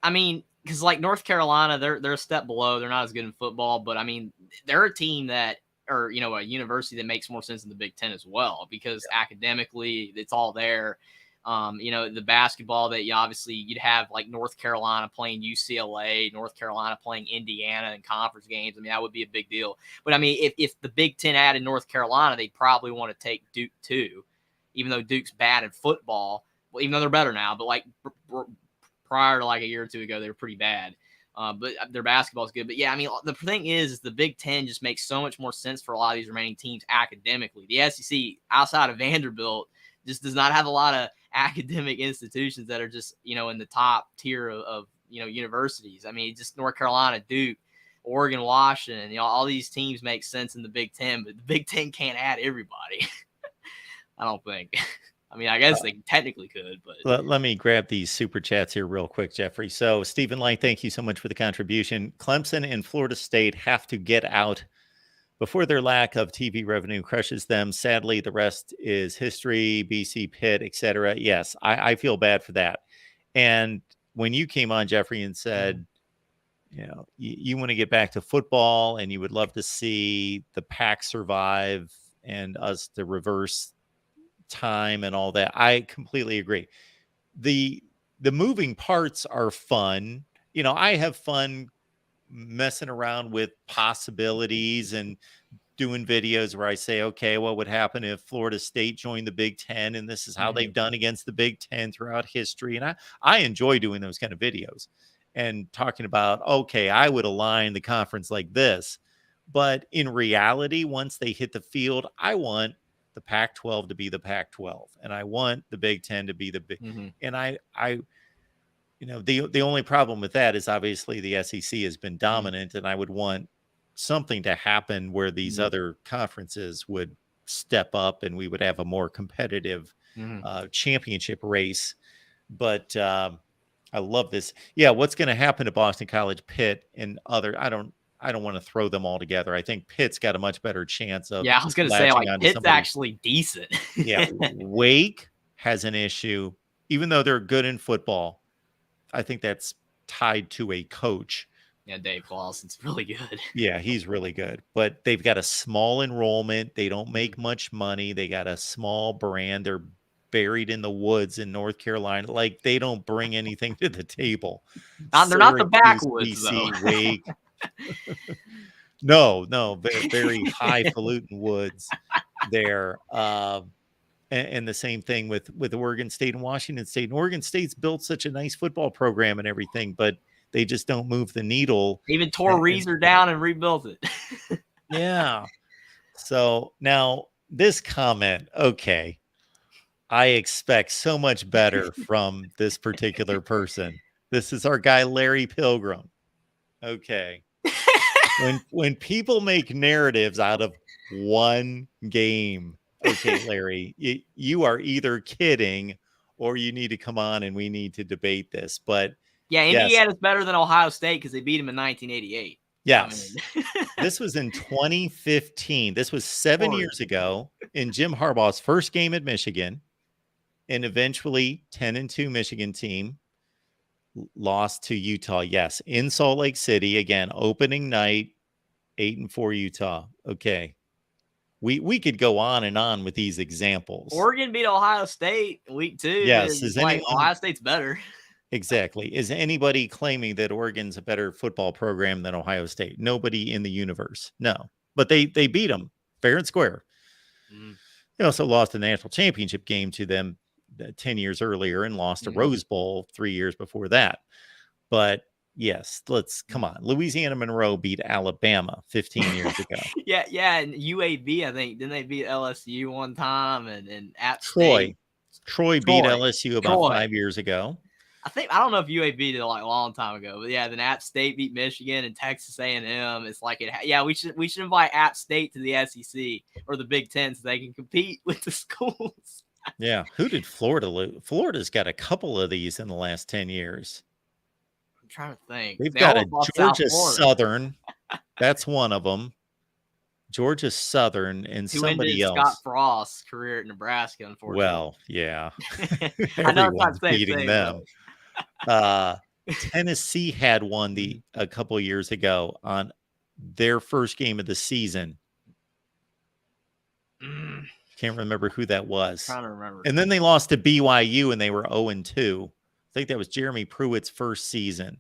I mean, because like North Carolina, they're a step below. They're not as good in football, but I mean, they're a team that, or a university that makes more sense in the Big Ten as well, because academically, it's all there. The basketball that you'd have like North Carolina playing UCLA, North Carolina playing Indiana in conference games. I mean, that would be a big deal. But I mean, if the Big Ten added North Carolina, they'd probably want to take Duke too, even though Duke's bad at football. Well, even though they're better now, but like prior to like a year or two ago, they were pretty bad. But their basketball is good. But yeah, I mean, the thing is the Big Ten just makes so much more sense for a lot of these remaining teams academically. The SEC, outside of Vanderbilt, just does not have a lot of academic institutions that are just, in the top tier of universities. I mean, just North Carolina, Duke, Oregon, Washington, all these teams make sense in the Big Ten, but the Big Ten can't add everybody. I don't think. I mean, I guess they technically could, but let me grab these super chats here real quick, Jeffrey. So Stephen Light, thank you so much for the contribution. Clemson and Florida State have to get out before their lack of TV revenue crushes them. Sadly, the rest is history, BC, Pitt, etc. Yes, I feel bad for that. And when you came on, Jeffrey, and said, you want to get back to football and you would love to see the Pac survive and us to reverse time and all that, I completely agree. The moving parts are fun. I have fun messing around with possibilities and doing videos where I say, okay, what would happen if Florida State joined the Big Ten? And this is how they've done against the Big Ten throughout history. And I enjoy doing those kind of videos and talking about, okay, I would align the conference like this. But in reality, once they hit the field, I want the Pac-12 to be the Pac-12, and I want the Big Ten to be the Big. And I the only problem with that is obviously the SEC has been dominant, and I would want something to happen where these other conferences would step up and we would have a more competitive championship race. But I love this. Yeah, what's going to happen to Boston College, Pitt, and other? I don't want to throw them all together. I think Pitt's got a much better chance of. Yeah, I was going to say Pitt's actually decent. Yeah, Wake has an issue, even though they're good in football. I think that's tied to a coach. Yeah, Dave Clawson's really good. Yeah, he's really good. But they've got a small enrollment. They don't make much money. They got a small brand. They're buried in the woods in North Carolina. Like, they don't bring anything to the table. They're not the backwoods, though. Wake. No, very highfalutin woods there. And the same thing with Oregon State and Washington State. And Oregon State's built such a nice football program and everything, but they just don't move the needle. Even tore Reeser down and rebuilt it. Yeah. So now this comment, okay, I expect so much better from this particular person. This is our guy, Larry Pilgrim. Okay. When people make narratives out of one game, okay, Larry, you are either kidding or you need to come on and we need to debate this. But yeah, Indiana's better than Ohio State because they beat them in 1988. Yes. This was in 2015. This was 7 years ago in Jim Harbaugh's first game at Michigan, and eventually 10-2 Michigan team lost to Utah. Yes, in Salt Lake City again, opening night, 8-4 Utah. Okay. We could go on and on with these examples. Oregon beat Ohio State week 2. Yes, Ohio State's better. Exactly. Is anybody claiming that Oregon's a better football program than Ohio State? Nobody in the universe. No. But they beat them fair and square. They also lost the national championship game to them 10 years earlier and lost a Rose Bowl 3 years before that. But yes, come on. Louisiana Monroe beat Alabama 15 years ago. Yeah, and UAB, I think, didn't they beat LSU one time? And App State. Troy beat LSU about 5 years ago. I don't know if UAB did it like a long time ago, but yeah, then App State beat Michigan and Texas A&M. It's like we should invite App State to the SEC or the Big Ten so they can compete with the schools. Yeah. Who did Florida lose? Florida's got a couple of these in the last 10 years. I'm trying to think. They've They got a almost lost South Georgia Florida, Southern. That's one of them. Georgia Southern and who somebody ended Scott else. Frost's career at Nebraska, unfortunately. Well, yeah. I know it's not Everyone's the same beating thing, them. Tennessee had one a couple of years ago on their first game of the season. Can't remember who that was. Trying to remember. And then they lost to BYU and they were 0-2. I think that was Jeremy Pruitt's first season.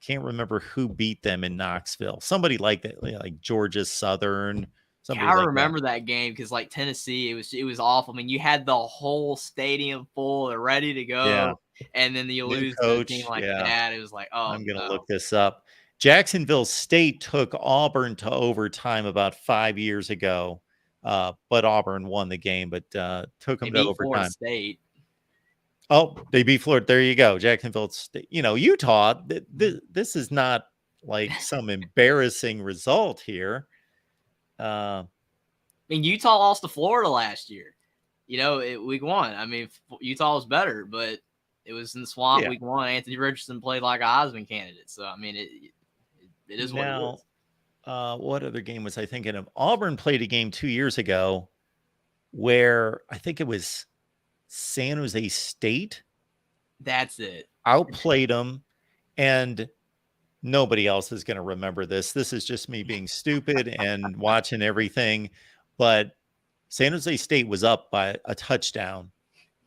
Can't remember who beat them in Knoxville. Somebody like that, like Georgia Southern. Yeah, I remember that game because like Tennessee, it was awful. I mean, you had the whole stadium full, they're ready to go, and then you lose to a team like that. It was like, oh, I'm gonna look this up. Jacksonville State took Auburn to overtime about 5 years ago, but Auburn won the game, but took them to overtime. Florida State. Oh, they beat Florida. There you go. Jacksonville State. Utah, this is not like some embarrassing result here. I mean, Utah lost to Florida last year. Week 1. I mean, Utah was better, but it was in the swamp week 1. Anthony Richardson played like a Heisman candidate. So, I mean, it is what it is. What other game was I thinking of? Auburn played a game 2 years ago where I think it was San Jose State. That's it. Outplayed them, and nobody else is going to remember this. This is just me being stupid and watching everything. But San Jose State was up by a touchdown,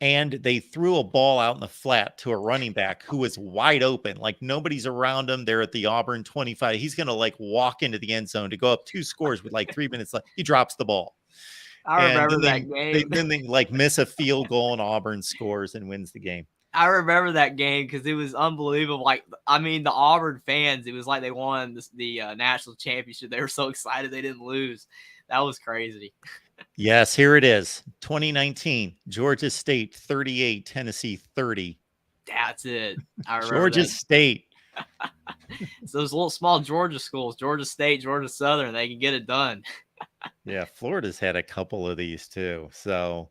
and they threw a ball out in the flat to a running back who was wide open. Like nobody's around him. They're at the Auburn 25. He's going to like walk into the end zone to go up 2 scores with like 3 minutes left. He drops the ball. I remember that game. Then they like miss a field goal and Auburn scores and wins the game. I remember that game because it was unbelievable. Like, I mean, the Auburn fans, it was like they won the national championship. They were so excited they didn't lose. That was crazy. Yes, here it is. 2019, Georgia State 38, Tennessee 30. That's it. I remember Georgia State. So those little small Georgia schools, Georgia State, Georgia Southern, they can get it done. Yeah, Florida's had a couple of these too. So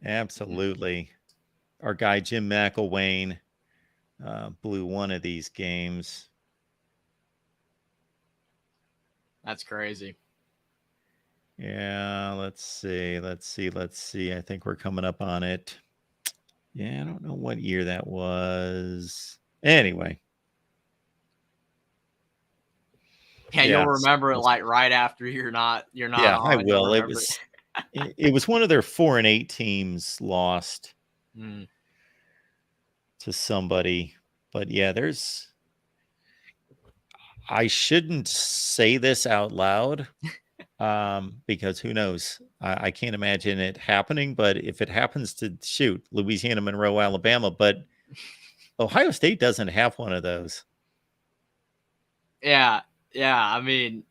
absolutely. Our guy Jim McElwain blew one of these games. That's crazy. Yeah, let's see. I think we're coming up on it. Yeah, I don't know what year that was. Anyway. Yeah, you'll remember it like right after you're not. Yeah, I will. It was one of their 4-8 teams lost to somebody. But yeah, I shouldn't say this out loud because who knows? I can't imagine it happening. But if it happens to Louisiana, Monroe, Alabama, but Ohio State doesn't have one of those. Yeah. I mean,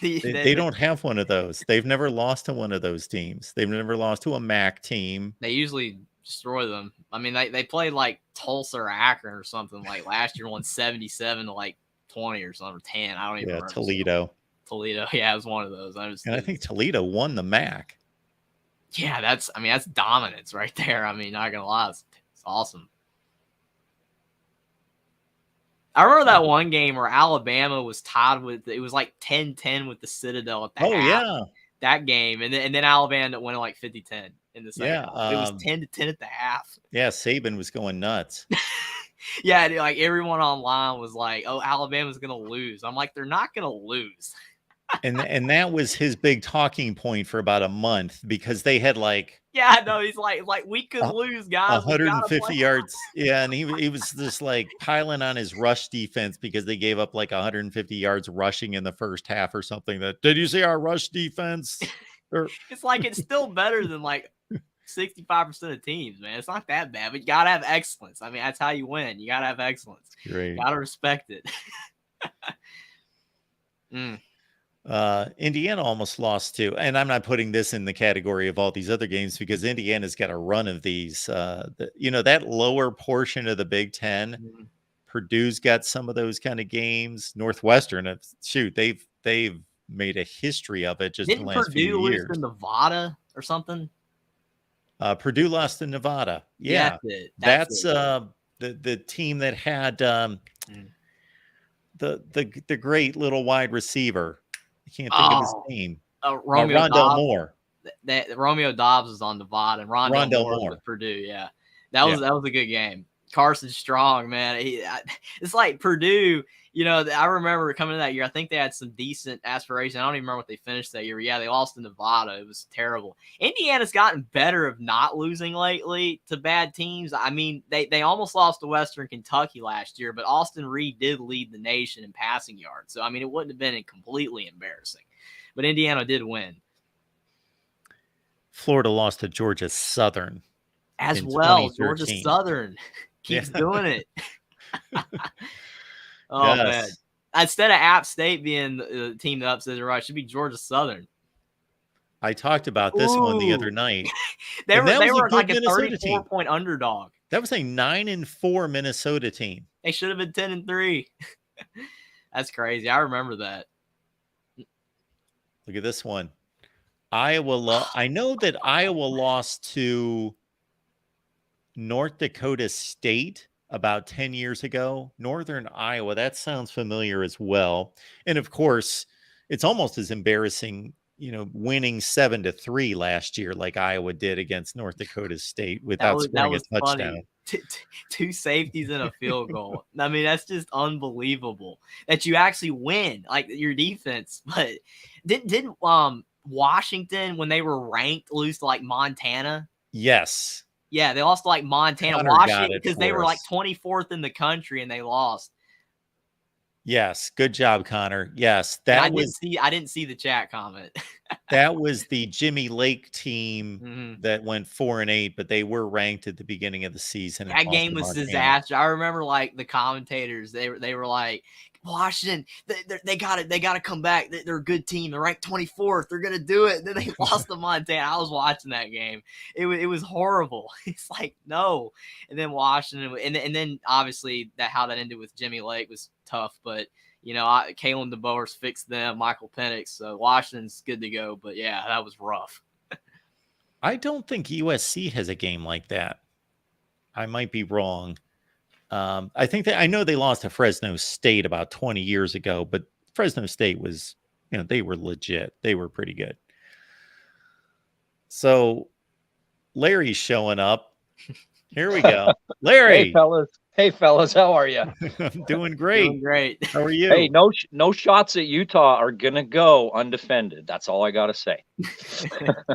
they don't have one of those. They've never lost to one of those teams. They've never lost to a MAC team. They usually destroy them. I mean, they played like Tulsa or Akron or something like last year, won 77 to like 20 or something, or 10. I don't even remember. Toledo. Yeah, it was one of those. I think Toledo won the MAC. Yeah, that's dominance right there. I mean, not gonna lie, it's awesome. I remember that one game where Alabama was tied with, it was like 10-10 with the Citadel at the half. Yeah. That game. And then Alabama went like 50-10 in the second half. It was 10-10 at the half. Yeah, Saban was going nuts. Yeah, like everyone online was like, oh, Alabama's going to lose. I'm like, they're not going to lose. and that was his big talking point for about a month because they had like he's like we could lose, guys. 150 yards. Yeah, and he was just like piling on his rush defense because they gave up like 150 yards rushing in the first half or something. Did you see our rush defense? It's like it's still better than like 65% of teams, man. It's not that bad, but you gotta have excellence. I mean, that's how you win. You gotta have excellence. Great. You gotta respect it. Indiana almost lost to, and I'm not putting this in the category of all these other games because Indiana's got a run of these. That lower portion of the Big Ten, Mhm. Purdue's got some of those kind of games. Northwestern, shoot, they've made a history of it just in Didn't the last few Purdue lose years. to Nevada or something? Purdue lost to Nevada. Yeah, Yeah, that's it. the team that had Mm. the great little wide receiver. I can't think of his Oh, name. Romeo Rondell Dobbs. Moore. That Romeo Dobbs was on Nevada and Rondell Moore was Moore. with Purdue. Yeah, that was a good game. Carson Strong, man. It's like Purdue. I remember coming to that year. I think they had some decent aspirations. I don't even remember what they finished that year. Yeah, they lost to Nevada. It was terrible. Indiana's gotten better of not losing lately to bad teams. I mean, they almost lost to Western Kentucky last year, but Austin Reed did lead the nation in passing yards. So, I mean, it wouldn't have been completely embarrassing. But Indiana did win. Florida lost to Georgia Southern. As in well, 2013. Georgia Southern keeps doing it. Oh, Yes. man. Instead of App State being the team that upsets it right, it should be Georgia Southern. I talked about this one the other Ooh. night. They And that was a were good like a Minnesota team. 34-point underdog. That was a 9-4 Minnesota team. They should have been 10-3. That's crazy. I remember that. Look at this one. I know that Iowa lost to North Dakota State about 10 years ago. Northern Iowa, that sounds familiar as well. And of course, it's almost as embarrassing, winning 7-3 last year like Iowa did against North Dakota State without scoring a touchdown. Funny. Two safeties and a field goal. I mean, that's just unbelievable that you actually win, like your defense. But didn't Washington, when they were ranked, lose to like Montana? Yes. Yeah, they lost to like Montana, Connor Washington, because for they were like us. 24th in the country and they lost. Yes, good job, Connor. Yes, I didn't see the chat comment. that was the Jimmy Lake team Mhm. that went 4-8, but they were ranked at the beginning of the season. That game was disaster. I remember like the commentators, they were like, Washington, they got it. They got to come back. They're a good team. They're ranked 24th. They're gonna do it. And then they lost to Montana. I was watching that game. It was horrible. It's like no. And then Washington, and then obviously how that ended with Jimmy Lake was tough. But Kalen DeBoer's fixed them. Michael Penix. So Washington's good to go. But yeah, that was rough. I don't think USC has a game like that. I might be wrong. I know they lost to Fresno State about 20 years ago, but Fresno State was, they were legit. They were pretty good. So Larry's showing up. Here we go. Larry. Hey fellas, how are you? I'm doing great. Doing great. How are you? Hey, no shots at Utah are gonna go undefended. That's all I gotta say.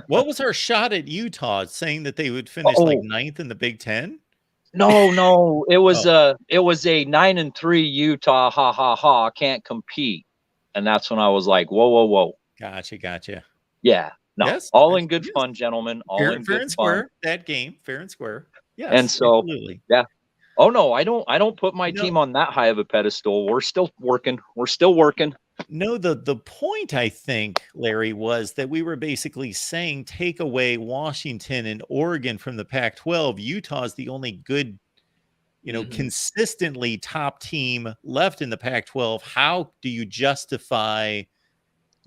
What was our shot at Utah, saying that they would finish like 9th in the Big Ten? No, it was a 9-3 Utah. Ha ha ha! Can't compete, and that's when I was like, whoa. Gotcha. Yeah, no, yes, all in good fun, gentlemen. All in fair good and square. fun. That game, fair and square. Yes, and so absolutely. Yeah. Oh no, I don't put my team on that high of a pedestal. We're still working. No, the point, I think, Larry, was that we were basically saying take away Washington and Oregon from the Pac-12. Utah's the only good, consistently top team left in the Pac-12. How do you justify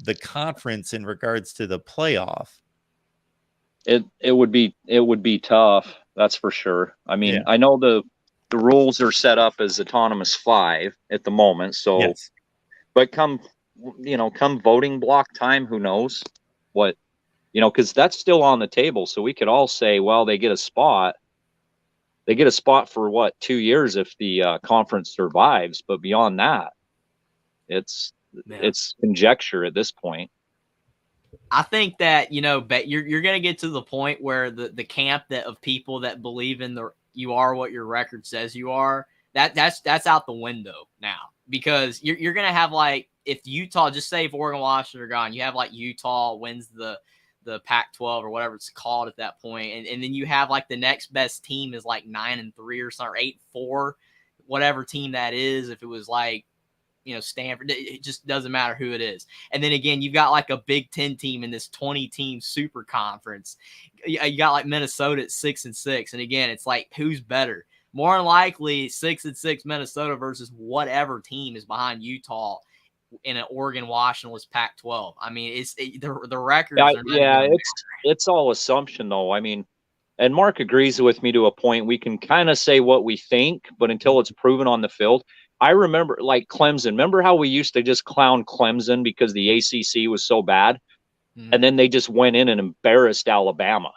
the conference in regards to the playoff? It would be tough. That's for sure. I mean, I know the rules are set up as autonomous 5 at the moment. So, yes. But come voting block time, who knows what, because that's still on the table. So we could all say, well, they get a spot. They get a spot for what, 2 years if the conference survives. But beyond that, it's conjecture at this point. I think that, you're going to get to the point where the camp of people that believe in you are what your record says you are, that's out the window now, because you're going to have like, if Utah, just say if Oregon, Washington are gone, you have like Utah wins the Pac-12 or whatever it's called at that point. And then you have like the next best team is like 9-3 or something, or 8-4, whatever team that is. If it was like Stanford. It just doesn't matter who it is. And then again, you've got like a Big Ten team in this 20-team super conference. You got like Minnesota at 6-6. And again, it's like, who's better? More than likely 6-6 Minnesota versus whatever team is behind Utah in an Oregon, Washington Pac-12. I mean, the records are not it's all assumption though. I mean, and Mark agrees with me to a point. We can kind of say what we think, but until it's proven on the field. I remember like Clemson. Remember how we used to just clown Clemson because the ACC was so bad? Mm-hmm. And then they just went in and embarrassed Alabama.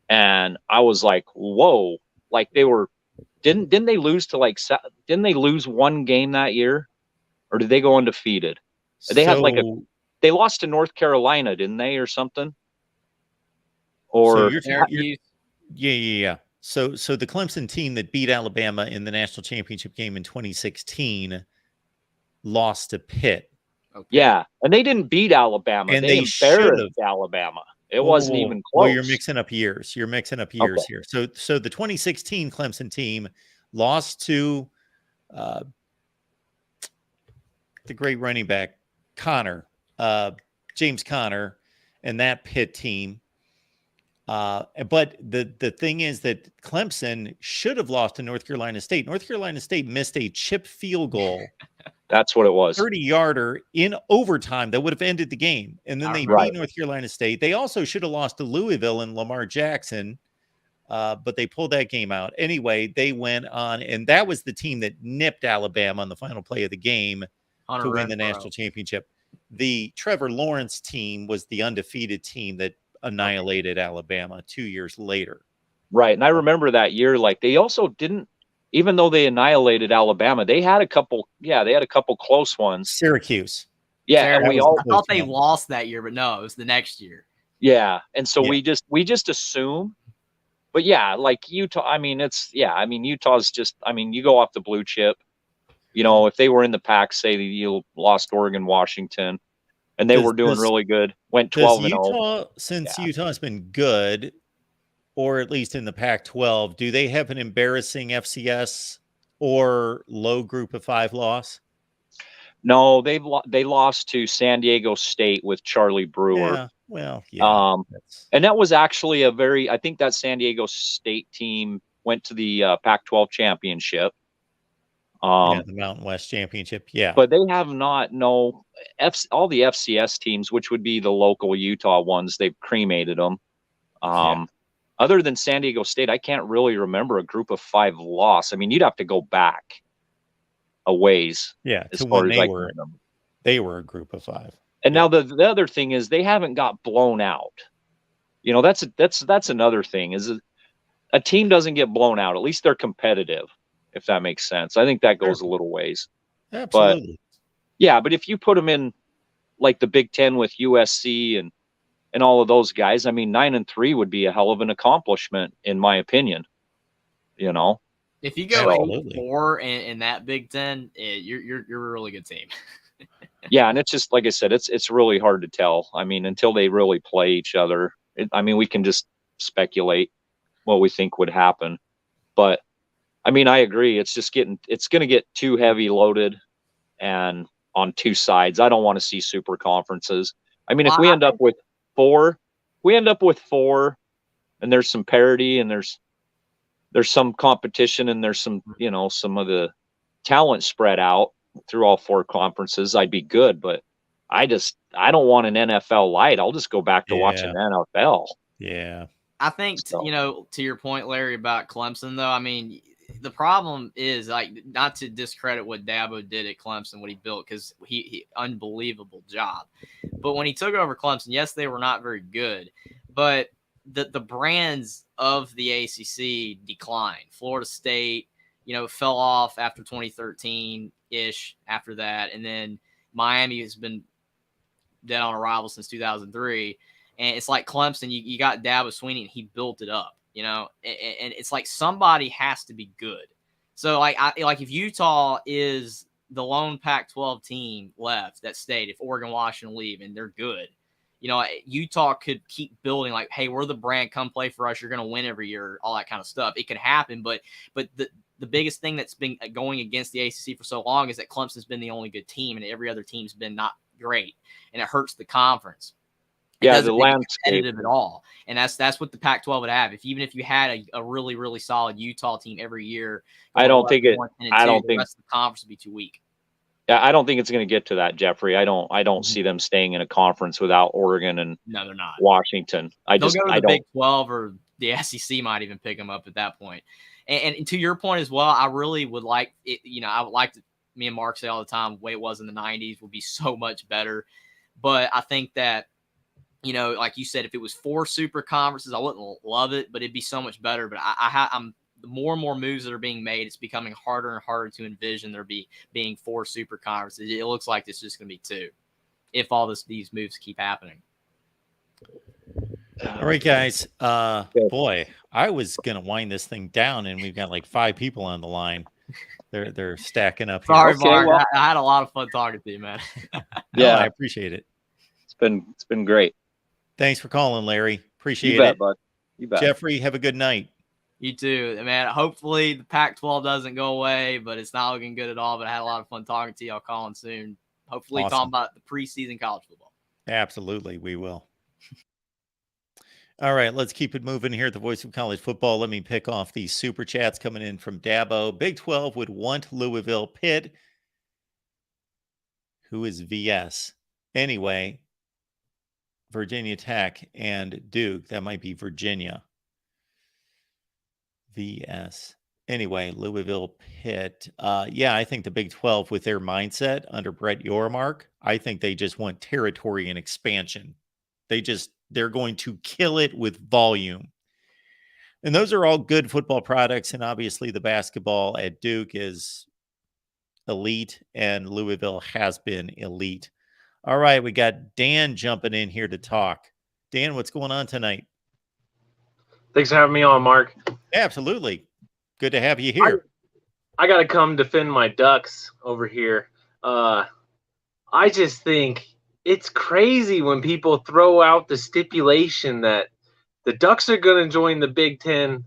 And I was like, whoa, like didn't they lose to didn't they lose one game that year? Or did they go undefeated? They had they lost to North Carolina, didn't they, or something? Or yeah. So the Clemson team that beat Alabama in the national championship game in 2016 lost to Pitt. Okay. Yeah, and they didn't beat Alabama. And they embarrassed Alabama. It wasn't even close. Well, you're mixing up years. You're mixing up years here. So the 2016 Clemson team lost to the great running back James Conner, and that Pitt team. But the thing is that Clemson should have lost to North Carolina State. North Carolina State missed a chip field goal. That's what it was. 30-yarder in overtime that would have ended the game. And then they beat North Carolina State. They also should have lost to Louisville and Lamar Jackson, but they pulled that game out. Anyway, they went on, and that was the team that nipped Alabama on the final play of the game to win the national championship. The Trevor Lawrence team was the undefeated team that annihilated Alabama 2 years later. Right. And I remember that year, like they also didn't, even though they annihilated Alabama, they had a couple close ones. Syracuse. Yeah. And I thought they lost that year, but no, it was the next year. Yeah. And so we just assume, but yeah, like Utah, I mean, Utah's just, I mean, you go off the blue chip, if they were in the pack, say you lost Oregon, Washington, and they were doing really good, went 12-0. Since Utah's been good, or at least in the Pac-12, do they have an embarrassing FCS or low group of 5 loss? No, they lost to San Diego State with Charlie Brewer. Yeah, well, yeah. And that was actually I think that San Diego State team went to the Pac-12 championship. The Mountain West Championship, yeah. But they have not, all the FCS teams, which would be the local Utah ones, they've cremated them. Other than San Diego State, I can't really remember a group of 5 loss. I mean, you'd have to go back a ways. Yeah, as far as they were a group of 5. And now the other thing is they haven't got blown out. That's another thing is a team doesn't get blown out. At least they're competitive, if that makes sense. I think that goes a little ways. Absolutely. But if you put them in like the Big Ten with USC and all of those guys, I mean, 9-3 would be a hell of an accomplishment, in my opinion. If you go 8-4 in that Big Ten, you're a really good team. Yeah, and it's just like I said, it's really hard to tell. I mean, until they really play each other. We can just speculate what we think would happen. But I mean, I agree. It's going to get too heavy loaded and on two sides. I don't want to see super conferences. I mean, if we end up with 4, and there's some parity and there's some competition and there's some, some of the talent spread out through all 4 conferences, I'd be good. But I don't want an NFL light. I'll just go back to watching NFL. Yeah. I think, to your point, Larry, about Clemson, though, I mean, the problem is, like, not to discredit what Dabo did at Clemson, what he built, because he unbelievable job. But when he took over Clemson, yes, they were not very good, but the brands of the ACC declined. Florida State, fell off after 2013-ish after that, and then Miami has been dead on arrival since 2003. And it's like Clemson, you got Dabo Swinney, and he built it up. And it's like somebody has to be good. So like if Utah is the lone Pac-12 team left that stayed, if Oregon, Washington leave and they're good, Utah could keep building like, hey, we're the brand, come play for us. You're going to win every year, all that kind of stuff. It could happen, but the biggest thing that's been going against the ACC for so long is that Clemson's been the only good team, and every other team's been not great, and it hurts the conference. It Yeah, doesn't the make it landscape. competitive at all, and that's what the Pac-12 would have. Even if you had a really, really solid Utah team every year, I don't think the rest of the conference would be too weak. Yeah, I don't think it's going to get to that, Jeffrey. I don't see them staying in a conference without Oregon and No, they're not. Washington. They'll go to the Big 12, or the SEC might even pick them up at that point. And to your point as well, I really would like it. I would like to. Me and Mark say all the time, the way it was in the '90s would be so much better. But I think that, like you said, if it was 4 super conferences, I wouldn't love it, but it'd be so much better. But I'm the more and more moves that are being made, it's becoming harder and harder to envision there being 4 super conferences. It looks like it's just going to be 2 if all these moves keep happening. All right, guys. Boy, I was gonna wind this thing down, and we've got like 5 people on the line. They're stacking up here. Sorry, Okay, Mark. well- I had a lot of fun talking to you, man. No, Yeah. I appreciate it. It's been great. Thanks for calling, Larry. Appreciate You bet, it. bud. You bet. Jeffrey, have a good night. You too, man. Hopefully the Pac-12 doesn't go away, but it's not looking good at all. But I had a lot of fun talking to you. I'll call in soon. Hopefully Awesome. talking about the preseason college football. Absolutely, we will. All right, let's keep it moving here at the Voice of College Football. Let me pick off these super chats coming in from Dabo. Big 12 would want Louisville. Pitt, who is VS? Anyway, Virginia Tech and Duke. That might be Virginia. VS. Anyway, Louisville, Pitt. Yeah, I think the Big 12 with their mindset under Brett Yormark, I think they just want territory and expansion. They're going to kill it with volume. And those are all good football products. And obviously the basketball at Duke is elite and Louisville has been elite. All right, we got Dan jumping in here to talk. Dan, what's going on tonight? Thanks for having me on, Mark. Absolutely. Good to have you here. I got to come defend my Ducks over here. I just think it's crazy when people throw out the stipulation that the Ducks are going to join the Big Ten,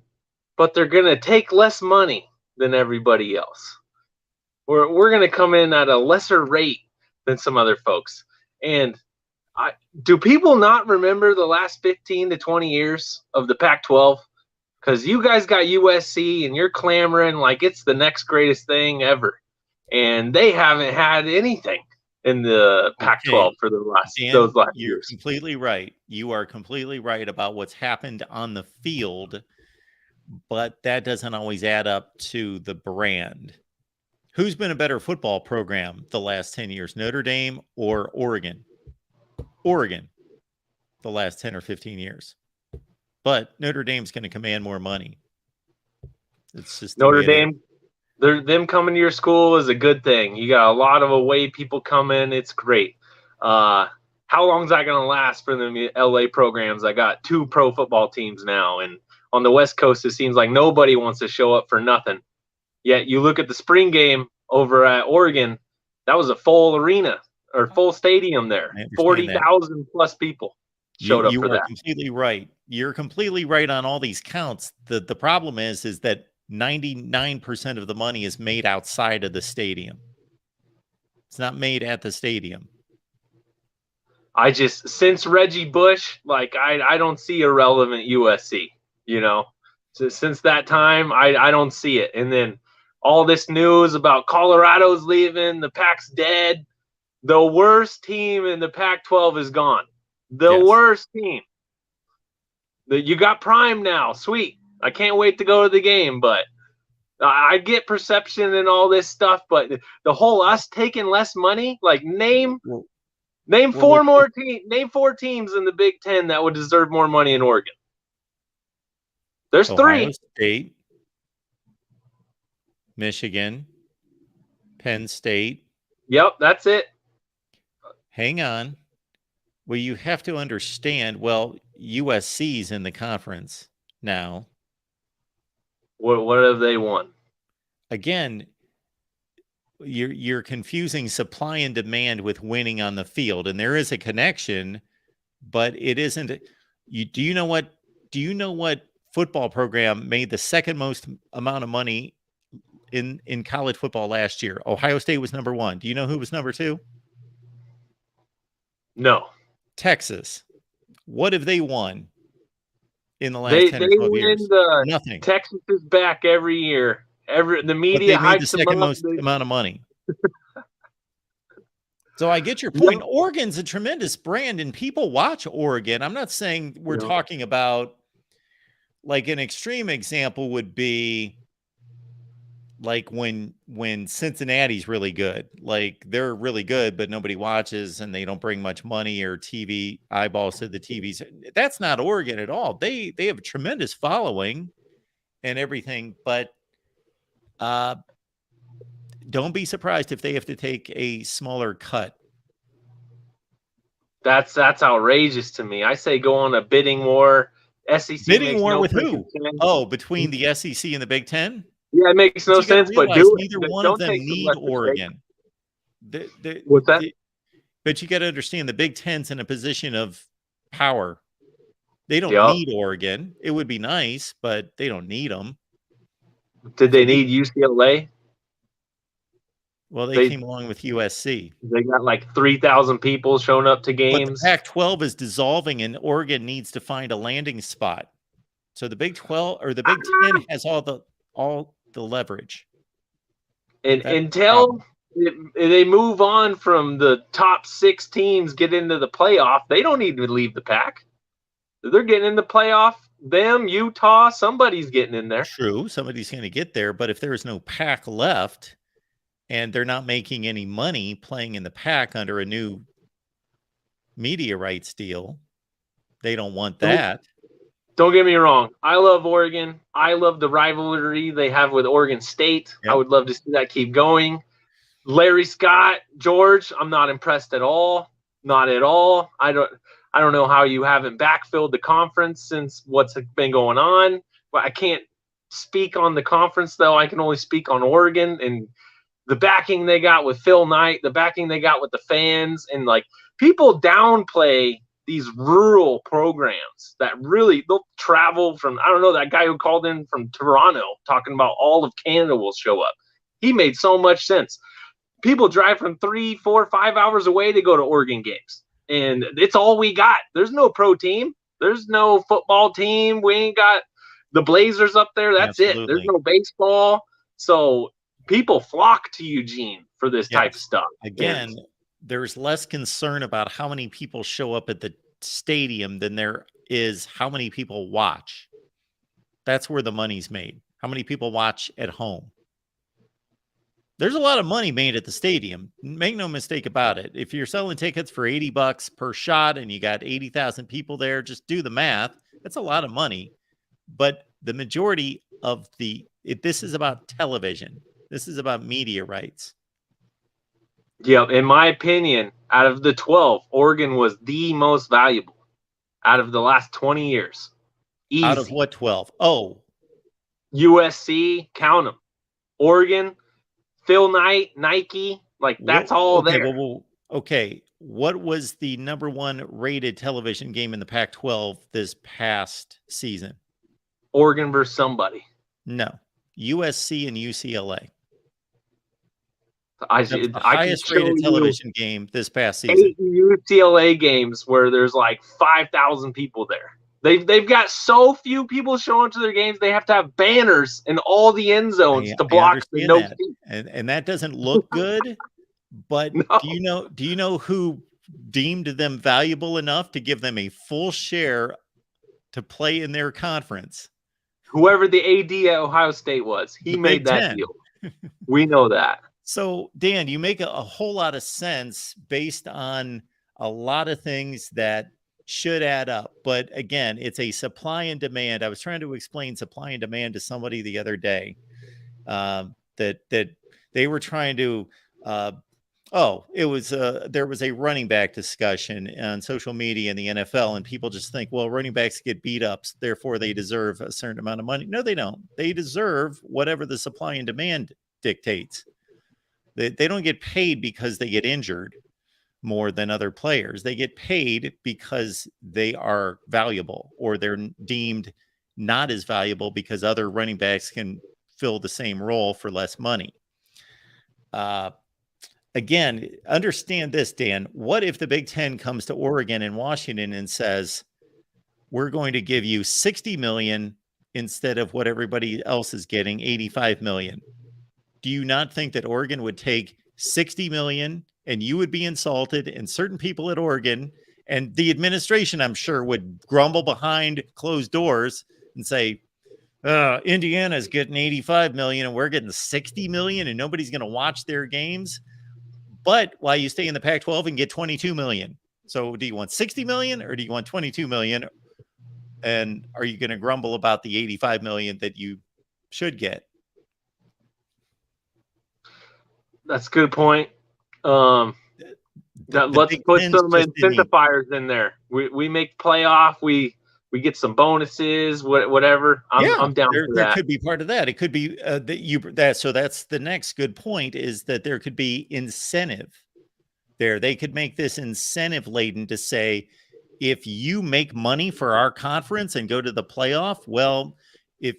but they're going to take less money than everybody else. We're going to come in at a lesser rate than some other folks. And do people not remember the last 15 to 20 years of the Pac-12? Because you guys got USC and you're clamoring like it's the next greatest thing ever. And they haven't had anything in the Pac-12 for those last you're years. Completely right. You are completely right about what's happened on the field, but that doesn't always add up to the brand. Who's been a better football program the last 10 years, Notre Dame or Oregon? Oregon, the last 10 or 15 years. But Notre Dame's going to command more money. It's just Notre Dame. Them coming to your school is a good thing. You got a lot of away people coming. It's great. How long is that going to last for the LA programs? I got 2 pro football teams now. And on the West Coast, it seems like nobody wants to show up for nothing. Yet you look at the spring game over at Oregon, that was a full arena or full stadium there. 40,000 plus people showed up for that. You are completely right. You're completely right on all these counts. The problem is that 99% of the money is made outside of the stadium. It's not made at the stadium. Since Reggie Bush, I don't see a relevant USC, So since that time, I don't see it. And then all this news about Colorado's leaving, the Pac's dead. The worst team in the Pac-12 is gone. The worst team. You got Prime now. Sweet. I can't wait to go to the game, but I get perception and all this stuff, but the whole us taking less money, name 4 teams in the Big Ten that would deserve more money in Oregon. There's Ohio 3. State, Michigan, Penn State. Yep, that's it. Hang on. Well, you have to understand, USC's in the conference now. What have they won? Again, you're confusing supply and demand with winning on the field, and there is a connection, but it isn't. Do you know what football program made the second most amount of money in college football last year. Ohio State was number 1. Do you know who was number 2? No. Texas. What have they won in the last They 10 or 12 win years? the Nothing. Texas is back every year. The But media they made the hypes them second up. most amount of money. So I get your Yeah. point. Oregon's a tremendous brand and people watch Oregon. I'm not saying we're Yeah. talking about, like, an extreme example would be like when Cincinnati's really good. Like, they're really good, but nobody watches and they don't bring much money or TV eyeballs to the TVs. That's not Oregon at all. They have a tremendous following and everything, but don't be surprised if they have to take a smaller cut. That's outrageous to me. I say go on a bidding war. SEC Bidding makes war no with who? freaking sense. Oh, between the SEC and the Big Ten? Yeah, it makes no You gotta sense, but realize do neither it. one of Don't them take some need less mistake. Oregon. What's that? But you got to understand the Big Ten's in a position of power. They don't Yep. need Oregon. It would be nice, but they don't need them. Did they need UCLA? Well, they They- came along with USC. They got like 3,000 people showing up to But the games. Pac-12 is dissolving, and Oregon needs to find a landing spot. So the Big 12 or the Big 10 has all the leverage. And That's the until they move on from the top 6 teams, get into the playoff, they don't need to leave the pack. They're getting in the playoff. Them, Utah, somebody's getting in there. True, somebody's going to get there, but if there is no pack left and they're not making any money playing in the pack under a new media rights deal, they don't want that. Don't get me wrong. I love Oregon. I love the rivalry they have with Oregon State. Yep. I would love to see that keep going. Larry Scott, George, I'm not impressed at all. Not at all. I don't know how you haven't backfilled the conference since what's been going on. But I can't speak on the conference, though. I can only speak on Oregon and the backing they got with Phil Knight, the backing they got with the fans, and like people downplay these rural programs that really they'll travel from. I don't know, that guy who called in from Toronto talking about all of Canada will show up. He made so much sense. People drive from 3, 4, 5 hours away to go to Oregon games, and it's all we got. There's no pro team. There's no football team. We ain't got the Blazers up there. That's it. Absolutely. There's no baseball. So people flock to Eugene for this type of Yes. stuff. Again, And there's less concern about how many people show up at the stadium than there is how many people watch. That's where the money's made. How many people watch at home? There's a lot of money made at the stadium. Make no mistake about it. If you're selling tickets for $80 per shot and you got 80,000 people there, just do the math. That's a lot of money. But the majority of this is about television. This is about media rights. yeah, in my opinion, out of the 12, Oregon was the most valuable out of the last 20 years. Easy. Out of what 12? Oh, USC, count them. Oregon, Phil Knight, Nike, like that's all okay, there. Okay. What was the number 1 rated television game in the Pac-12 this past season? Oregon versus somebody. No. USC and UCLA. I That's the can highest show rated you television game this past season. 8 UCLA games where there's like 5,000 people there. They've got so few people showing up to their games. They have to have banners in all the end zones to I block the understand no that. seat. And that doesn't look good. But No. do you know who deemed them valuable enough to give them a full share to play in their conference? Whoever the AD at Ohio State was, he The made Big that Ten. deal. We know that. So, Dan, you make a whole lot of sense based on a lot of things that should add up. But again, it's a supply and demand. I was trying to explain supply and demand to somebody the other day that they were trying to there was a running back discussion on social media in the NFL, and people just think, well, running backs get beat up, therefore they deserve a certain amount of money. No, they don't. They deserve whatever the supply and demand dictates. They don't get paid because they get injured more than other players. They get paid because they are valuable, or they're deemed not as valuable because other running backs can fill the same role for less money. Again, understand this, Dan. What if the Big Ten comes to Oregon and Washington and says, we're going to give you 60 million instead of what everybody else is getting, 85 million? Do you not think that Oregon would take 60 million and you would be insulted, and certain people at Oregon and the administration, I'm sure, would grumble behind closed doors and say, Indiana's getting 85 million and we're getting 60 million and nobody's going to watch their games? But while you stay in the Pac-12 and get 22 million. So do you want 60 million or do you want 22 million? And are you going to grumble about the 85 million that you should get? That's a good point. Let's Big put Ten's some just incentivizers in there. We make playoff. We get some bonuses. Whatever. I'm down for there that. could be part of that. It could be so that's the next good point, is that there could be incentive there. They could make this incentive laden to say, if you make money for our conference and go to the playoff, well, if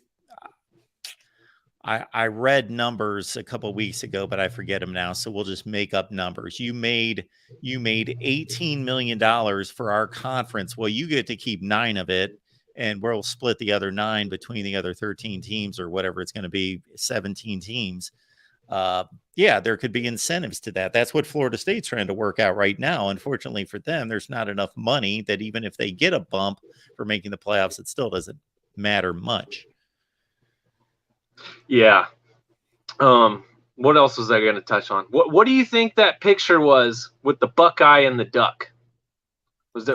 I read numbers a couple of weeks ago, but I forget them now, so we'll just make up numbers. You made $18 million for our conference. Well, you get to keep 9 of it, and we'll split the other 9 between the other 13 teams, or whatever it's going to be, 17 teams. Yeah, there could be incentives to that. That's what Florida State's trying to work out right now. Unfortunately for them, there's not enough money that even if they get a bump for making the playoffs, it still doesn't matter much. Yeah. What else was I going to touch on? What do you think that picture was with the Buckeye and the Duck?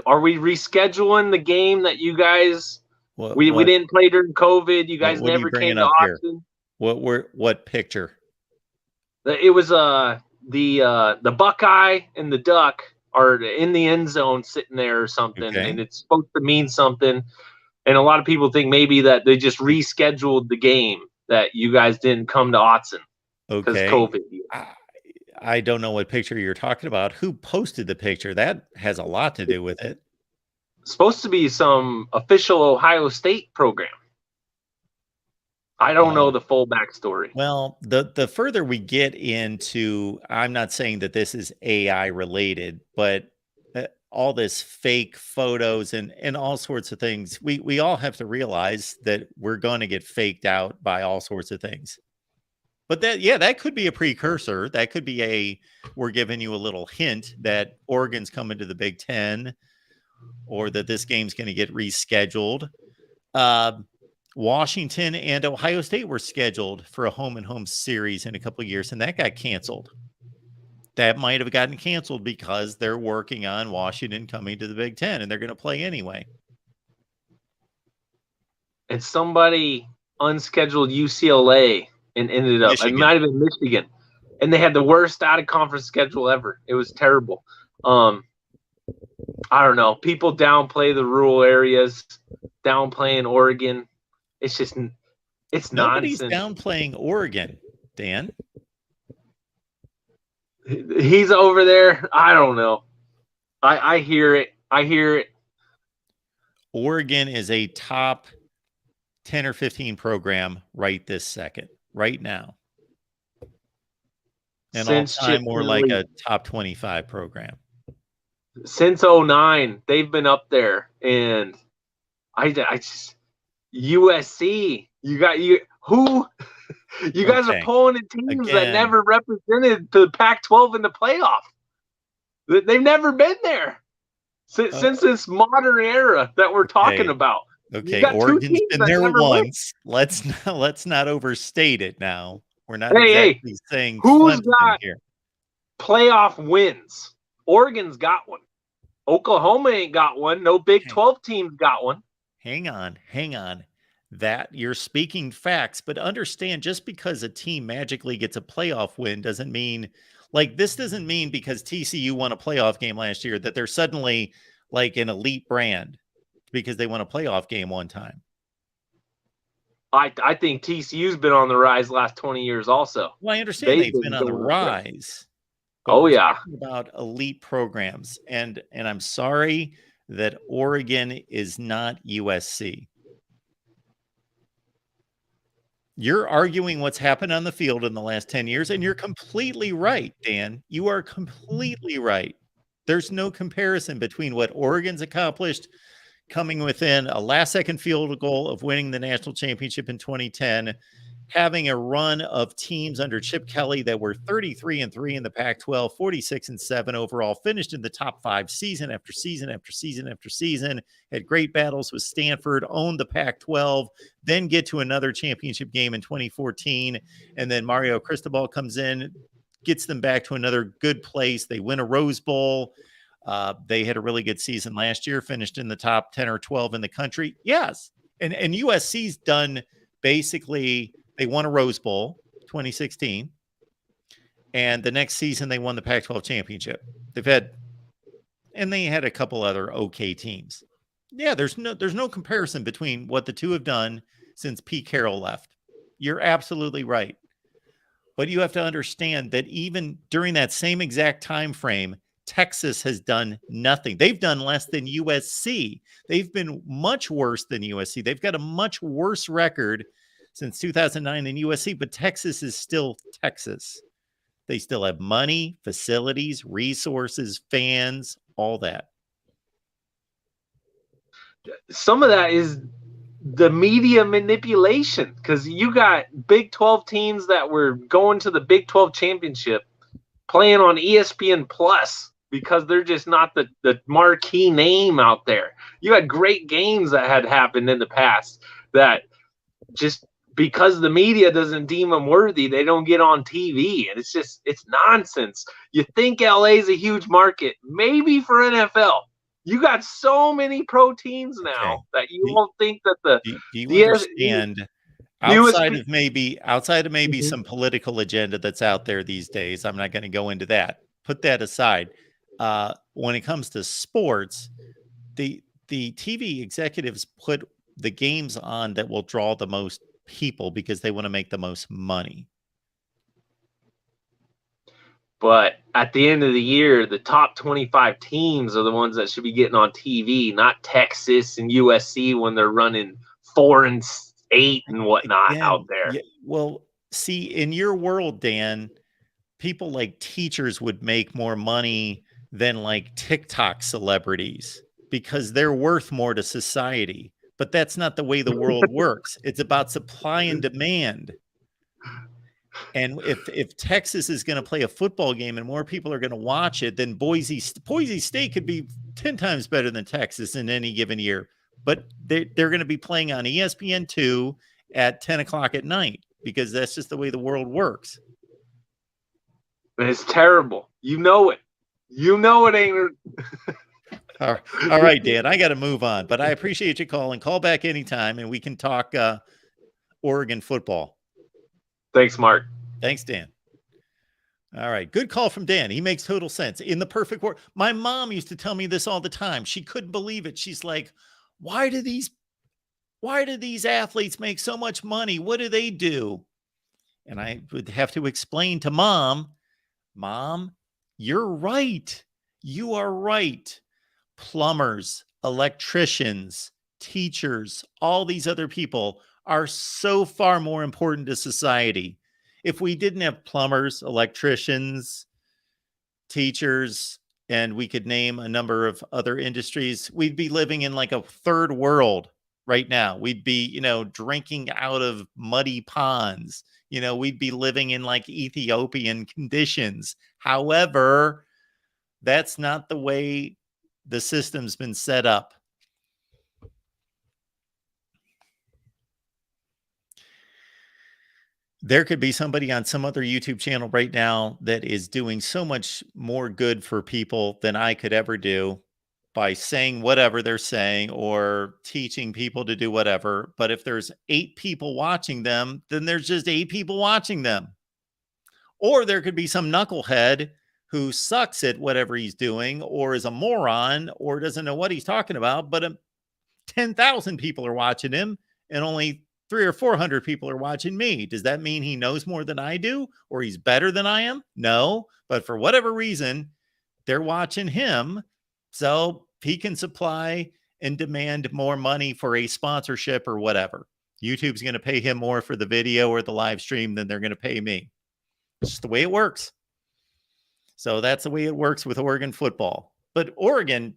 Are we rescheduling the game that you guys we didn't play during COVID? You guys never came to Austin. What picture? It was the Buckeye and the Duck are in the end zone sitting there or something, Okay. and it's supposed to mean something. And a lot of people think maybe that they just rescheduled the game, that you guys didn't come to Autzen because COVID. I don't know what picture you're talking about. Who posted the picture? That has a lot to do with it. It's supposed to be some official Ohio State program. I don't know the full backstory. Well, the further we get into, I'm not saying that this is AI related, but all this fake photos and all sorts of things, we all have to realize that we're going to get faked out by all sorts of things. But that could be a precursor. That could be we're giving you a little hint that Oregon's coming to the Big Ten, or that this game's going to get rescheduled. Washington and Ohio State were scheduled for a home and home series in a couple of years, and that got canceled. That might have gotten canceled because they're working on Washington coming to the Big Ten, and they're going to play anyway. And somebody unscheduled UCLA and ended up, Michigan. it might have been Michigan, and they had the worst out of conference schedule ever. It was terrible. I don't know. People downplay the rural areas, downplaying Oregon. It's just, it's Nobody's nonsense. downplaying Oregon, Dan. He's over there. I don't know. I hear it. I hear it. Oregon is a top 10 or 15 program right this second, right now. And all time more like a top 25 program. Since 2009, they've been up there. And I just, USC, you guys are pulling in teams that never represented the Pac-12 in the playoff. They've never been there since this modern era that we're talking about. Okay, Oregon's been there once. Let's not overstate it now. We're not exactly saying who's Clemson got here. Playoff wins. Oregon's got one. Oklahoma ain't got one. No Big 12 team's got one. Hang on. That you're speaking facts, but understand, just because a team magically gets a playoff win doesn't mean, this doesn't mean because TCU won a playoff game last year that they're suddenly like an elite brand because they won a playoff game one time. I think TCU's been on the rise the last 20 years also. Well, I understand they've been on the rise. Oh, yeah. Talking about elite programs. And I'm sorry that Oregon is not USC. You're arguing what's happened on the field in the last 10 years, and you're completely right, Dan. You are completely right. There's no comparison between what Oregon's accomplished coming within a last-second field goal of winning the national championship in 2010, having a run of teams under Chip Kelly that were 33-3 in the Pac-12, 46-7 overall, finished in the top 5 season after season after season after season, had great battles with Stanford, owned the Pac-12, then get to another championship game in 2014, and then Mario Cristobal comes in, gets them back to another good place. They win a Rose Bowl. They had a really good season last year, finished in the top 10 or 12 in the country. Yes. And USC's done basically, they won a Rose Bowl 2016. And the next season they won the Pac-12 championship. And they had a couple other okay teams. Yeah, there's no comparison between what the two have done since Pete Carroll left. You're absolutely right. But you have to understand that even during that same exact time frame, Texas has done nothing. They've done less than USC. They've been much worse than USC. They've got a much worse record since 2009 than USC, but Texas is still Texas. They still have money, facilities, resources, fans, all that. Some of that is the media manipulation, because you got Big 12 teams that were going to the Big 12 championship playing on ESPN Plus because they're just not the marquee name out there. You had great games that had happened in the past that just because the media doesn't deem them worthy, they don't get on TV. And it's nonsense. You think LA is a huge market, maybe for NFL. You got so many pro teams now that you won't think that do you understand outside of maybe some political agenda that's out there these days? I'm not going to go into that. Put that aside. When it comes to sports, the TV executives put the games on that will draw the most people because they want to make the most money. But at the end of the year, the top 25 teams are the ones that should be getting on TV, not Texas and USC when they're running 4-8 and whatnot out there. Yeah, well, see, in your world, Dan, people like teachers would make more money than like TikTok celebrities because they're worth more to society. But that's not the way the world works. It's about supply and demand. And if Texas is going to play a football game and more people are going to watch it, then Boise State could be 10 times better than Texas in any given year. But they're going to be playing on ESPN2 at 10 o'clock at night because that's just the way the world works. It's terrible. You know it. You know it ain't. All right, Dan, I got to move on. But I appreciate you calling. Call back anytime and we can talk Oregon football. Thanks, Mark. Thanks, Dan. All right. Good call from Dan. He makes total sense. In the perfect world. My mom used to tell me this all the time. She couldn't believe it. She's like, why do these athletes make so much money? What do they do? And I would have to explain to Mom, you're right. You are right. Plumbers, electricians, teachers, all these other people are so far more important to society. If we didn't have plumbers, electricians, teachers, and we could name a number of other industries, we'd be living in like a third world right now. We'd be, drinking out of muddy ponds. We'd be living in like Ethiopian conditions. However, that's not the way the system's been set up. There could be somebody on some other YouTube channel right now that is doing so much more good for people than I could ever do by saying whatever they're saying or teaching people to do whatever. But if there's 8 people watching them, then there's just 8 people watching them. Or there could be some knucklehead who sucks at whatever he's doing or is a moron or doesn't know what he's talking about, but 10,000 people are watching him and only 300 or 400 people are watching me. Does that mean he knows more than I do or he's better than I am? No, but for whatever reason, they're watching him. So he can supply and demand more money for a sponsorship or whatever. YouTube's going to pay him more for the video or the live stream than they're going to pay me. It's just the way it works. So that's the way it works with Oregon football. But Oregon,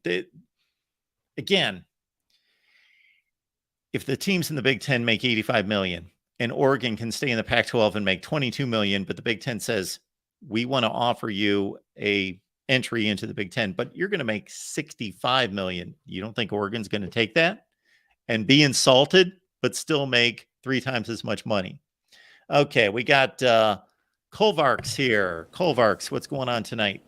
again, if the teams in the Big Ten make $85 million and Oregon can stay in the Pac-12 and make $22 million, but the Big Ten says, we want to offer you a entry into the Big Ten, but you're going to make $65 million. You don't think Oregon's going to take that and be insulted, but still make 3 times as much money? Okay, we got Colvarks here. Colvarks, what's going on tonight?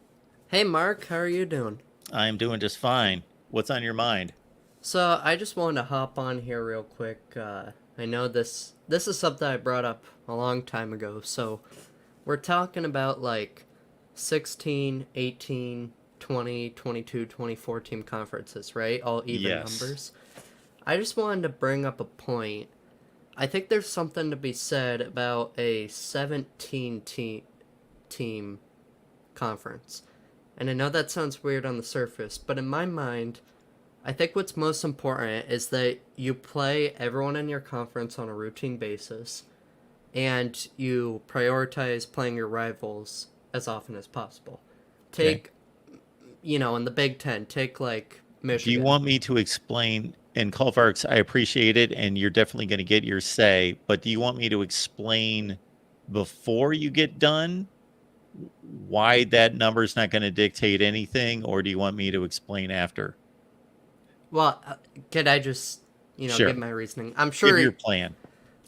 Hey, Mark, how are you doing? I'm doing just fine. What's on your mind? So, I just wanted to hop on here real quick. I know this is something I brought up a long time ago. So, we're talking about like 16, 18, 20, 22, 24 team conferences, right? All even numbers. I just wanted to bring up a point. I think there's something to be said about a 17 team conference. And I know that sounds weird on the surface, but in my mind, I think what's most important is that you play everyone in your conference on a routine basis, and you prioritize playing your rivals as often as possible. Take, in the Big Ten, take like Michigan. Do you want me to explain? And Colvarks, I appreciate it, and you're definitely going to get your say, but do you want me to explain before you get done why that number is not going to dictate anything, or do you want me to explain after? Well, could I just, Sure. give my reasoning? I'm sure Give your plan.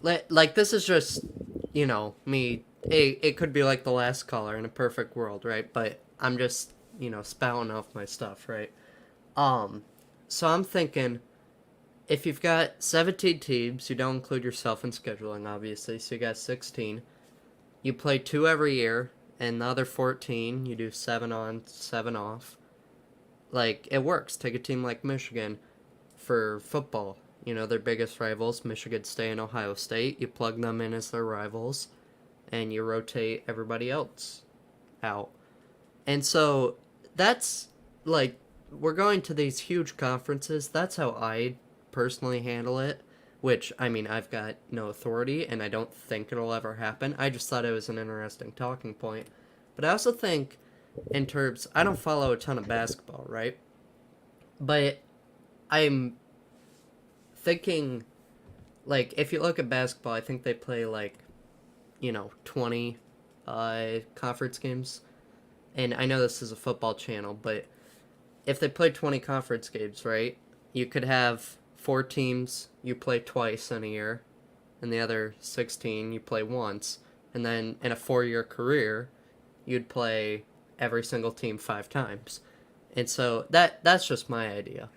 Like this is just, me. It could be like the last caller in a perfect world, right? But I'm just, spouting off my stuff, right? So I'm thinking, if you've got 17 teams, you don't include yourself in scheduling, obviously, so you got 16. You play 2 every year, and the other 14, you do 7 on, 7 off. Like, it works. Take a team like Michigan for football. Their biggest rivals, Michigan State and Ohio State. You plug them in as their rivals, and you rotate everybody else out. And so, that's, like, we're going to these huge conferences. That's how I personally handle it, which, I've got no authority, and I don't think it'll ever happen. I just thought it was an interesting talking point. But I also think, in terms, I don't follow a ton of basketball, right? But I'm thinking, like, if you look at basketball, I think they play, 20 conference games. And I know this is a football channel, but if they play 20 conference games, right, you could have 4 teams you play twice in a year, and the other 16 you play once. And then in a 4-year career, you'd play every single team 5 times. And so that's just my idea.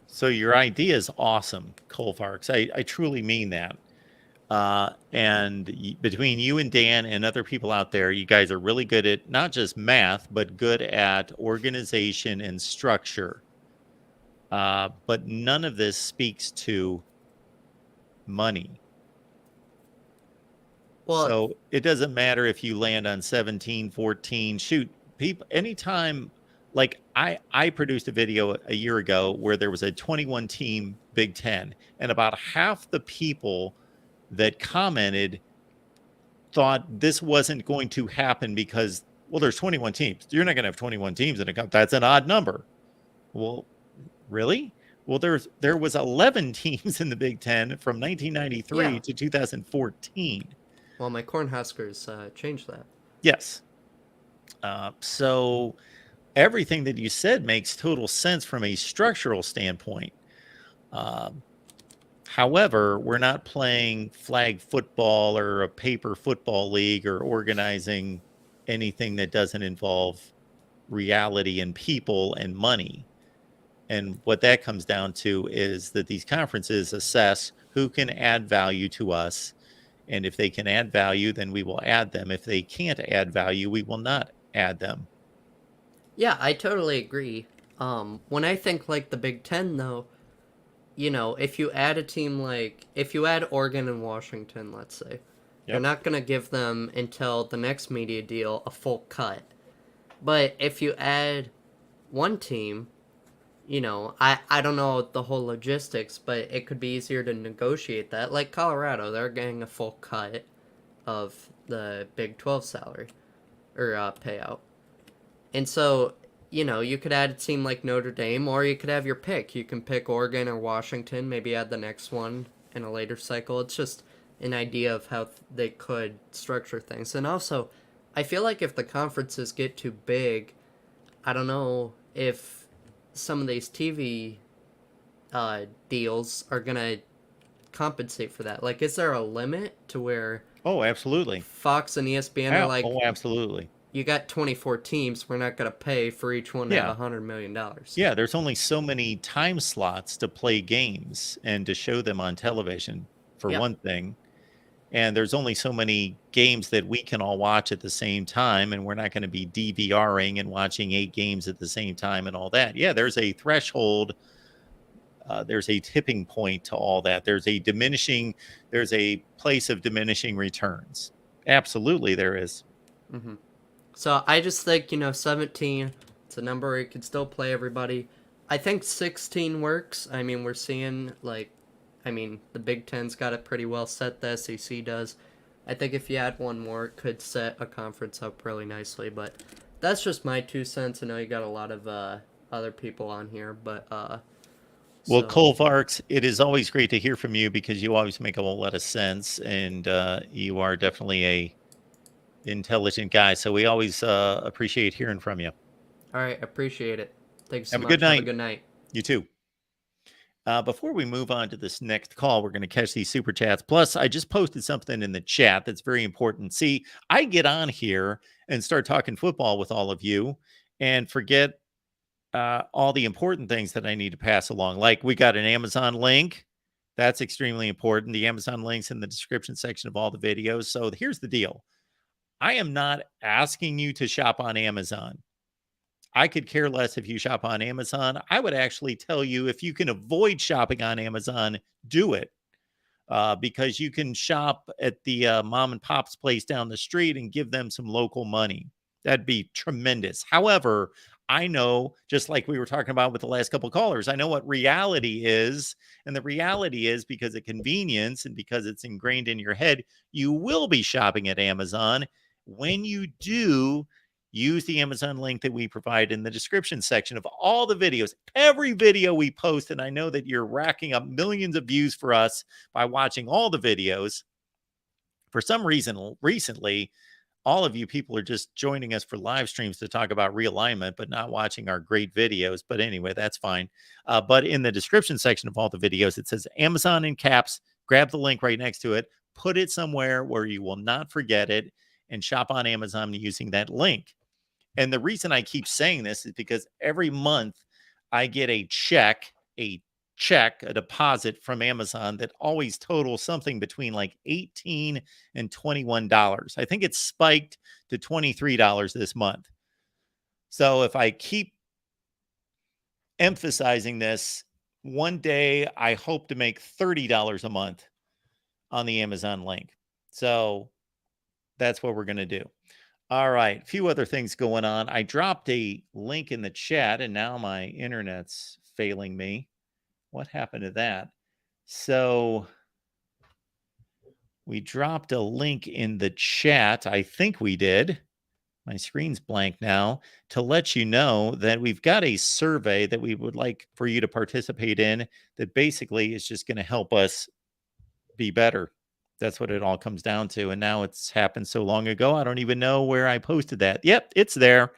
So your idea is awesome, Colvarks. I truly mean that. And between you and Dan and other people out there, you guys are really good at not just math, but good at organization and structure. But none of this speaks to money. Well, So it doesn't matter if you land on 17, 14, shoot, people, anytime, like I produced a video a year ago where there was a 21 team Big Ten, and about half the people that commented thought this wasn't going to happen because, well, there's 21 teams. You're not going to have 21 teams in a cup. That's an odd number. Well, really? Well, there was 11 teams in the Big Ten from 1993 to 2014. Well, my Cornhuskers changed that. Yes. So everything that you said makes total sense from a structural standpoint. However, we're not playing flag football or a paper football league or organizing anything that doesn't involve reality and people and money. And what that comes down to is that these conferences assess who can add value to us. And if they can add value, then we will add them. If they can't add value, we will not add them. Yeah, I totally agree. When I think like the Big Ten, though, if you add a team if you add Oregon and Washington, let's say, you're not going to give them until the next media deal a full cut. But if you add one team, I don't know the whole logistics, but it could be easier to negotiate that. Like Colorado, they're getting a full cut of the Big 12 salary or payout. And so, you could add a team like Notre Dame, or you could have your pick. You can pick Oregon or Washington, maybe add the next one in a later cycle. It's just an idea of how they could structure things. And also, I feel like if the conferences get too big, I don't know if some of these TV deals are going to compensate for that. Like, is there a limit to where Oh, absolutely. Fox and ESPN are like, oh, absolutely. you got 24 teams, we're not going to pay for each one to Yeah. have $100 million. Yeah, there's only so many time slots to play games and to show them on television, for Yep. one thing. And there's only so many games that we can all watch at the same time, and we're not going to be DVRing and watching 8 games at the same time and all that. Yeah, there's a threshold. There's a tipping point to all that. There's a place of diminishing returns. Absolutely, there is. Mm-hmm. So I just think, 17, it's a number where you can still play everybody. I think 16 works. I mean, we're seeing, the Big Ten's got it pretty well set, the SEC does. I think if you add one more, it could set a conference up really nicely, but that's just my 2 cents. I know you got a lot of other people on here, but... Well, Cole Varks, it is always great to hear from you because you always make a whole lot of sense, and you are definitely a intelligent guy. So we always appreciate hearing from you. All right, appreciate it. Thanks so Have much. a good night. Have a good night. You too. Before we move on to this next call, we're going to catch these super chats. Plus, I just posted something in the chat that's very important. See, I get on here and start talking football with all of you and forget all the important things that I need to pass along. Like we got an Amazon link. That's extremely important. The Amazon link's in the description section of all the videos. So here's the deal. I am not asking you to shop on Amazon. I could care less if you shop on Amazon. I would actually tell you if you can avoid shopping on Amazon, do it. Because you can shop at the mom and pop's place down the street and give them some local money. That'd be tremendous. However, I know, just like we were talking about with the last couple of callers, I know what reality is. And the reality is because of convenience and because it's ingrained in your head, you will be shopping at Amazon. When you do, use the Amazon link that we provide in the description section of all the videos, every video we post. And I know that you're racking up millions of views for us by watching all the videos. For some reason, recently, all of you people are just joining us for live streams to talk about realignment, but not watching our great videos. But anyway, that's fine. But in the description section of all the videos, it says Amazon in caps. Grab the link right next to it. Put it somewhere where you will not forget it and shop on Amazon using that link. And the reason I keep saying this is because every month I get a deposit from Amazon that always totals something between like $18 and $21. I think it's spiked to $23 this month. So if I keep emphasizing this, one day I hope to make $30 a month on the Amazon link. So that's what we're going to do. All right. A few other things going on. I dropped a link in the chat and now my internet's failing me. What happened to that? So we dropped a link in the chat. I think we did. My screen's blank now, to let you know that we've got a survey that we would like for you to participate in that basically is just going to help us be better. That's what it all comes down to. And now it's happened so long ago, I don't even know where I posted that. Yep, it's there.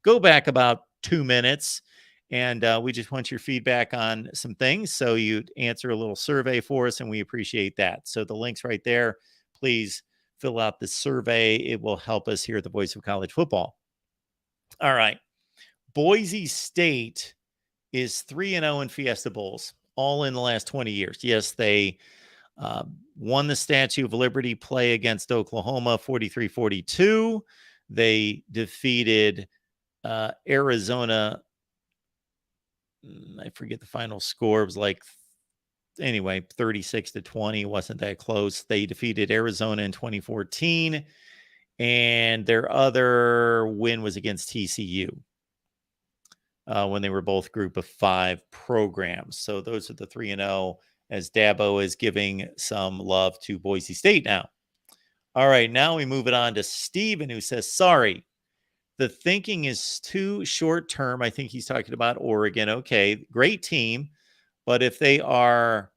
Go back about 2 minutes. And we just want your feedback on some things. So you answer a little survey for us, and we appreciate that. So the link's right there. Please fill out the survey. It will help us hear the voice of college football. All right. Boise State is 3-0 in Fiesta Bowls, all in the last 20 years. Yes, they won the Statue of Liberty play against Oklahoma 43-42. They defeated Arizona. I forget the final score. It was like, anyway, 36-20. It wasn't that close. They defeated Arizona in 2014. And their other win was against TCU. when they were both group of 5 programs. So those are the 3-0, as Dabo is giving some love to Boise State now. All right, now we move it on to Steven, who says, sorry, the thinking is too short term. I think he's talking about Oregon. Okay, great team. But if they are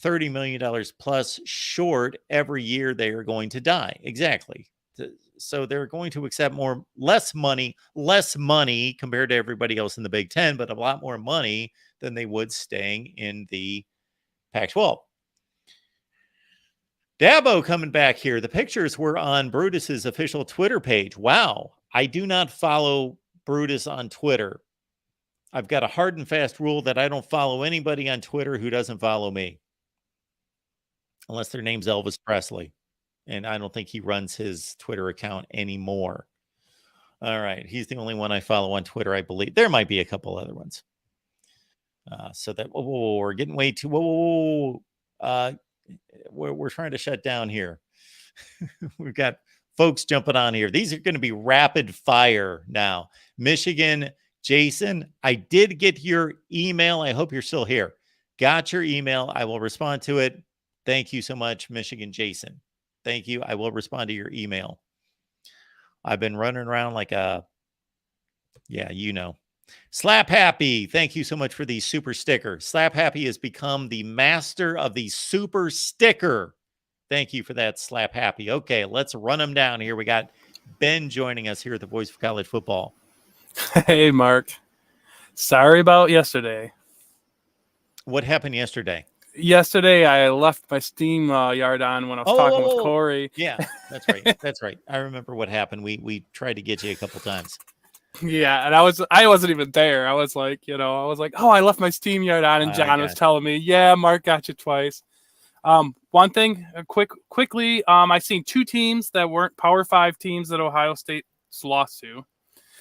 $30 million plus short every year, they are going to die. Exactly. So they're going to accept less money compared to everybody else in the Big Ten, but a lot more money than they would staying in the Pac-12. Dabo coming back here. The pictures were on Brutus's official Twitter page. Wow. I do not follow Brutus on Twitter. I've got a hard and fast rule that I don't follow anybody on Twitter who doesn't follow me, unless their name's Elvis Presley. And I don't think he runs his Twitter account anymore. All right. He's the only one I follow on Twitter, I believe. There might be a couple other ones. We're getting way too, we're trying to shut down here. We've got folks jumping on here. These are going to be rapid fire now. Michigan, Jason, I did get your email. I hope you're still here. Got your email. I will respond to it. Thank you so much, Michigan, Jason. Thank you. I will respond to your email. I've been running around like Slap Happy. Thank you so much for the super sticker. Slap Happy has become the master of the super sticker. Thank you for that, Slap Happy. Okay, let's run them down here. We got Ben joining us here at the Voice of College Football. Hey, Mark. Sorry about yesterday. What happened yesterday? Yesterday, I left my Steam yard on when I was talking with Corey. Yeah, that's right. That's right. I remember what happened. We tried to get you a couple times. Yeah, and I wasn't even there. I was like, oh, I left my Steam yard on, and John was telling me, yeah, Mark got you twice. One thing, quickly, I seen 2 teams that weren't Power 5 teams that Ohio State's lost to.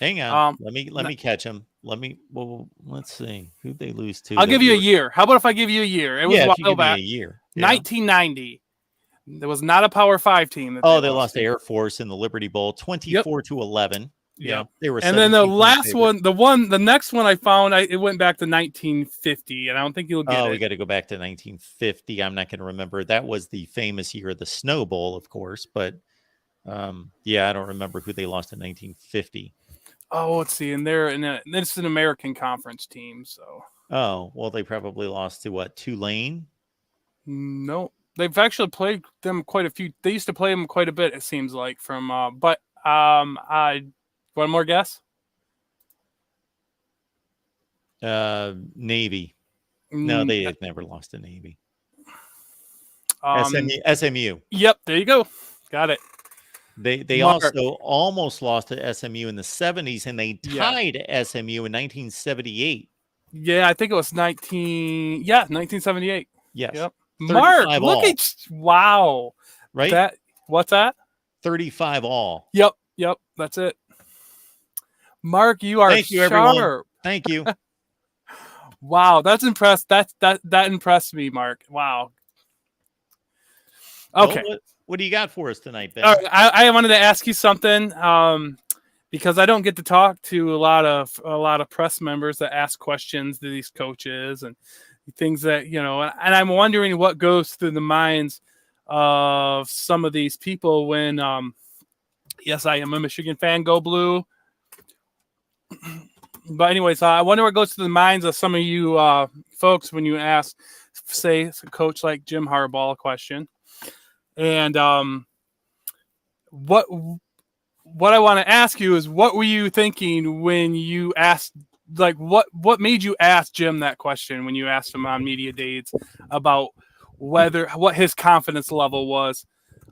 Hang on. Let me catch them. Let's see. Who'd they lose to? I'll give you a year. How about if I give you a year? It was a while back. A year. 1990. There was not a Power 5 team. They lost to Air Force in the Liberty Bowl, 24-11. Yeah, they were. And then the last one, the next one I found, it went back to 1950, and I don't think you'll get it. We got to go back to 1950. I'm not going to remember. That was the famous year of the Snow Bowl, of course, but I don't remember who they lost in 1950. Oh, let's see. And it's an American Conference team, so. Oh, well, they probably lost to what? Tulane? No, they've actually played them quite a few. They used to play them quite a bit, it seems like. One more guess? Navy. No, they have never lost to Navy. SMU. Yep, there you go. Got it. They also almost lost to SMU in the 70s, and they tied SMU in 1978. Yeah, I think it was 1978. Yes. Yep. Mark, look at wow. Right? What's that? 35 all. Yep, that's it. Mark, you are Thank you, sharp. everyone. Thank you. Wow, that's impressed. That impressed me, Mark. Wow. Okay. Well, what do you got for us tonight, Ben? I wanted to ask you something because I don't get to talk to a lot of press members that ask questions to these coaches and things that, and I'm wondering what goes through the minds of some of these people when, yes, I am a Michigan fan, go blue. But anyways, I wonder what goes through the minds of some of you folks when you ask, say, a coach like Jim Harbaugh a question. And what I want to ask you is, what were you thinking when you asked, like, what made you ask Jim that question when you asked him on media days about what his confidence level was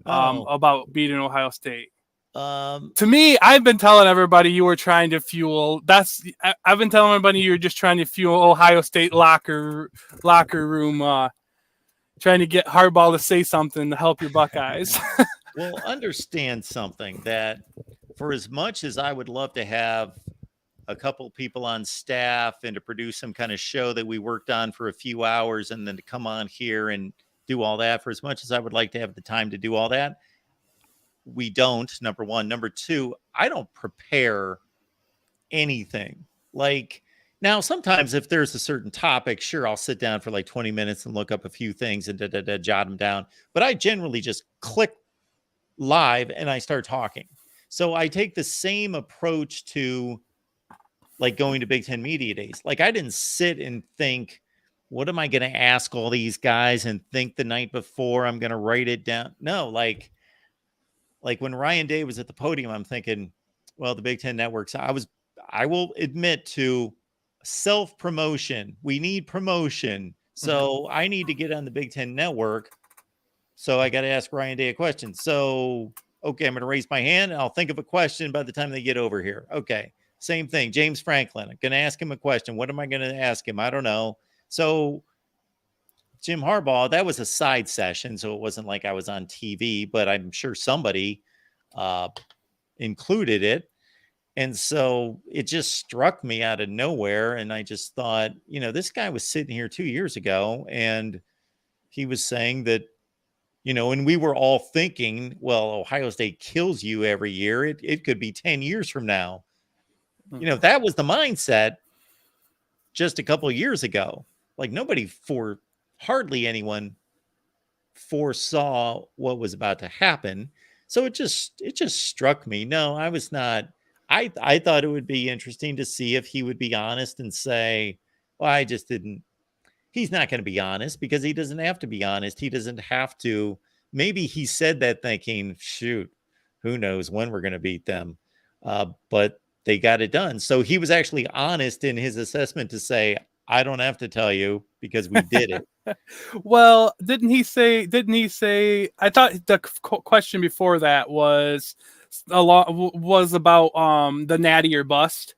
about beating Ohio State? To me, I've been telling everybody you were trying to fuel. I've been telling everybody you're just trying to fuel Ohio State locker room. Trying to get Harbaugh to say something to help your Buckeyes. Well, understand something, that for as much as I would love to have a couple people on staff and to produce some kind of show that we worked on for a few hours and then to come on here and do all that, for as much as I would like to have the time to do all that, we don't, number one. Number two, I don't prepare anything. Like, Now, sometimes if there's a certain topic, sure, I'll sit down for like 20 minutes and look up a few things and jot them down. But I generally just click live and I start talking. So I take the same approach to like going to Big Ten Media Days. Like I didn't sit and think, what am I going to ask all these guys and think the night before I'm going to write it down? No, like when Ryan Day was at the podium, I'm thinking, well, the Big Ten networks, I will admit to self-promotion. We need promotion. So I need to get on the Big Ten network. So I got to ask Ryan Day a question. So, okay, I'm going to raise my hand and I'll think of a question by the time they get over here. Okay. Same thing. James Franklin. I'm going to ask him a question. What am I going to ask him? I don't know. So Jim Harbaugh, that was a side session. So it wasn't like I was on TV, but I'm sure somebody included it. And so it just struck me out of nowhere. And I just thought, this guy was sitting here 2 years ago and he was saying that, and we were all thinking, well, Ohio State kills you every year. It could be 10 years from now. That was the mindset just a couple of years ago. Like hardly anyone foresaw what was about to happen. So it just struck me. No, I was not. I thought it would be interesting to see if he would be honest and say, well, I just didn't. He's not going to be honest because he doesn't have to be honest. He doesn't have to. Maybe he said that thinking, shoot, who knows when we're going to beat them. But they got it done. So he was actually honest in his assessment to say, I don't have to tell you because we did it. Well, didn't he say, I thought the question before that was about the Natty or bust.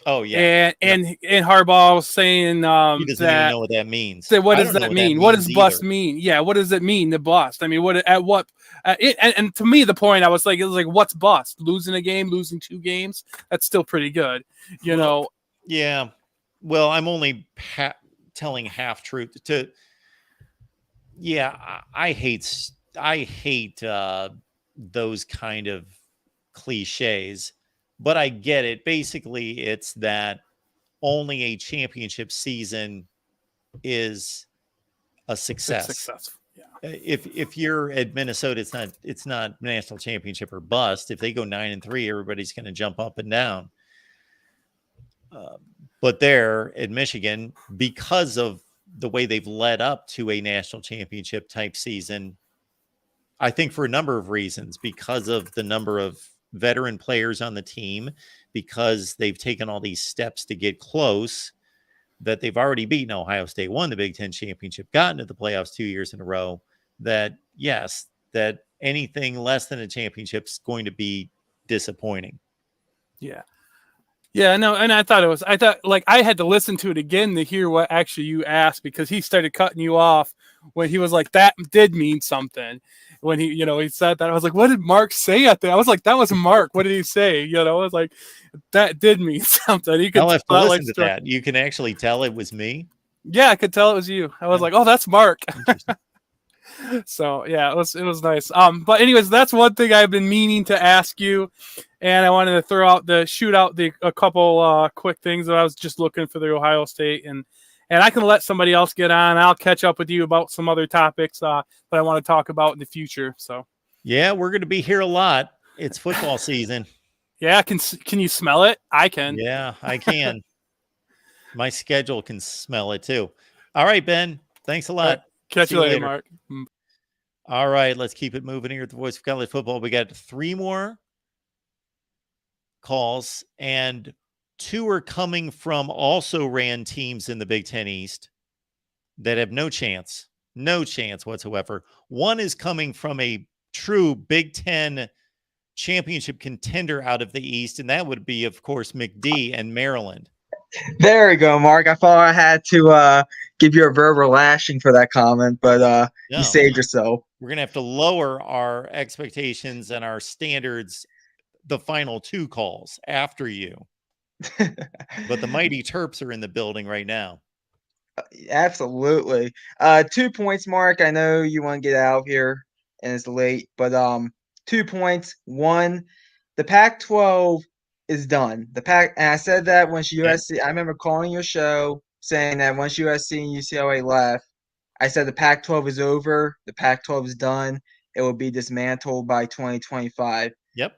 Oh yeah. And Harbaugh was saying he doesn't even know what that means. So what does that mean? What does bust mean? Yeah, what does it mean to bust? I mean, and to me the point I was like, it was like, what's bust? Losing a game, losing 2 games? That's still pretty good, know. Yeah. Well, I'm only telling half truth to. Yeah, I hate those kind of cliches, but I get it. Basically, it's that only a championship season is a success. Successful. Yeah. If you're at Minnesota, it's not national championship or bust. If they go 9-3, everybody's going to jump up and down. But there at Michigan, because of the way they've led up to a national championship type season, I think for a number of reasons, because of the number of veteran players on the team, because they've taken all these steps to get close, that they've already beaten Ohio State, won the Big Ten championship, gotten to the playoffs 2 years in a row, that yes, that anything less than a championship is going to be disappointing. Yeah. Yeah, no, and I thought like I had to listen to it again to hear what actually you asked, because he started cutting you off when he was like, that did mean something. When he said that, I was like, what did Mark say at that? I was like, that was Mark. What did he say? I was like, that did mean something. You could I'll have to listen to that. You can actually tell it was me. Yeah, I could tell it was you. I was like, oh, that's Mark. So yeah, it was nice. But anyways, that's one thing I've been meaning to ask you, and I wanted to shoot out a couple quick things that I was just looking for the Ohio State, and I can let somebody else get on. I'll catch up with you about some other topics that I want to talk about in the future. So yeah, we're going to be here a lot. It's football season. Yeah, can you smell it? I can. Yeah, I can. My schedule can smell it too. All right, Ben. Thanks a lot. Right. Catch you later, Mark. All right, let's keep it moving here at the Voice of College Football. We got 3 more calls, and 2 are coming from also ran teams in the Big Ten East that have no chance whatsoever. One is coming from a true Big Ten championship contender out of the East, and that would be, of course, McD and Maryland. There we go, Mark. I thought I had to give you a verbal lashing for that comment, but you saved yourself. We're going to have to lower our expectations and our standards the final 2 calls after you. But the Mighty Terps are in the building right now. Absolutely. 2 points, Mark. I know you want to get out of here and it's late, but 2 points. One, the Pac-12 is done. The Pac, and I said that once USC. I remember calling your show saying that once USC and UCLA left, I said the Pac-12 is over. The Pac-12 is done. It will be dismantled by 2025. Yep.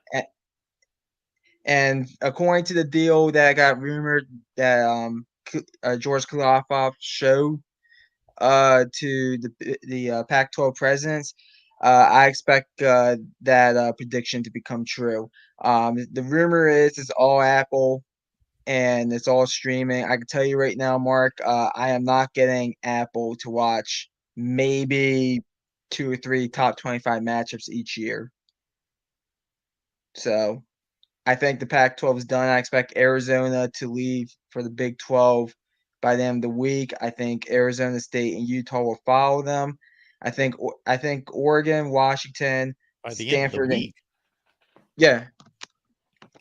And according to the deal that got rumored that George Kliavkoff showed to the Pac-12 presidents, I expect that prediction to become true. The rumor is it's all Apple and it's all streaming. I can tell you right now, Mark, I am not getting Apple to watch maybe 2 or 3 top 25 matchups each year. So I think the Pac-12 is done. I expect Arizona to leave for the Big 12 by the end of the week. I think Arizona State and Utah will follow them. I think Oregon, Washington, By the end of the Stanford, and week. yeah,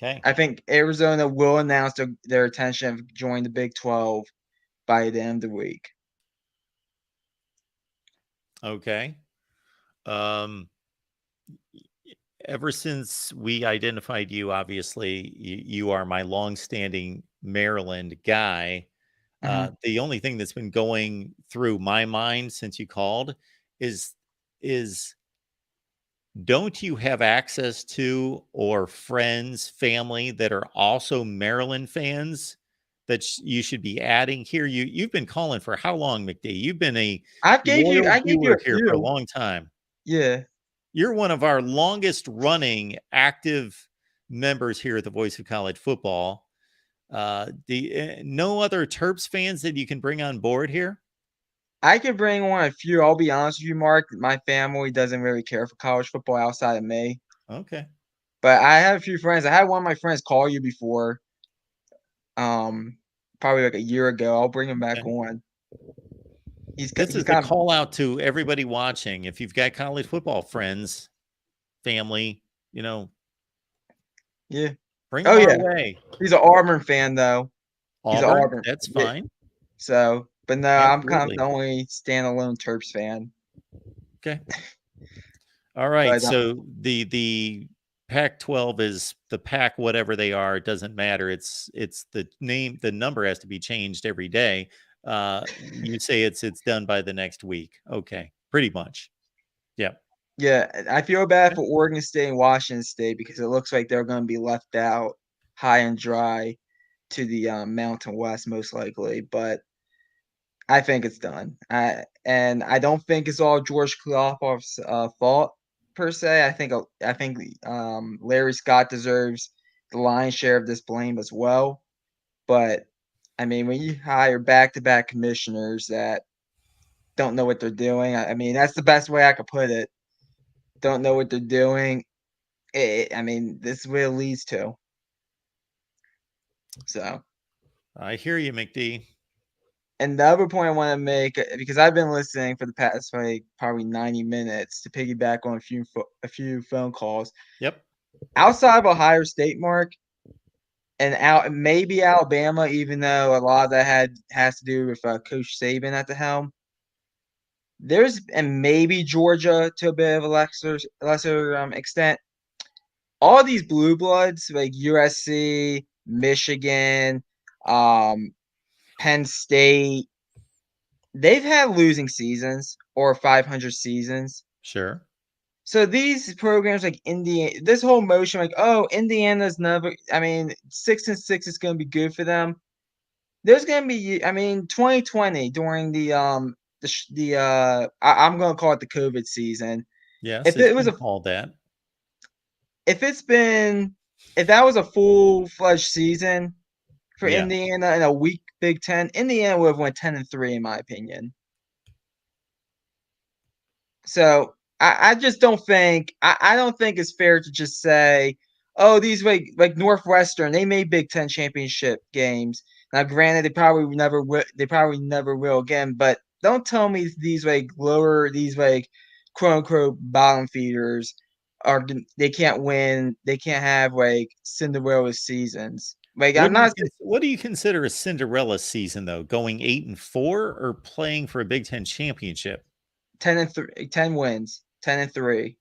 Okay. I think Arizona will announce their intention of joining the Big 12 by the end of the week. Okay. Ever since we identified you, obviously, you are my longstanding Maryland guy. The only thing that's been going through my mind since you called is don't you have access to or friends, family that are also Maryland fans that you should be adding here? You've been calling for how long, McD? You've been a I gave you viewer a here for a few. long time. Yeah. You're one of our longest running active members here at the Voice of College Football. No other Terps fans that you can bring on board here? I could bring on a few. I'll be honest with you, Mark. My family doesn't really care for college football outside of me. Okay. But I have a few friends. I had one of my friends call you before. Probably like a year ago. I'll bring him back on. This is a call out to everybody watching. If you've got college football friends, family, yeah, bring them our way. He's an Auburn fan though. He's an Auburn, Auburn. that's fine. So, but no, Absolutely. I'm kind of the only standalone Terps fan. Okay. All right. But, So the Pac-12 is the Pac, whatever they are. It doesn't matter. It's the name. The number has to be changed every day. You say it's done by the next week. Okay, pretty much. Yeah. Yeah, I feel bad for Oregon State and Washington State because it looks like they're going to be left out high and dry to the Mountain West most likely. But I think it's done. And I don't think it's all George Kliavkoff's fault per se. I think Larry Scott deserves the lion's share of this blame as well. But I mean, when you hire back-to-back commissioners that don't know what they're doing, I mean, that's the best way I could put it. Don't know what they're doing. I mean, this is what it leads to. So I hear you, McD. And the other point I want to make, because I've been listening for the past probably 90 minutes to piggyback on a few phone calls. Yep. Outside of Ohio State, Mark, and maybe Alabama, even though a lot of that has to do with Coach Saban at the helm. And maybe Georgia to a bit of a lesser extent. All these blue bloods like USC, Michigan, Penn State, they've had losing seasons or 500 seasons. Sure. So these programs like Indiana, this whole motion like, oh, Indiana's never. I mean, 6-6 is going to be good for them. There's going to be, I mean, 2020 during I'm going to call it the COVID season. Yes, if it was called that. If that was a full-fledged season for Indiana and a weak Big Ten, Indiana would have went 10-3 in my opinion. So I just don't think I don't think it's fair to just say, oh, these like Northwestern, they made Big Ten championship games. Now, granted, they probably never will again. But don't tell me these quote unquote bottom feeders they can't win. They can't have Cinderella seasons. What do you consider a Cinderella season though? Going 8-4 or playing for a Big Ten championship? 10 wins, 10-3.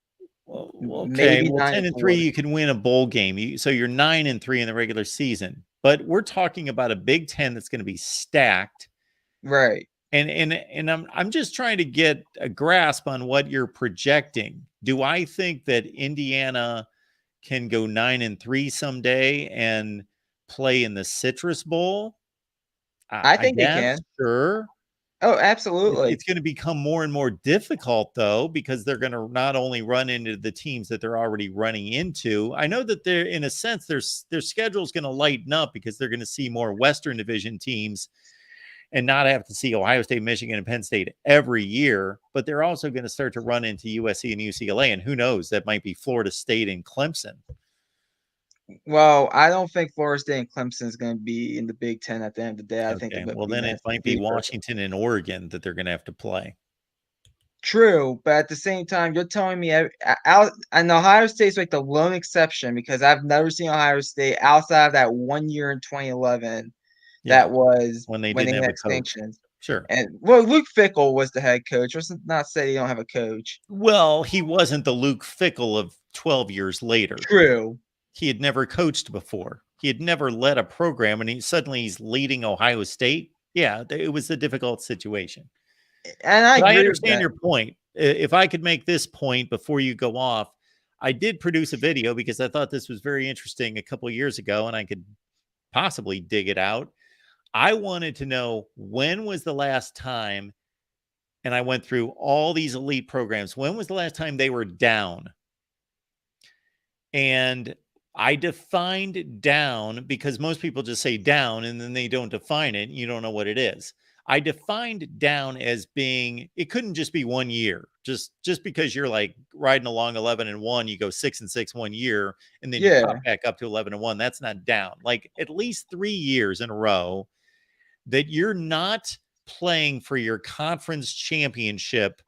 Well, okay. maybe Well, 10 and 3, 9-4. you can win a bowl game. So you're 9 and 3 in the regular season. But we're talking about a Big Ten that's going to be stacked. Right. And I'm just trying to get a grasp on what you're projecting. Do I think that Indiana can go 9 and 3 someday and play in the Citrus Bowl? I I think they guess, can. sure. Oh, absolutely. It's going to become more and more difficult, though, because they're going to not only run into the teams that they're already running into. I know that they're, in a sense, their schedule is going to lighten up because they're going to see more Western Division teams and not have to see Ohio State, Michigan, and Penn State every year. But they're also going to start to run into USC and UCLA, and who knows, that might be Florida State and Clemson. Well, I don't think Florida State and Clemson is going to be in the Big Ten at the end of the day. I think they're Okay, going to well, be then it vastly might be deeper. Washington and Oregon that they're going to have to play. True, but at the same time, you're telling me and Ohio State's like the lone exception because I've never seen Ohio State outside of that 1 year in 2011 Yeah, that was when they when didn't they have had a coach. sanctions. Sure. And well, Luke Fickell was the head coach. Let's not say they don't have a coach. Well, he wasn't the Luke Fickell of 12 years later. True. He had never coached before. He had never led a program, and he's leading Ohio State. Yeah, it was a difficult situation. And I But I agree with understand that. your point. If I could make this point before you go off, I did produce a video because I thought this was very interesting a couple of years ago, and I could possibly dig it out. I wanted to know, when was the last time, and I went through all these elite programs, when was the last time they were down? And I defined down because most people just say down and then they don't define it. You don't know what it is. I defined down as being, it couldn't just be 1 year. Just because you're like riding along 11 and 1, you go 6 and 6 1 year, and then you Yeah. pop back up to 11 and 1. That's not down. Like at least 3 years in a row that you're not playing for your conference championship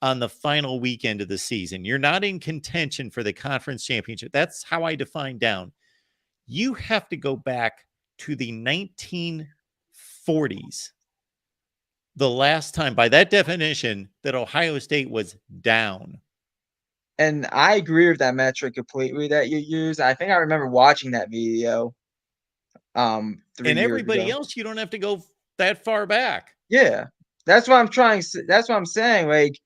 on the final weekend of the season. You're not in contention for the conference championship. That's how I define down. You have to go back to the 1940s. The last time, by that definition, that Ohio State was down. And I agree with that metric completely that you use. I think I remember watching that video 3 And years everybody ago. else, you don't have to go that far back. Yeah. That's what I'm that's what I'm saying. Like,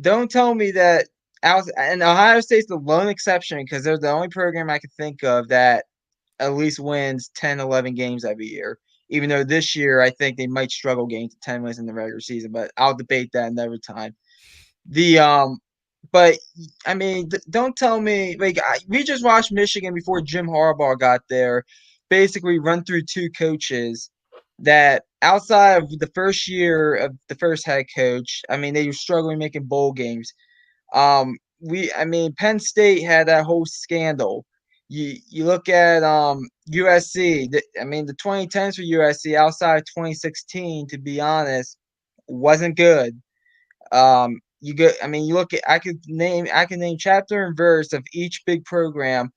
don't tell me that and Ohio State's the lone exception because they're the only program I can think of that at least wins 10, 11 games every year. Even though this year I think they might struggle getting to 10 wins in the regular season, but I'll debate that another time. But I mean, don't tell me we just watched Michigan before Jim Harbaugh got there, basically run through 2 coaches that outside of the first year of the first head coach, I mean, they were struggling making bowl games. Penn State had that whole scandal. You look at USC. The 2010s for USC outside of 2016, to be honest, wasn't good. You look at I can name chapter and verse of each big program,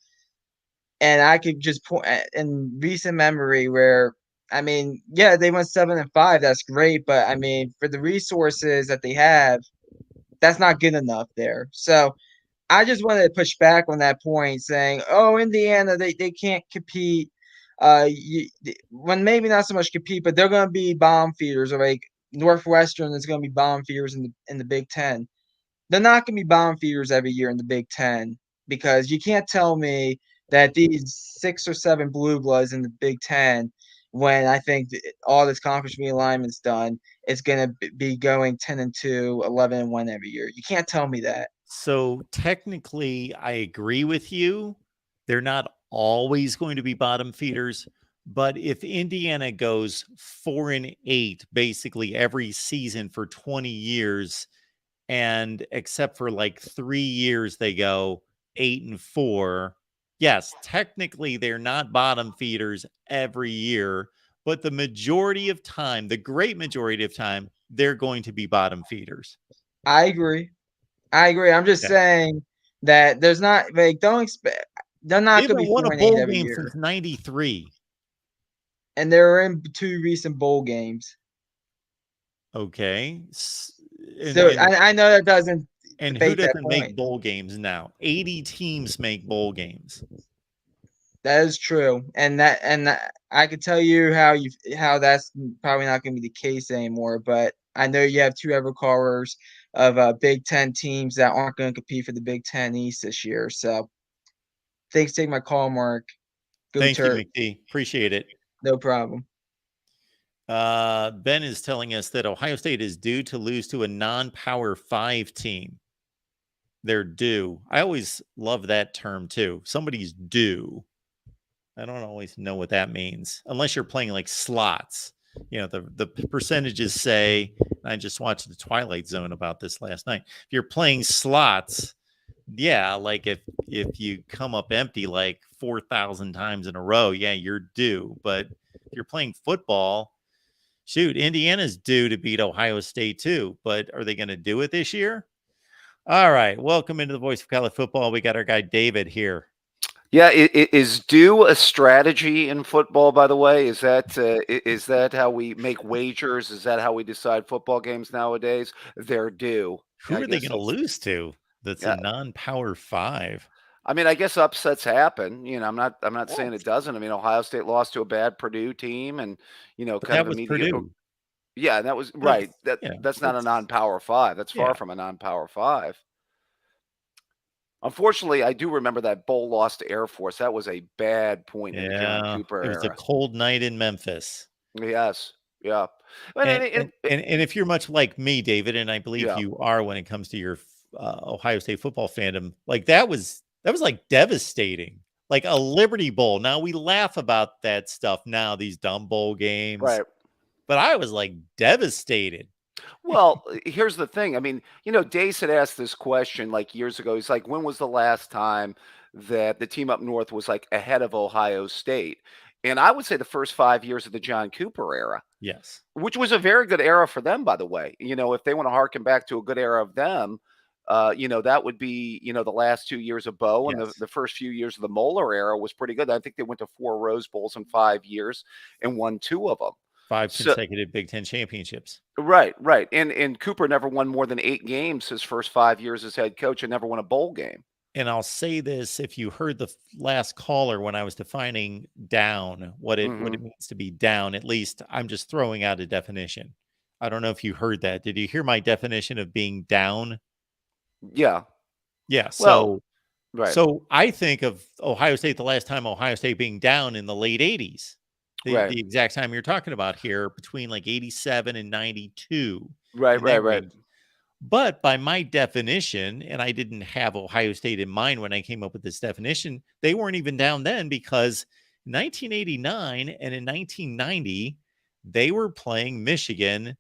and I could just point in recent memory where yeah, they went 7-5. That's great, but for the resources that they have, that's not good enough there. So I just wanted to push back on that point, saying, "Oh, Indiana, they can't compete." When maybe not so much compete, but they're going to be bomb feeders, or like Northwestern is going to be bomb feeders in the Big Ten. They're not going to be bomb feeders every year in the Big Ten because you can't tell me that these 6 or 7 blue bloods in the Big Ten, when I think all this conference realignment's done, it's going to be going 10-2, 11-1 every year. You can't tell me that. So technically, I agree with you. They're not always going to be bottom feeders, but if Indiana goes 4-8 basically every season for 20 years, and except for like 3 years they go 8-4, yes, technically they're not bottom feeders every year, but the majority of time, the great majority of time, they're going to be bottom feeders. I agree. I'm just saying that there's not don't expect they're not They going to haven't be won a 4-8 bowl every game year, since '93. and they're in 2 recent bowl games. Okay. So I know that doesn't And who debate that doesn't make point. bowl games now? 80 teams make bowl games. That is true, and I could tell you how that's probably not going to be the case anymore. But I know you have two ever callers of Big Ten teams that aren't going to compete for the Big Ten East this year. So thanks for taking my call, Mark. Go Thank you, Terps. McD. Appreciate it. No problem. Ben is telling us that Ohio State is due to lose to a non-Power 5 team. They're due. I always love that term too. Somebody's due. I don't always know what that means, unless you're playing like slots. You know, the percentages say, I just watched the Twilight Zone about this last night. If you're playing slots, yeah, like if you come up empty like 4,000 times in a row, yeah, you're due. But if you're playing football, shoot, Indiana's due to beat Ohio State too. But are they going to do it this year? All right. Welcome into the Voice of College Football. We got our guy David here. Yeah, is due a strategy in football, by the way? Is that how we make wagers? Is that how we decide football games nowadays? They're due. Who are they going to lose to? That's a non-Power 5. I mean, I guess upsets happen. You know, I'm not saying it doesn't. I mean, Ohio State lost to a bad Purdue team, and but kind of a mediocre. Purdue. Yeah, that was right. That's not a non-Power 5. That's far from a non-Power 5. Unfortunately, I do remember that bowl loss to Air Force. That was a bad point in the John Cooper era. It was a cold night in Memphis. Yes. Yeah. And if you're much like me, David, and I believe you are when it comes to your Ohio State football fandom, like that was like devastating. Like a Liberty Bowl. Now we laugh about that stuff now, these dumb bowl games. Right. But I was like devastated. Well, here's the thing. I mean, you know, Dace had asked this question like years ago. He's like, when was the last time that the team up north was like ahead of Ohio State? And I would say the first 5 years of the John Cooper era. Yes. Which was a very good era for them, by the way. You know, if they want to harken back to a good era of them, you know, that would be, you know, the last 2 years of Bo, and the first few years of the Moeller era was pretty good. I think they went to 4 Rose Bowls in 5 years and won 2 of them. 5 consecutive Big Ten championships. Right. And Cooper never won more than 8 games his first 5 years as head coach and never won a bowl game. And I'll say this, if you heard the last caller when I was defining down, what it means to be down, at least I'm just throwing out a definition. I don't know if you heard that. Did you hear my definition of being down? Yeah. Yeah. Well, so I think of Ohio State, the last time Ohio State being down in the late 80s. The exact time you're talking about here, between like 87 and 92. Right. But by my definition, and I didn't have Ohio State in mind when I came up with this definition, they weren't even down then, because in 1989 and in 1990, they were playing Michigan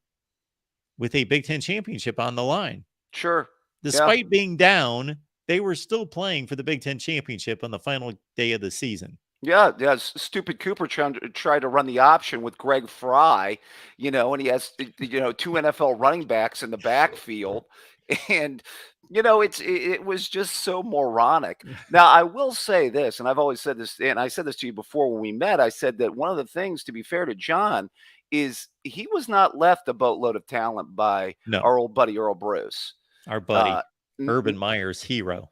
with a Big Ten championship on the line. Sure. Despite being down, they were still playing for the Big Ten championship on the final day of the season. Yeah. Stupid Cooper tried to run the option with Greg Fry, you know, and he has, you know, 2 NFL running backs in the backfield. And, you know, it was just so moronic. Now, I will say this, and I've always said this, and I said this to you before when we met. I said that one of the things, to be fair to John, is he was not left a boatload of talent by our old buddy Earl Bruce. Our buddy, Urban Meyer's hero.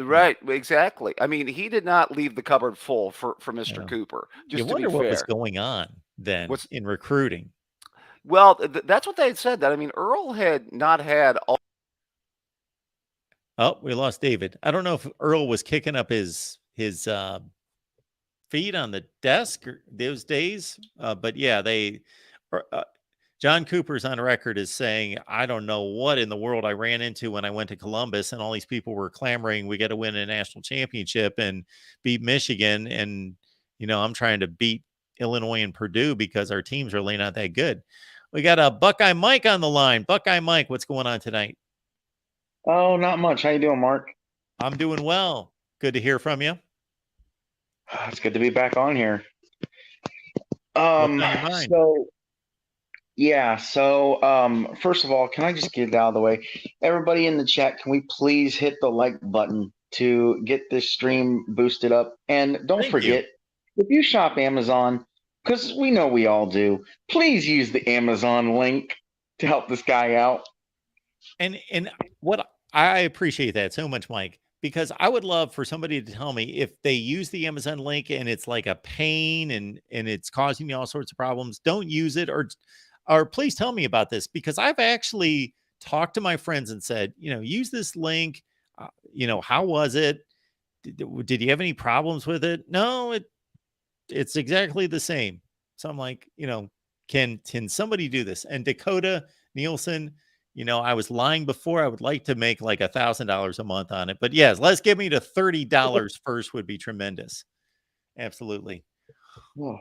Right, exactly. I mean, he did not leave the cupboard full for Mr. Cooper. Just you wonder what was going on then in recruiting. Well, that's what they had said. That, I mean, Earl had not had all. Oh, we lost David. I don't know if Earl was kicking up his feet on the desk those days, but yeah, John Cooper's on record as saying, I don't know what in the world I ran into when I went to Columbus and all these people were clamoring, we got to win a national championship and beat Michigan. And, you know, I'm trying to beat Illinois and Purdue because our teams are really not that good. We got a Buckeye Mike on the line. Buckeye Mike, what's going on tonight? Oh, not much. How you doing, Mark? I'm doing well. Good to hear from you. It's good to be back on here. What's on your mind? So first of all, can I just get it out of the way? Everybody in the chat, can we please hit the like button to get this stream boosted up? And don't forget, if you shop Amazon, because we know we all do, please use the Amazon link to help this guy out. And what I appreciate that so much, Mike, because I would love for somebody to tell me if they use the Amazon link and it's like a pain and it's causing me all sorts of problems. Don't use it, or please tell me about this, because I've actually talked to my friends and said, use this link. How was it? Did you have any problems with it? No, it's exactly the same. So I'm like, can somebody do this? And Dakota Nielsen, I was lying before. I would like to make like $1,000 a month on it, but yes, let's get me to $30 first would be tremendous. Absolutely.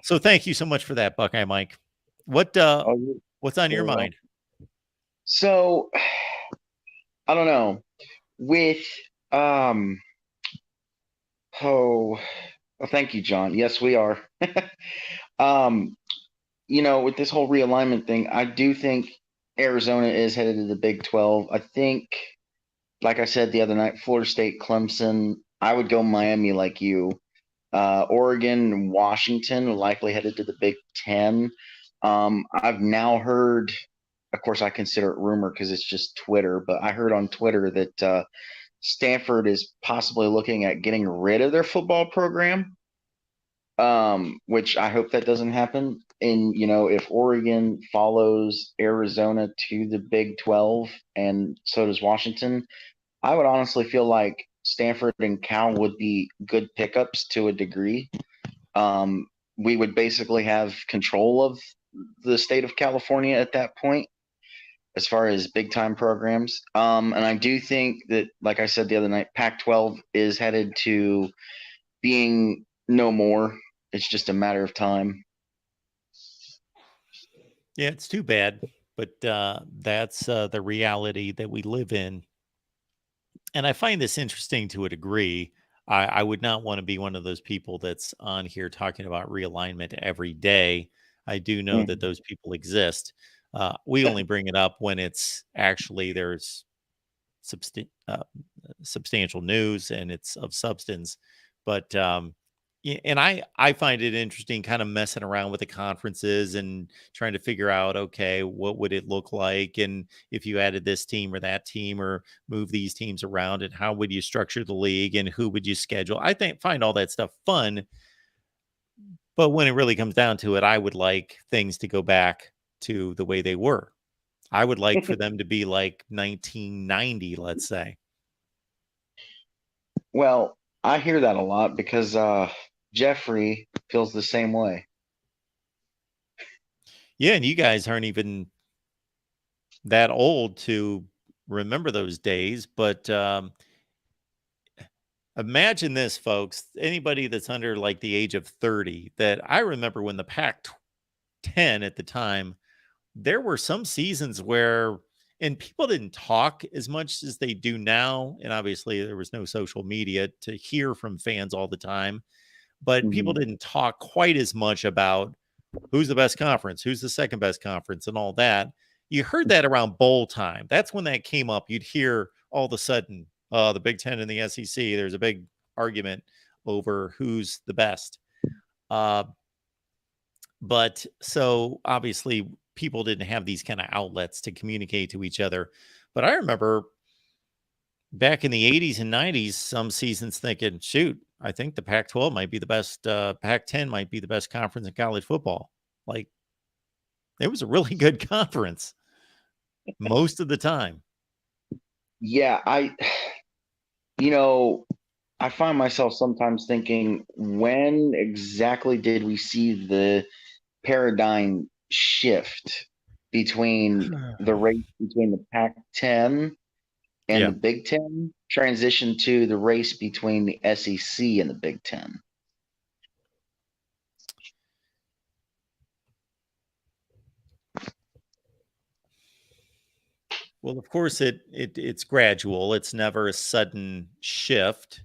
So thank you so much for that, Buckeye Mike. What's on your mind? So I don't know. With thank you, John. Yes, we are. With this whole realignment thing, I do think Arizona is headed to the Big 12. I think, like I said the other night, Florida State, Clemson. I would go Miami like you. Oregon, Washington likely headed to the Big 10. I've now heard, of course, I consider it rumor because it's just Twitter, but I heard on Twitter that Stanford is possibly looking at getting rid of their football program, which I hope that doesn't happen. And, if Oregon follows Arizona to the Big 12 and so does Washington, I would honestly feel like Stanford and Cal would be good pickups to a degree. We would basically have control of the state of California at that point as far as big time programs. And I do think that, like I said the other night, Pac-12 is headed to being no more. It's just a matter of time. Yeah, it's too bad, but that's the reality that we live in. And I find this interesting to a degree. I would not want to be one of those people that's on here talking about realignment every day. I do know that those people exist. We only bring it up when it's actually there's substantial news and it's of substance. But and I find it interesting kind of messing around with the conferences and trying to figure out, okay, what would it look like? And if you added this team or that team or move these teams around, and how would you structure the league and who would you schedule? I find all that stuff fun. But when it really comes down to it, I would like things to go back to the way they were. I would like for them to be like 1990, let's say. Well, I hear that a lot because Jeffrey feels the same way. Yeah, and you guys aren't even that old to remember those days, but imagine this, folks. Anybody that's under like the age of 30, that I remember when the Pac-10 at the time, there were some seasons where, and people didn't talk as much as they do now. And obviously there was no social media to hear from fans all the time, but people didn't talk quite as much about who's the best conference, who's the second best conference, and all that. You heard that around bowl time. That's when that came up. You'd hear all of a sudden, the Big Ten and the SEC, there's a big argument over who's the best. But so obviously people didn't have these kind of outlets to communicate to each other. But I remember back in the 80s and 90s, some seasons thinking, shoot, I think the Pac-12 might be the best, Pac-10 might be the best conference in college football. Like, it was a really good conference most of the time. Yeah, I find myself sometimes thinking, when exactly did we see the paradigm shift between the race between the Pac-10 and the Big Ten transition to the race between the SEC and the Big Ten? Well, of course, it's gradual. It's never a sudden shift.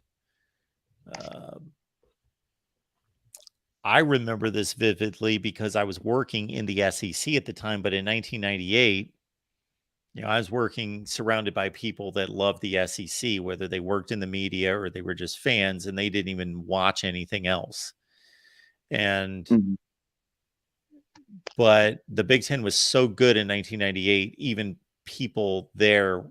I remember this vividly because I was working in the SEC at the time, but in 1998, I was working surrounded by people that loved the SEC, whether they worked in the media or they were just fans, and they didn't even watch anything else. And but the Big Ten was so good in 1998, even people there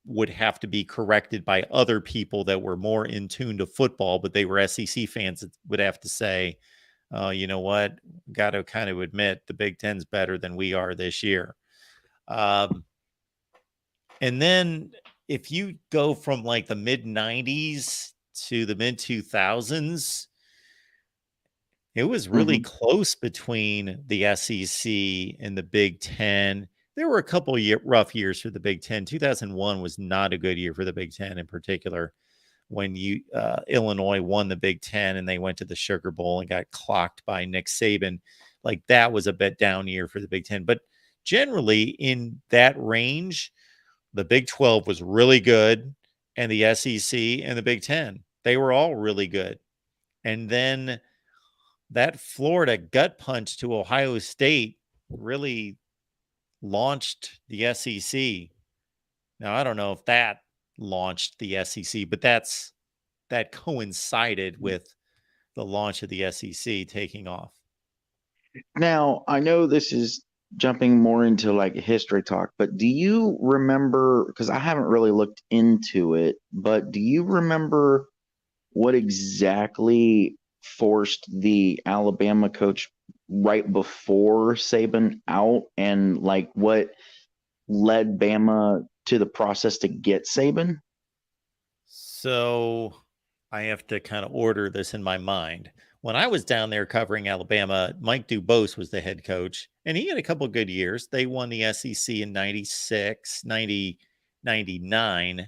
would have to be corrected by other people that were more in tune to football, but they were SEC fans that would have to say, you know what, got to kind of admit the Big Ten's better than we are this year. And then if you go from like the mid 90s to the mid 2000s, it was really close between the SEC and the Big Ten. There were a couple rough years for the Big Ten. 2001 was not a good year for the Big Ten in particular, when Illinois won the Big Ten and they went to the Sugar Bowl and got clocked by Nick Saban. Like, that was a bit down year for the Big Ten. But generally in that range, the Big 12 was really good, and the SEC and the Big Ten, they were all really good. And then that Florida gut punch to Ohio State really launched the SEC. Now, I don't know if that launched the SEC, but that coincided with the launch of the SEC taking off. Now, I know this is jumping more into like history talk, but do you remember, because I haven't really looked into it, but do you remember what exactly forced the Alabama coach right before Saban out, and like what led Bama to the process to get Saban? So I have to kind of order this in my mind. When I was down there covering Alabama, Mike Dubose was the head coach, and he had a couple of good years. They won the SEC in 96, 90, 99.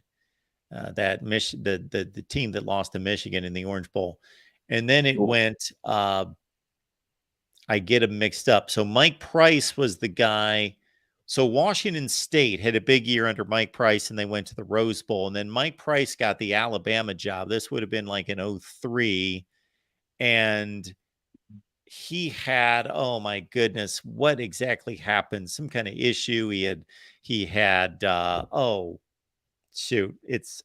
The team that lost to Michigan in the Orange Bowl. And then it went, I get them mixed up. So Mike Price was the guy. So Washington State had a big year under Mike Price, and they went to the Rose Bowl. And then Mike Price got the Alabama job. This would have been like in 2003. And he had, oh my goodness, what exactly happened? Some kind of issue. He had shoot, it's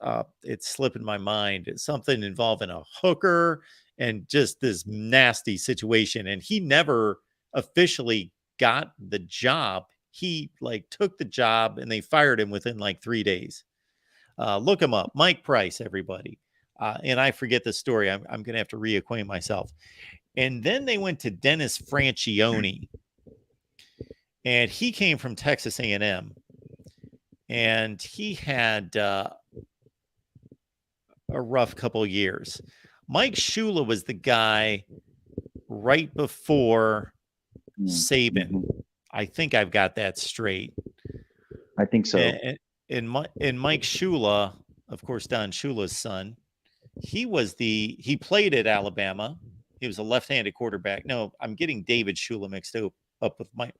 slipping my mind. It's something involving a hooker and just this nasty situation. And he never officially got the job. He like took the job and they fired him within like 3 days. Look him up, Mike Price, everybody. And I forget the story. I'm going to have to reacquaint myself. And then they went to Dennis Franchione, and he came from Texas A&M. And he had a rough couple years. Mike Shula was the guy right before Saban. I think I've got that straight. I think so. And Mike Shula, of course, Don Shula's son, he played at Alabama. He was a left-handed quarterback. No, I'm getting David Shula mixed up with Mike.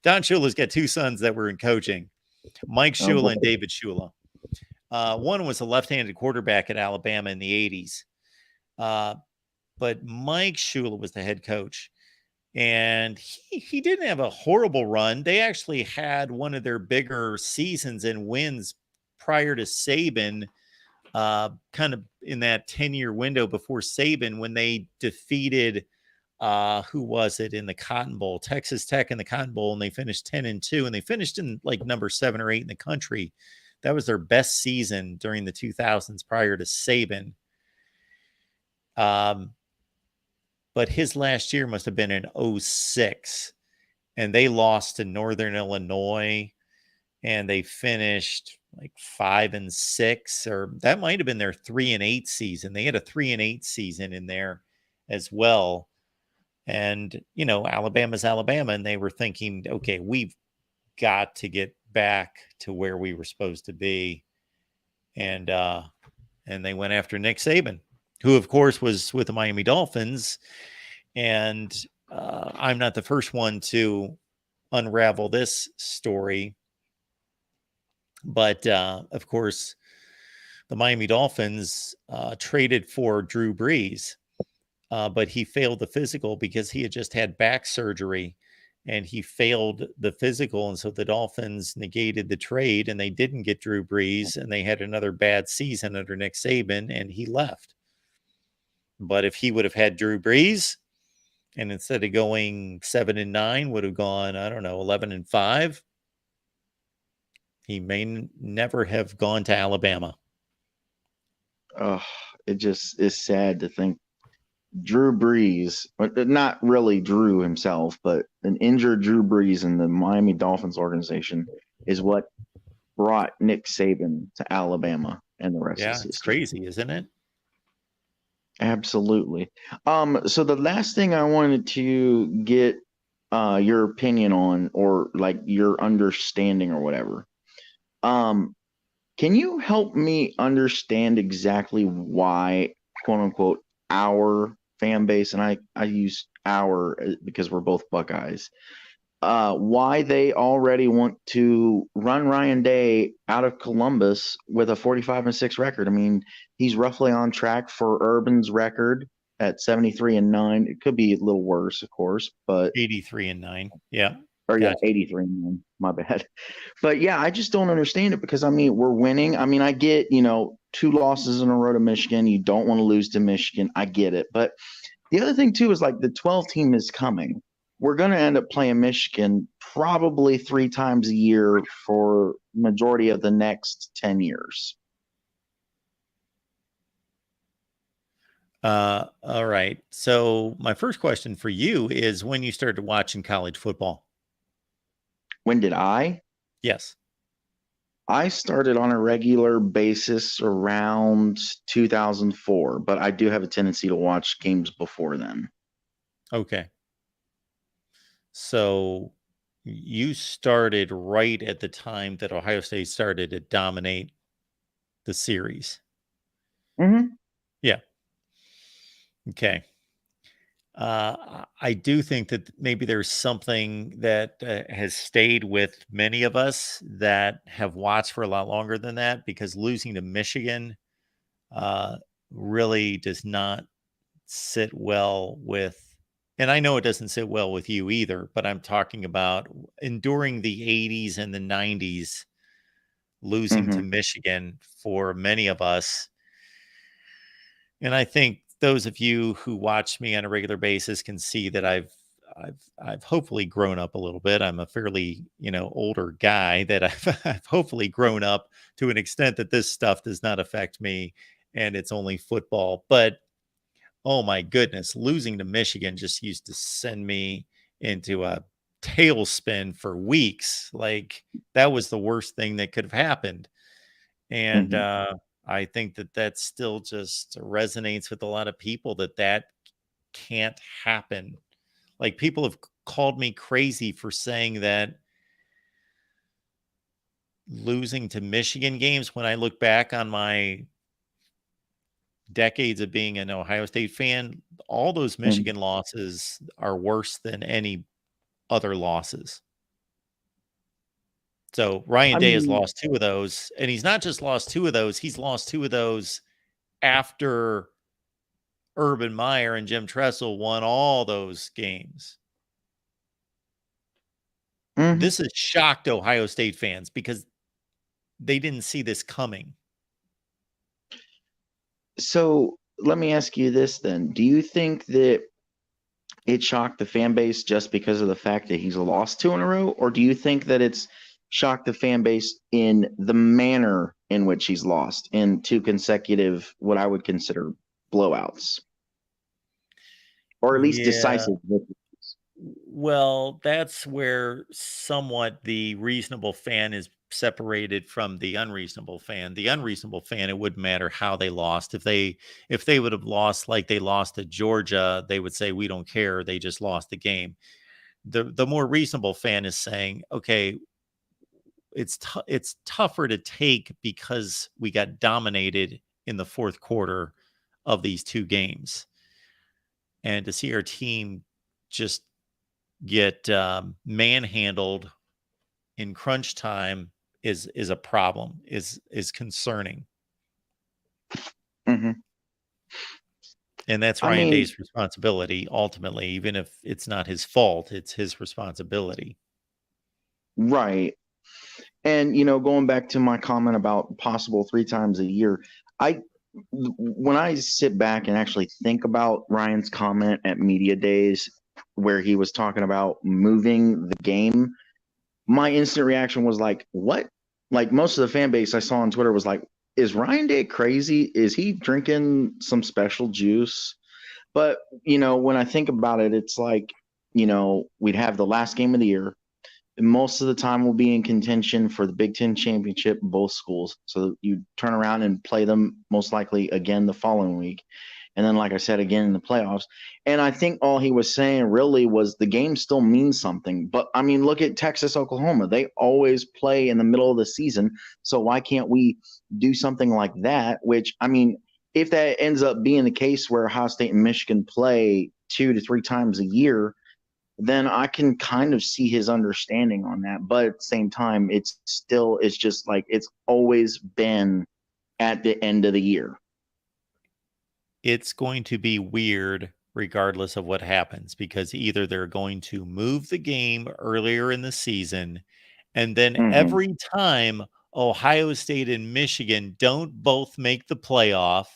Don Shula's got two sons that were in coaching. Mike Shula and David Shula. One was a left-handed quarterback at Alabama in the 80s. But Mike Shula was the head coach. And he didn't have a horrible run. They actually had one of their bigger seasons and wins prior to Saban, kind of in that 10-year window before Saban, when they defeated who was it in the Cotton Bowl? Texas Tech in the Cotton Bowl, and they finished 10-2, and they finished in like number 7 or 8 in the country. That was their best season during the 2000s prior to Saban. But his last year must have been in 2006, and they lost to Northern Illinois, and they finished like 5-6, or that might have been their 3-8 season. They had a 3-8 season in there as well. And, you know, Alabama's Alabama, and they were thinking, okay, we've got to get back to where we were supposed to be. And they went after Nick Saban, who, of course, was with the Miami Dolphins. And I'm not the first one to unravel this story. But, of course, the Miami Dolphins traded for Drew Brees. But he failed the physical because he had just had back surgery, and he failed the physical. And so the Dolphins negated the trade, and they didn't get Drew Brees, and they had another bad season under Nick Saban, and he left. But if he would have had Drew Brees, and instead of going 7-9, would have gone, I don't know, 11-5, He may never have gone to Alabama. It just is sad to think Drew Brees, not really Drew himself, but an injured Drew Brees in the Miami Dolphins organization is what brought Nick Saban to Alabama, and the rest Yeah, is it's history. crazy, isn't it? Absolutely. So the last thing I wanted to get your opinion on, or like your understanding or whatever. Can you help me understand exactly why, quote unquote, our fan base, and I use our because we're both Buckeyes, why they already want to run Ryan Day out of Columbus with a 45-6 record? I mean, he's roughly on track for Urban's record at 73-9. It could be a little worse, of course, but 83-9. Yeah. or yeah, Gotcha. 83-9. My bad. But yeah, I just don't understand it because I mean, we're winning. I mean, I get, 2 losses in a row to Michigan. You don't want to lose to Michigan. I get it. But the other thing too is like the 12 team is coming. We're going to end up playing Michigan probably 3 times a year for majority of the next 10 years. All right. So my first question for you is when you started watching college football. When did I? Yes. I started on a regular basis around 2004, but I do have a tendency to watch games before then. Okay. So you started right at the time that Ohio State started to dominate the series. Mm-hmm. Yeah. Okay. I do think that maybe there's something that has stayed with many of us that have watched for a lot longer than that, because losing to Michigan really does not sit well with, and I know it doesn't sit well with you either, but I'm talking about enduring the 80s and the 90s, losing to Mm-hmm. Michigan for many of us. And I think those of you who watch me on a regular basis can see that I've hopefully grown up a little bit. I'm a fairly, older guy that I've hopefully grown up to an extent that this stuff does not affect me and it's only football. But oh my goodness, losing to Michigan just used to send me into a tailspin for weeks. Like that was the worst thing that could have happened. And Mm-hmm. I think that still just resonates with a lot of people that can't happen. Like people have called me crazy for saying that losing to Michigan games, when I look back on my decades of being an Ohio State fan, all those Michigan losses are worse than any other losses. So Ryan I Day has mean, lost 2 of those, and he's not just lost 2 of those, he's lost 2 of those after Urban Meyer and Jim Tressel won all those games. mm-hmm. This has shocked Ohio State fans because they didn't see this coming. So let me ask you this then. Do you think that it shocked the fan base just because of the fact that he's lost 2 in a row? Or do you think that it's shocked the fan base in the manner in which he's lost in 2 consecutive, what I would consider blowouts? Or at least Yeah. decisive victories? Well, that's where somewhat the reasonable fan is separated from the unreasonable fan. The unreasonable fan, it wouldn't matter how they lost. If they would have lost like they lost to Georgia, they would say we don't care. They just lost the game. The more reasonable fan is saying, okay, it's tougher to take because we got dominated in the fourth quarter of these 2 games, and to see our team just get manhandled in crunch time is a problem, is concerning. Mm-hmm. And that's I Ryan mean, Day's responsibility ultimately, even if it's not his fault, it's his responsibility. right. And going back to my comment about possible 3 times a year, when I sit back and actually think about Ryan's comment at media days where he was talking about moving the game, my instant reaction was like, what? like most of the fan base I saw on Twitter was like, is Ryan Day crazy? Is he drinking some special juice? But, when I think about it, it's like, we'd have the last game of the year. And most of the time we'll be in contention for the Big Ten championship, both schools. So you turn around and play them most likely again the following week. And then, like I said, again in the playoffs. And I think all he was saying really was the game still means something. But, I mean, look at Texas, Oklahoma. They always play in the middle of the season. So why can't we do something like that? Which, I mean, if that ends up being the case where Ohio State and Michigan play 2 to 3 times a year, then I can kind of see his understanding on that. But at the same time, it's just like it's always been at the end of the year. It's going to be weird regardless of what happens, because either they're going to move the game earlier in the season, and then every time Ohio State and Michigan don't both make the playoff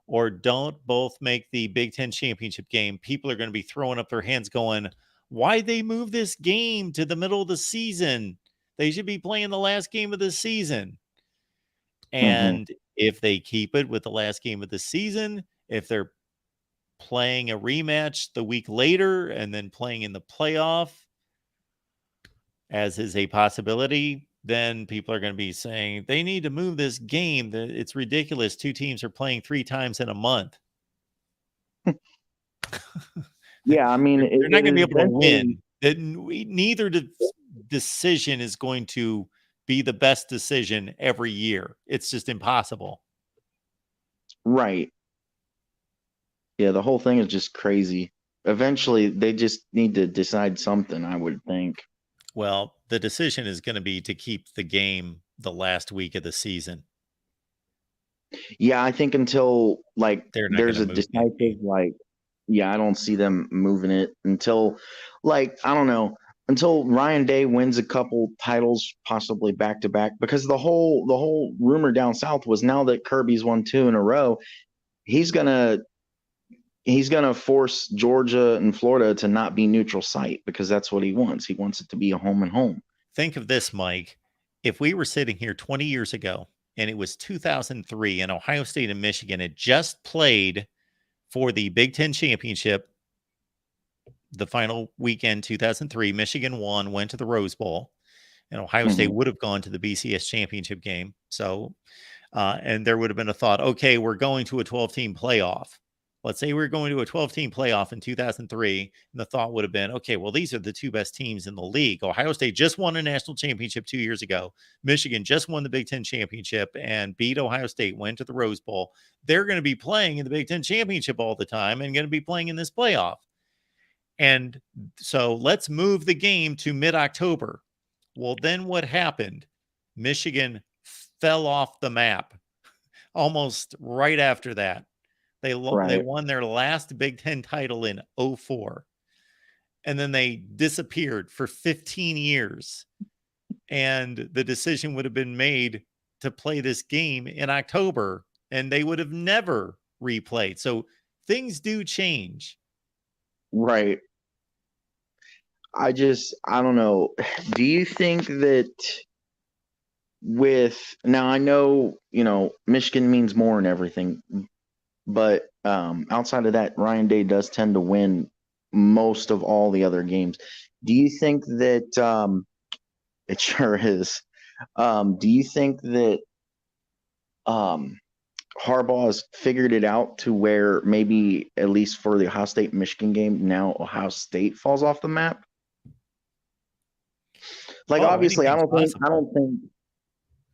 or don't both make the Big Ten championship game, people are going to be throwing up their hands going, why they move this game to the middle of the season? They should be playing the last game of the season. And if they keep it with the last game of the season, if they're playing a rematch the week later and then playing in the playoff, as is a possibility, then people are going to be saying they need to move this game. It's ridiculous. 2 teams are playing 3 times in a month. Yeah, I mean, they're not going to be able to win. Neither decision is going to be the best decision every year. It's just impossible. Right. Yeah, the whole thing is just crazy. Eventually, they just need to decide something, I would think. Well, the decision is going to be to keep the game the last week of the season. Yeah, I think until there's a move decisive I don't see them moving it until I don't know, until Ryan Day wins a couple titles, possibly back to back, because the whole rumor down south was now that Kirby's won 2 in a row, he's gonna force Georgia and Florida to not be neutral site, because that's what he wants. He wants it to be a home and home. Think of this, Mike. If we were sitting here 20 years ago and it was 2003 and Ohio State and Michigan had just played for the Big Ten championship, the final weekend, 2003, Michigan won, went to the Rose Bowl, and Ohio State would have gone to the BCS championship game. So, and there would have been a thought, okay, we're going to a 12-team playoff. Let's say we're going to a 12-team playoff in 2003, and the thought would have been, okay, well, these are the 2 best teams in the league. Ohio State just won a national championship 2 years ago. Michigan just won the Big Ten championship and beat Ohio State, went to the Rose Bowl. They're going to be playing in the Big Ten championship all the time and going to be playing in this playoff. And so let's move the game to mid-October. Well, then what happened? Michigan fell off the map almost right after that. They won their last Big Ten title in 2004. And then they disappeared for 15 years. And the decision would have been made to play this game in October, and they would have never replayed. So things do change. Right. I don't know. Do you think that now I know, Michigan means more and everything, but outside of that, Ryan Day does tend to win most of all the other games. Do you think that it sure is? Do you think that Harbaugh has figured it out to where maybe at least for the Ohio State Michigan game, now Ohio State falls off the map? Obviously, I don't think.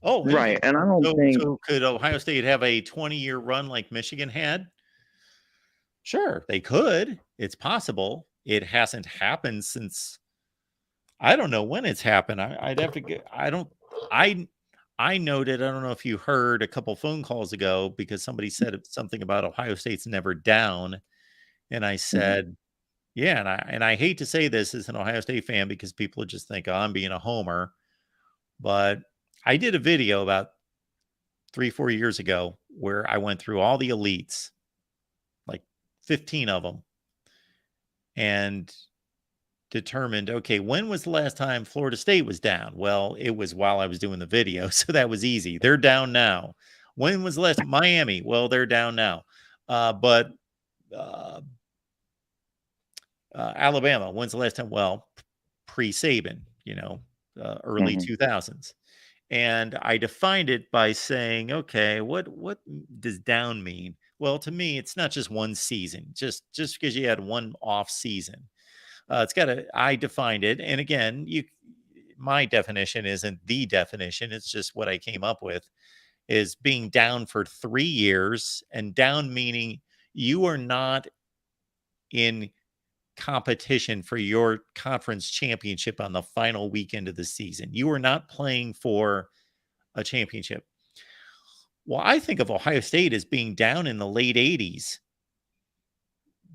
Oh, right, and I don't think. So could Ohio State have a 20-year run like Michigan had? Sure, they could. It's possible. It hasn't happened since. I don't know when it's happened. I'd have to get. I noted. I don't know if you heard a couple phone calls ago, because somebody said something about Ohio State's never down, and I said, yeah, and I hate to say this as an Ohio State fan, because people just think, oh, I'm being a homer, but I did a video about 3-4 years ago where I went through all the elites, like 15 of them, and determined, okay, when was the last time Florida State was down? Well, it was while I was doing the video, so that was easy. They're down now. When was the last Miami? Well, they're down now. But Alabama, when's the last time? Well, pre-Saban, early 2000s. And I defined it by saying, okay, what does down mean? Well, to me, it's not just one season, just because you had one off season. I defined it. And again, my definition isn't the definition. It's just what I came up with, is being down for 3 years, and down meaning you are not in competition for your conference championship on the final weekend of the season. You are not playing for a championship. Well, I think of Ohio State as being down in the late 80s.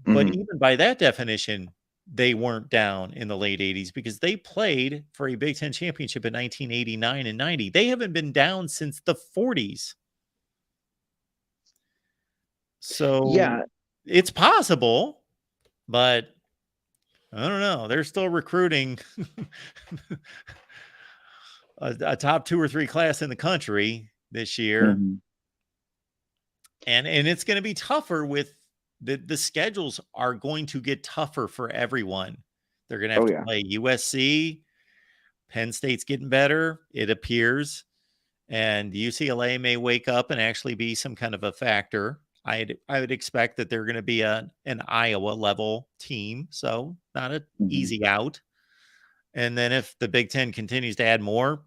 But even by that definition, they weren't down in the late 80s because they played for a Big Ten championship in 1989 and 90. They haven't been down since the 40s. So Yeah. It's possible, but I don't know. They're still recruiting a top 2 or 3 class in the country this year. And it's going to be tougher with the schedules are going to get tougher for everyone. They're going to have to play USC. Penn State's getting better, it appears. And UCLA may wake up and actually be some kind of a factor. I would expect that they're going to be an Iowa level team. So not an easy out. And then if the Big Ten continues to add more,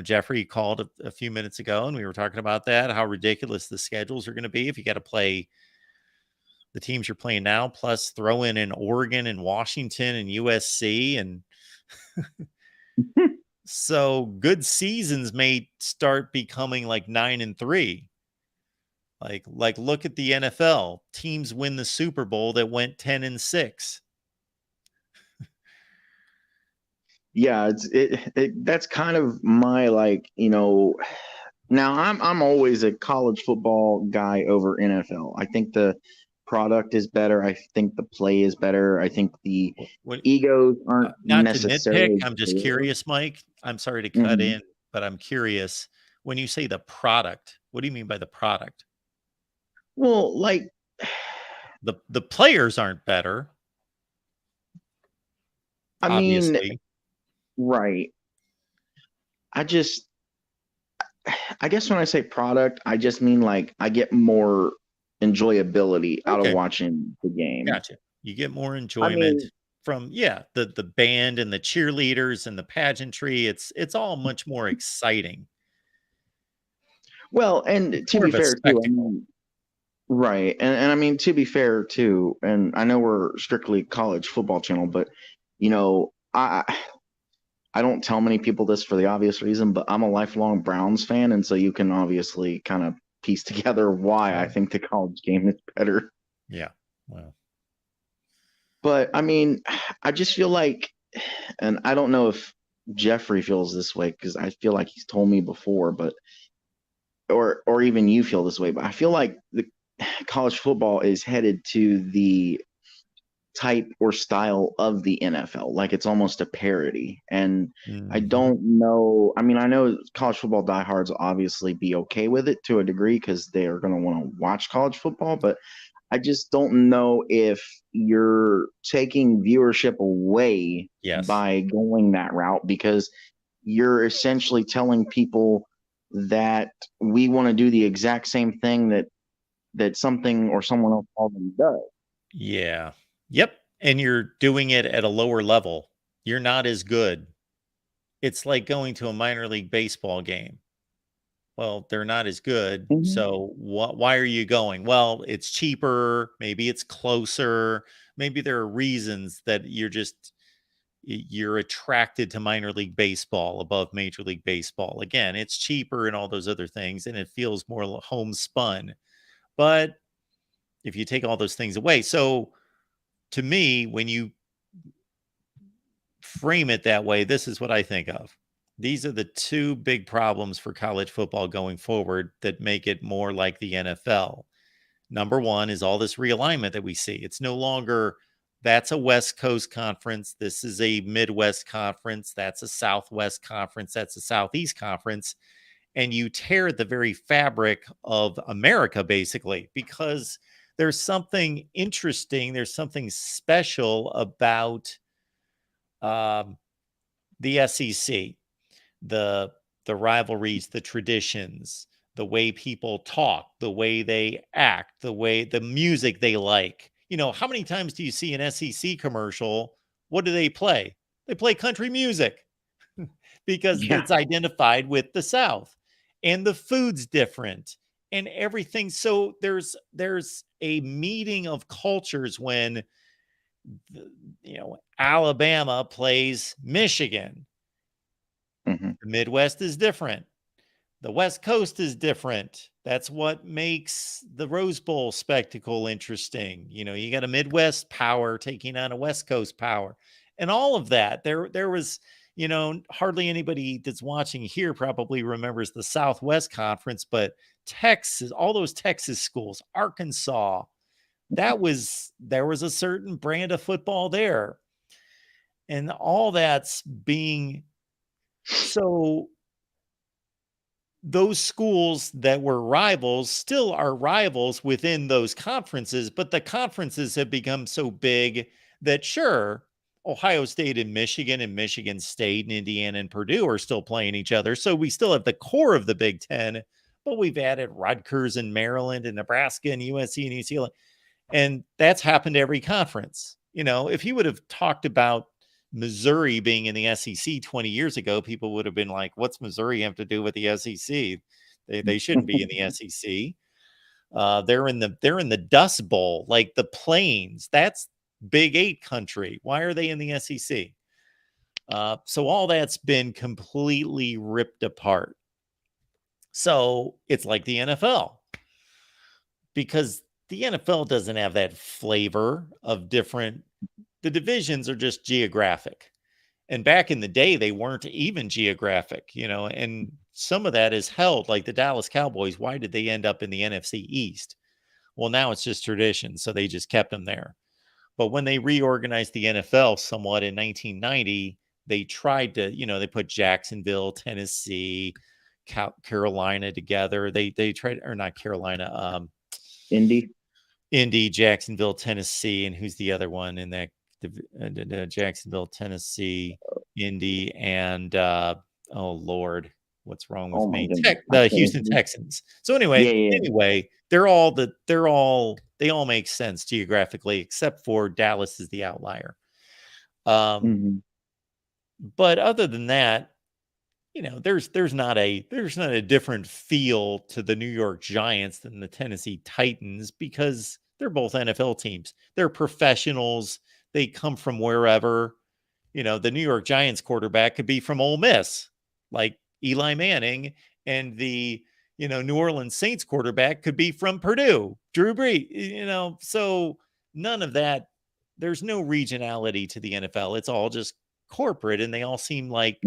Jeffrey called a few minutes ago and we were talking about that, how ridiculous the schedules are going to be if you got to play the teams you're playing now, plus throw in Oregon and Washington and USC. And so good seasons may start becoming like 9-3. Like look at the NFL. Teams win the Super Bowl that went 10-6. Yeah, that's kind of my now I'm always a college football guy over NFL. I think the product is better. I think the play is better. I think the egos aren't not necessarily. To nitpick, I'm just curious, Mike. I'm sorry to cut in, but I'm curious. When you say the product, what do you mean by the product? Well, like the players aren't better. I mean, right. I guess when I say product, I just mean like I get more enjoyability out of watching the game. Gotcha. You get more enjoyment from the band and the cheerleaders and the pageantry. It's all much more exciting. Well, and to be fair too, right. And I mean, to be fair too, and I know we're strictly college football channel, but I don't tell many people this for the obvious reason, but I'm a lifelong Browns fan, and so you can obviously kind of piece together why I think the college game is better. Yeah. Well. But I mean, I just feel like, and I don't know if Jeffrey feels this way because I feel like he's told me before, but or even you feel this way, but I feel like the college football is headed to the type or style of the NFL. Like it's almost a parody. And I don't know. I mean, I know college football diehards will obviously be okay with it to a degree because they are going to want to watch college football. But I just don't know if you're taking viewership away by going that route, because you're essentially telling people that we want to do the exact same thing that something or someone else already does. Yeah. Yep. And you're doing it at a lower level. You're not as good. It's like going to a minor league baseball game. Well, they're not as good. So why are you going? Well, it's cheaper. Maybe it's closer. Maybe there are reasons that you're attracted to minor league baseball above major league baseball. Again, it's cheaper and all those other things, and it feels more homespun. But if you take all those things away, so to me, when you frame it that way, this is what I think of. These are the two big problems for college football going forward that make it more like the NFL. Number one is all this realignment that we see. It's no longer That's a West Coast conference. This is a Midwest conference. That's a Southwest conference. That's a Southeast conference. And you tear the very fabric of America, basically, because there's something interesting. There's something special about the SEC, the rivalries, the traditions, the way people talk, the way they act, the music they like. You know, how many times do you see an SEC commercial? What do they play? They play country music because Yeah. it's identified with the South, and the food's different and everything. So there's a meeting of cultures when Alabama plays Michigan. Mm-hmm. The Midwest is different. The West Coast is different. That's what makes the Rose Bowl spectacle interesting. You know, you got a Midwest power taking on a West Coast power, and all of that. There was, hardly anybody that's watching here probably remembers the Southwest Conference, but Texas, all those Texas schools, Arkansas, there was a certain brand of football there, and all that's being so. Those schools that were rivals still are rivals within those conferences, but the conferences have become so big that sure, Ohio State and Michigan State and Indiana and Purdue are still playing each other. So we still have the core of the Big Ten, but we've added Rutgers and Maryland and Nebraska and USC and UCLA. And that's happened to every conference. You know, if you would have talked about Missouri being in the SEC 20 years ago, people would have been like, what's Missouri have to do with the SEC? They shouldn't be in the SEC. They're in the Dust Bowl, like the Plains. That's Big 8 country. Why are they in the SEC? So all that's been completely ripped apart. So it's like the NFL, because the NFL doesn't have that flavor of different. The divisions are just geographic. And back in the day, they weren't even geographic, and some of that is held, like the Dallas Cowboys. Why did they end up in the NFC East? Well, now it's just tradition. So they just kept them there. But when they reorganized the NFL somewhat in 1990, they tried to, they put Jacksonville, Tennessee, Carolina together. They tried, or not Carolina, Indy, Jacksonville, Tennessee. And who's the other one in that? Jacksonville, Tennessee, Indy, and oh Lord, what's wrong with me? The Houston Texans. So anyway, they all make sense geographically, except for Dallas is the outlier. But other than that, there's not a different feel to the New York Giants than the Tennessee Titans, because they're both NFL teams. They're professionals. They come from wherever. The New York Giants quarterback could be from Ole Miss, like Eli Manning, and the New Orleans Saints quarterback could be from Purdue, Drew Brees. So none of that. There's no regionality to the NFL. It's all just corporate, and they all seem like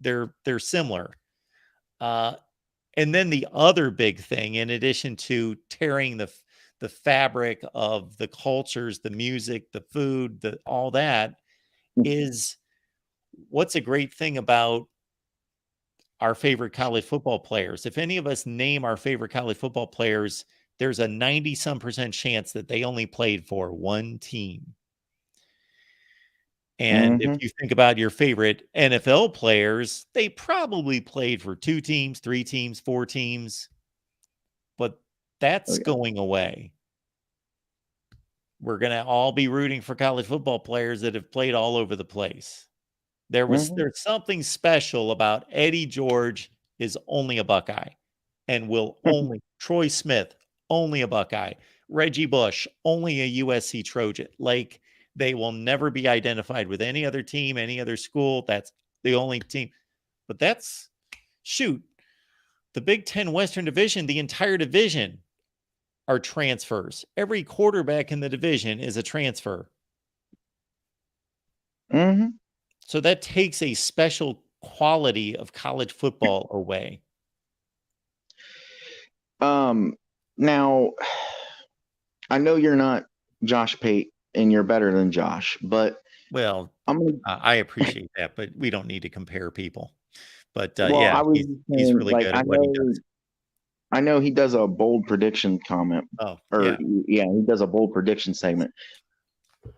they're similar. And then the other big thing, in addition to tearing the fabric of the cultures, the music, the food, all that, is what's a great thing about our favorite college football players. If any of us name our favorite college football players, there's a 90-some% chance that they only played for one team. And if you think about your favorite NFL players, they probably played for 2 teams, 3 teams, 4 teams, but that's going away. We're going to all be rooting for college football players that have played all over the place. There's something special about Eddie George is only a Buckeye, and will only Troy Smith, only a Buckeye, Reggie Bush, only a USC Trojan. Like, they will never be identified with any other team, any other school. That's the only team. But the Big Ten Western Division, the entire division are transfers. Every quarterback in the division is a transfer. So that takes a special quality of college football away. Now, I know you're not Josh Pate and you're better than Josh. But Well, I'm gonna. I appreciate that, but we don't need to compare people. But Well, yeah, I was just he's saying, really like, good at what he does. I know he does a bold prediction comment, Oh, or yeah, he does a bold prediction segment.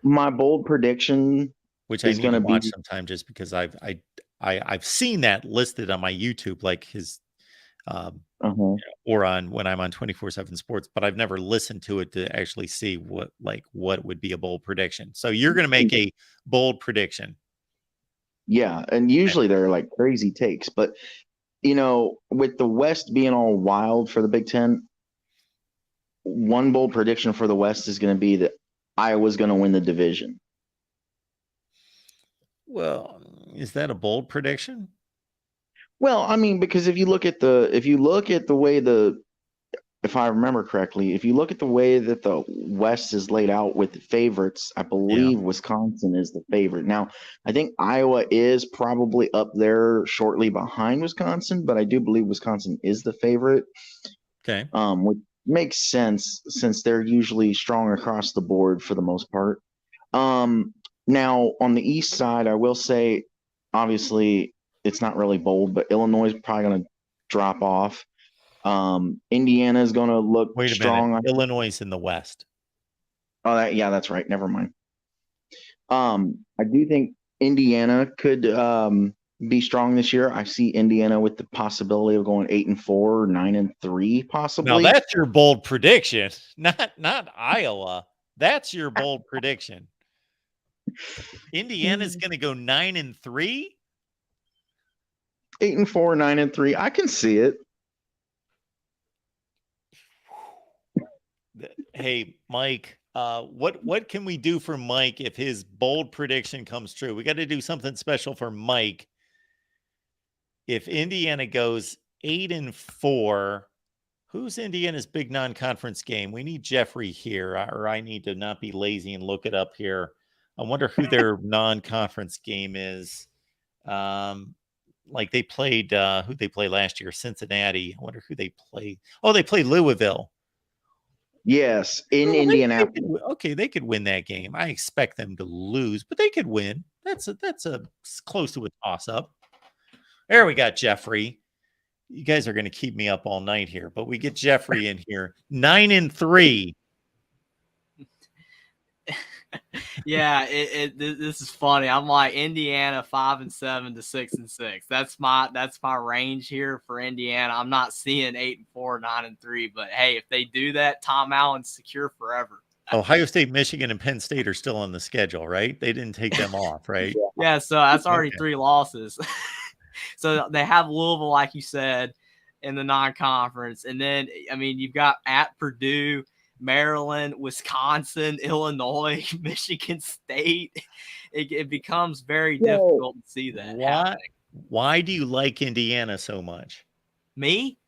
My bold prediction which I is need going to to watch be. sometime just because I've seen that listed on my YouTube, like his Uh-huh. or on when I'm on 24/7 Sports, but I've never listened to it to actually see what would be a bold prediction. So you're going to make a bold prediction. Yeah, and usually they're like crazy takes, but with the West being all wild for the Big Ten, one bold prediction for the West is going to be that Iowa's going to win the division. Well, is that a bold prediction? Well, I mean, because if you look at the way if I remember correctly, if you look at the way that the West is laid out with the favorites, I believe Wisconsin is the favorite. Now, I think Iowa is probably up there shortly behind Wisconsin, but I do believe Wisconsin is the favorite. Okay. Which makes sense since they're usually strong across the board for the most part. Now on the East side, I will say, obviously, it's not really bold, but Illinois is probably going to drop off. Indiana is going to look Wait a strong. minute. Illinois is in the West. Oh, yeah, that's right. Never mind. I do think Indiana could be strong this year. I see Indiana with the possibility of going 8-4, 9-3, possibly. Now that's your bold prediction, not Iowa. That's your bold prediction. Indiana's going to go 9-3, 8-4, 9-3. I can see it. Hey, Mike, what can we do for Mike if his bold prediction comes true? We got to do something special for Mike. If Indiana goes 8-4, who's Indiana's big non-conference game? We need Jeffrey here, or I need to not be lazy and look it up here. I wonder who their non-conference game is. Like they played who they play last year, Cincinnati. I wonder who they play. Oh, they play Louisville. Yes, in Indianapolis. They could win that game. I expect them to lose, but they could win. That's close to a toss-up. There we got Jeffrey. You guys are going to keep me up all night here, but we get Jeffrey in here. 9-3. Yeah, this is funny. I'm like Indiana 5-7 to 6-6. That's my range here for Indiana. I'm not seeing 8-4, 9-3, but hey, if they do that, Tom Allen's secure forever. Ohio State, Michigan, and Penn State are still on the schedule, right? They didn't take them off, right? Yeah, so that's already 3 losses. So they have Louisville, like you said, in the non-conference, and then I mean you've got at Purdue, Maryland, Wisconsin, Illinois, Michigan State. It becomes very difficult to see that happening. Why do you like Indiana so much? Me?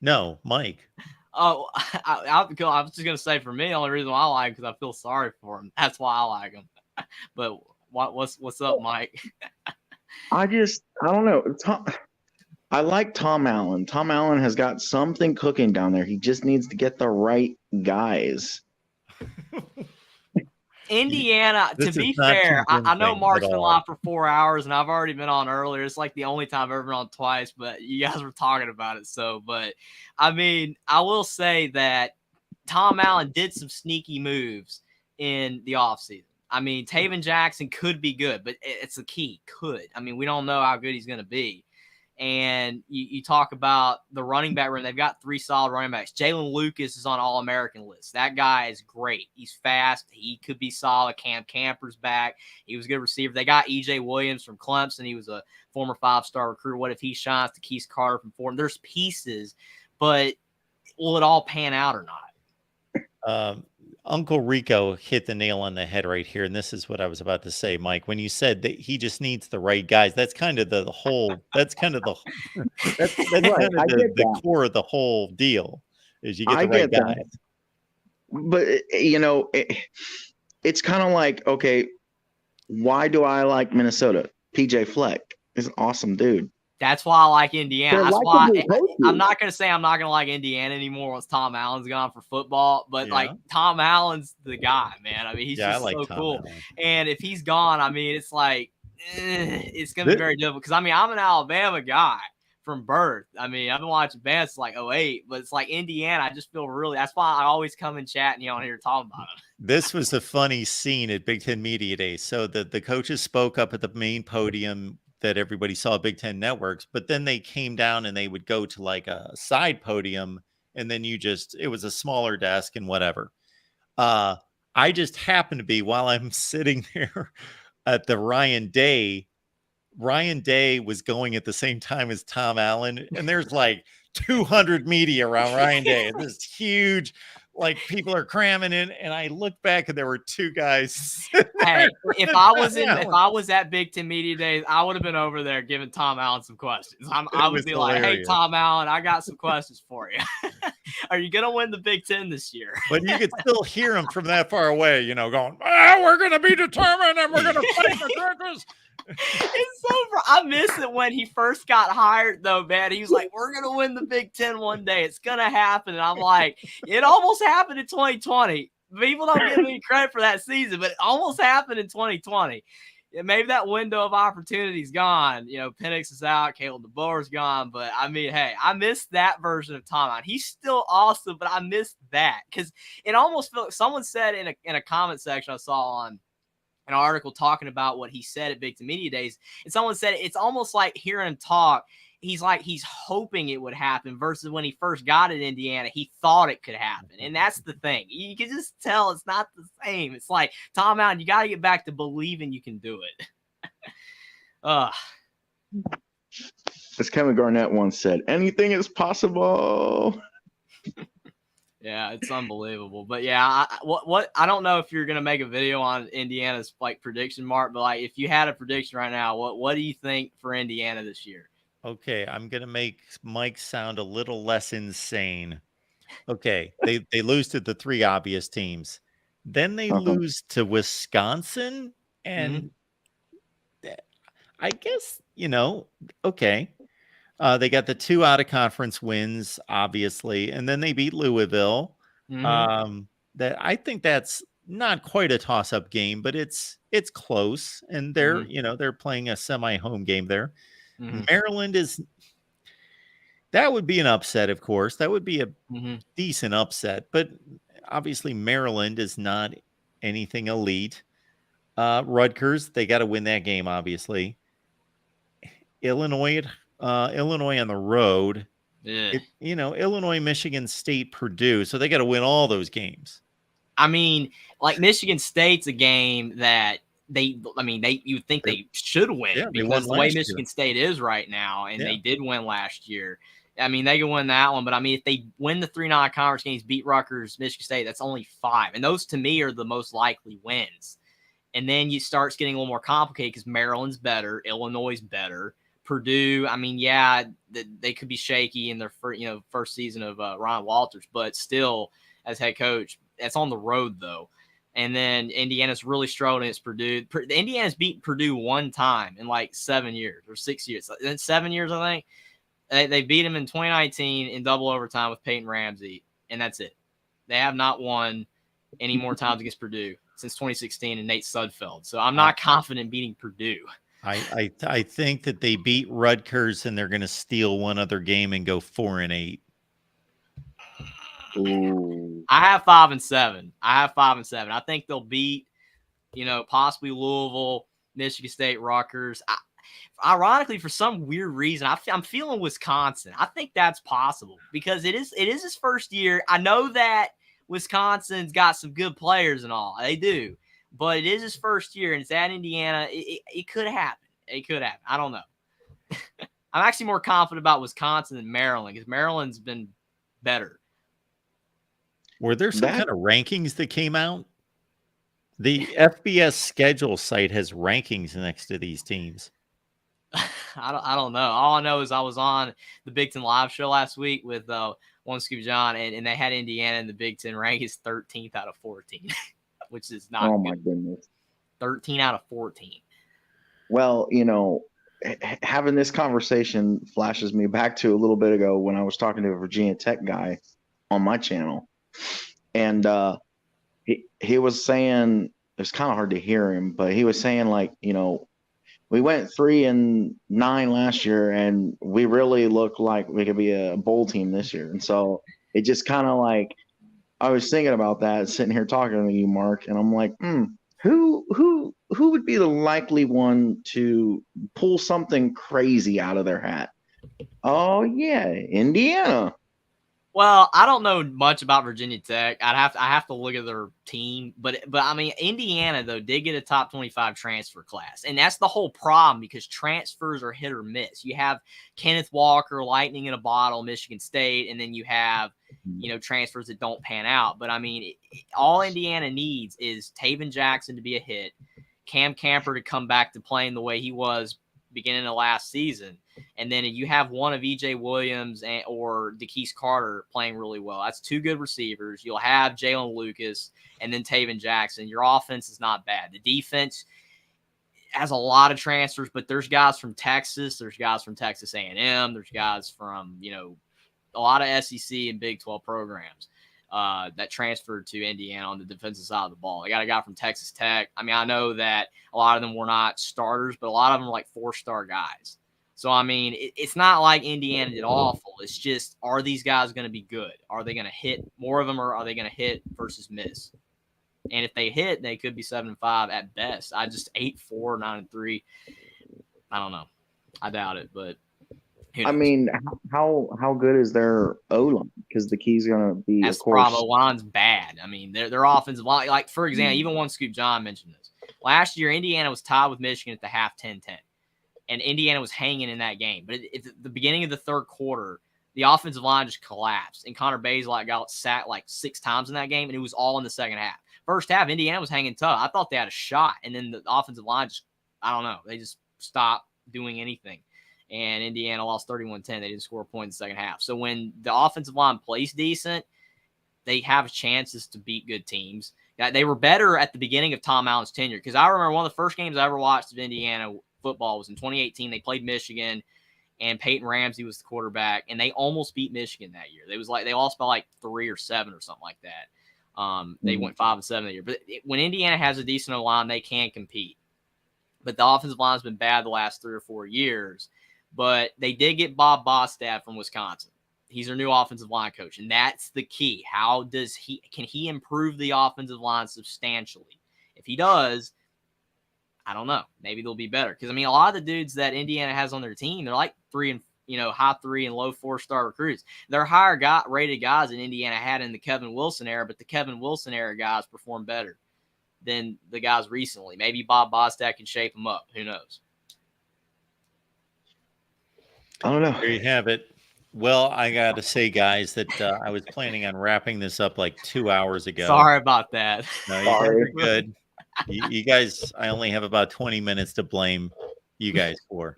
No, Mike. Oh, I was just gonna say for me, the only reason why I like because I feel sorry for him. That's why I like him. But what's up, Mike? I don't know. I like Tom Allen. Tom Allen has got something cooking down there. He just needs to get the right guys. Indiana, to be fair, I know Mark's been live for 4 hours, and I've already been on earlier. It's like the only time I've ever been on twice, but you guys were talking about it. So, but I mean, I will say that Tom Allen did some sneaky moves in the offseason. I mean, Taven Jackson could be good, but it's a key. Could. I mean, we don't know how good he's going to be. And you talk about the running back room. They've got 3 solid running backs. Jalen Lucas is on All-American list. That guy is great. He's fast. He could be solid. Cam Camper's back. He was a good receiver. They got E.J. Williams from Clemson. He was a former 5-star recruit. What if he shines to Keith Carter from Fordham? There's pieces, but will it all pan out or not? Uncle Rico hit the nail on the head right here, and this is what I was about to say, Mike. When you said that he just needs the right guys, that's kind of the whole. That's kind of the. That's right. Kind of the core of the whole deal is you get the right guys. But it's kind of like, okay, why do I like Minnesota? PJ Fleck is an awesome dude. That's why I like Indiana. They're That's why likable coaches. I'm not going to say I'm not going to like Indiana anymore once Tom Allen's gone for football, but like Tom Allen's the guy, man. I mean, he's Yeah, I just like so Tom cool. Allen. And if he's gone, I mean, it's like it's going to be very difficult because I mean, I'm an Alabama guy from birth. I mean, I've been watching Bama since like 08, but it's like Indiana. I just feel really. That's why I always come in chat and on here talking about it. This was a funny scene at Big Ten Media Days. So the coaches spoke up at the main podium that everybody saw Big Ten networks, but then they came down and they would go to like a side podium, and then it was a smaller desk and whatever. I just happened to be while I'm sitting there at the Ryan Day was going at the same time as Tom Allen, and there's like 200 media around Ryan Day. This huge, like people are cramming in, and I looked back and there were two guys. Hey, if I was at Big Ten Media Days, I would have been over there giving Tom Allen some questions. I would be like, "Hey, Tom Allen, I got some questions for you. Are you gonna win the Big Ten this year?" But you could still hear him from that far away, going, "We're gonna be determined, and we're gonna fight the Turkers." It's so I miss it when he first got hired, though, man. He was like, "We're gonna win the Big Ten one day. It's gonna happen." And I'm like, it almost happened in 2020. People don't give me credit for that season, but it almost happened in 2020. Maybe that window of opportunity is gone. Penix is out, Caleb DeBoer is gone. But I mean, hey, I miss that version of Tom Allen. He's still awesome, but I miss that because it almost felt. Someone said in a comment section I saw on an article talking about what he said at Big Ten Media Days, and someone said it's almost like hearing him talk. He's hoping it would happen versus when he first got at Indiana, he thought it could happen. And that's the thing. You can just tell it's not the same. It's like, Tom Allen, you got to get back to believing you can do it. As Kevin Garnett once said, anything is possible. Yeah, it's unbelievable. But yeah, I don't know if you're gonna make a video on Indiana's like prediction, Mark, but like if you had a prediction right now, what do you think for Indiana this year? Okay, I'm gonna make Mike sound a little less insane. Okay, they lose to the three obvious teams, then they lose to Wisconsin, and I guess okay. They got the two out of conference wins, obviously, and then they beat Louisville. That I think that's not quite a toss up game, but it's close, and they're they're playing a semi home game there. Maryland that would be an upset, of course. That would be a decent upset, but obviously Maryland is not anything elite. Rutgers, they got to win that game, obviously. Illinois on the road. Yeah. Illinois, Michigan State, Purdue. So they got to win all those games. I mean, like Michigan State's a game that you'd think they should win because the way Michigan State is right now, and they did win last year. I mean, they can win that one, but I mean, if they win the 3 non-conference games, beat Rutgers, Michigan State, that's only 5. And those to me are the most likely wins. And then you start getting a little more complicated because Maryland's better, Illinois is better. Purdue, I mean, yeah, they could be shaky in their first season of Ron Walters, but still, as head coach, that's on the road though. And then Indiana's really struggled against Purdue. Indiana's beat Purdue one time in like 7 years or 6 years. 7 years, I think. They beat him in 2019 in double overtime with Peyton Ramsey, and that's it. They have not won any more times against Purdue since 2016 and Nate Sudfeld. So I'm not confident in beating Purdue. I think that they beat Rutgers and they're going to steal one other game and go 4-8. Ooh. I have 5-7. I think they'll beat, possibly Louisville, Michigan State, Rutgers. Ironically, for some weird reason, I'm feeling Wisconsin. I think that's possible because it is his first year. I know that Wisconsin's got some good players and all. They do. But it is his first year, and it's at Indiana. It could happen. It could happen. I don't know. I'm actually more confident about Wisconsin than Maryland because Maryland's been better. Were there some kind of rankings that came out? The FBS schedule site has rankings next to these teams. I don't know. All I know is I was on the Big Ten Live show last week with One Scoop John, and they had Indiana in the Big Ten rank is 13th out of 14. Which is not my goodness. 13 out of 14. Well, having this conversation flashes me back to a little bit ago when I was talking to a Virginia Tech guy on my channel, and he was saying, it's kind of hard to hear him, but he was saying, like, we went 3-9 last year, and we really look like we could be a bowl team this year. And so it just kind of like, I was thinking about that sitting here talking to you, Mark, and I'm like, who would be the likely one to pull something crazy out of their hat? Oh yeah, Indiana. Well, I don't know much about Virginia Tech. I have to look at their team, but I mean, Indiana though did get a top 25 transfer class, and that's the whole problem because transfers are hit or miss. You have Kenneth Walker, lightning in a bottle, Michigan State, and then you have transfers that don't pan out. But I mean, all Indiana needs is Taven Jackson to be a hit, Cam Camper to come back to playing the way he was beginning of last season. And then you have one of E.J. Williams or DeKeith Carter playing really well. That's two good receivers. You'll have Jalen Lucas and then Taven Jackson. Your offense is not bad. The defense has a lot of transfers, but there's guys from Texas. There's guys from Texas A&M. There's guys from, a lot of SEC and Big 12 programs that transferred to Indiana on the defensive side of the ball. They got a guy from Texas Tech. I mean, I know that a lot of them were not starters, but a lot of them were like 4-star guys. So, I mean, it's not like Indiana did awful. It's just, are these guys going to be good? Are they going to hit more of them, or are they going to hit versus miss? And if they hit, they could be 7-5 at best. I just 8-4, 9-3. I don't know. I doubt it, but I mean, how good is their O-line? Because the key's going to be, that's of course, the line's bad. I mean, their offensive line, like for example, even One Scoop John mentioned this. Last year, Indiana was tied with Michigan at the half 10-10. And Indiana was hanging in that game. But at the beginning of the third quarter, the offensive line just collapsed. And Connor Bazelak got sacked like 6 times in that game, and it was all in the second half. First half, Indiana was hanging tough. I thought they had a shot. And then the offensive line just, I don't know, they just stopped doing anything. And Indiana lost 31-10. They didn't score a point in the second half. So when the offensive line plays decent, they have chances to beat good teams. They were better at the beginning of Tom Allen's tenure. Because I remember one of the first games I ever watched of Indiana football was in 2018. They played Michigan, and Peyton Ramsey was the quarterback, and they almost beat Michigan that year. They lost by like 3 or 7 or something like that. They went 5-7 that year. But when Indiana has a decent line, they can compete. But the offensive line has been bad the last 3 or 4 years. But they did get Bob Bostad from Wisconsin. He's their new offensive line coach, and that's the key. Can he improve the offensive line substantially? If he does, I don't know. Maybe they'll be better. Because, I mean, a lot of the dudes that Indiana has on their team, they're like high 3 and low 4-star recruits. They're higher rated guys than Indiana had in the Kevin Wilson era, but the Kevin Wilson era guys perform better than the guys recently. Maybe Bob Bostad can shape them up. Who knows? I don't know. There you have it. Well, I got to say, guys, that I was planning on wrapping this up like 2 hours ago. Sorry about that. No, you guys are good. You guys, I only have about 20 minutes to blame you guys for.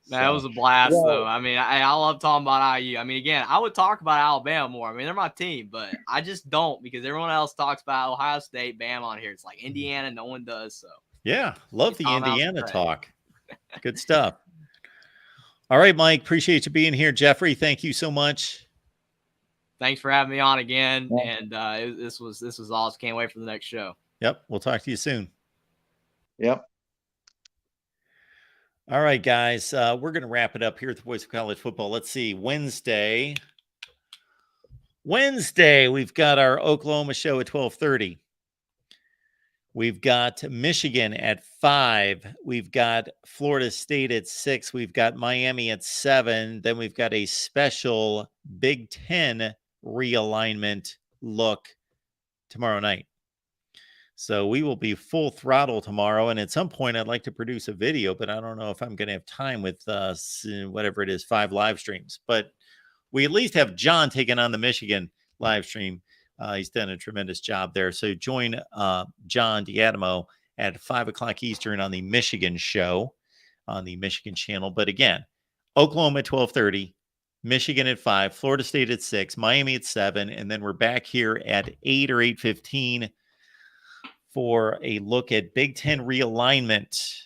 That was a blast, though. I mean, I love talking about IU. I mean, again, I would talk about Alabama more. I mean, they're my team, but I just don't because everyone else talks about Ohio State, Bama on here. It's like Indiana, no one does. So yeah, love the Indiana talk. Good stuff. All right, Mike, appreciate you being here. Jeffrey, thank you so much. Thanks for having me on again. And this was awesome. Can't wait for the next show. Yep, we'll talk to you soon. Yep. All right, guys, we're going to wrap it up here at the Voice of College Football. Let's see, Wednesday, we've got our Oklahoma show at 12:30. We've got Michigan at 5. We've got Florida State at 6. We've got Miami at 7. Then we've got a special Big Ten realignment look tomorrow night. So we will be full throttle tomorrow. And at some point, I'd like to produce a video, but I don't know if I'm going to have time with whatever it is, 5 live streams. But we at least have John taking on the Michigan live stream. He's done a tremendous job there. So join John Diadamo at 5 o'clock Eastern on the Michigan show on the Michigan channel. But again, Oklahoma at 12:30, Michigan at 5, Florida State at 6, Miami at 7, and then we're back here at 8 or 8:15 for a look at Big Ten realignment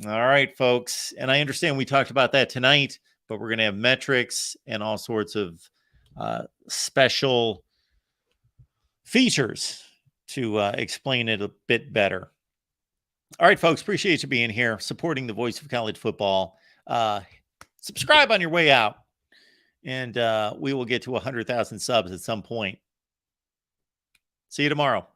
All right, folks. And I understand we talked about that tonight, but we're going to have metrics and all sorts of special features to explain it a bit better. All right, folks. Appreciate you being here, supporting the voice of college football. Subscribe on your way out, and we will get to 100,000 subs at some point. See you tomorrow.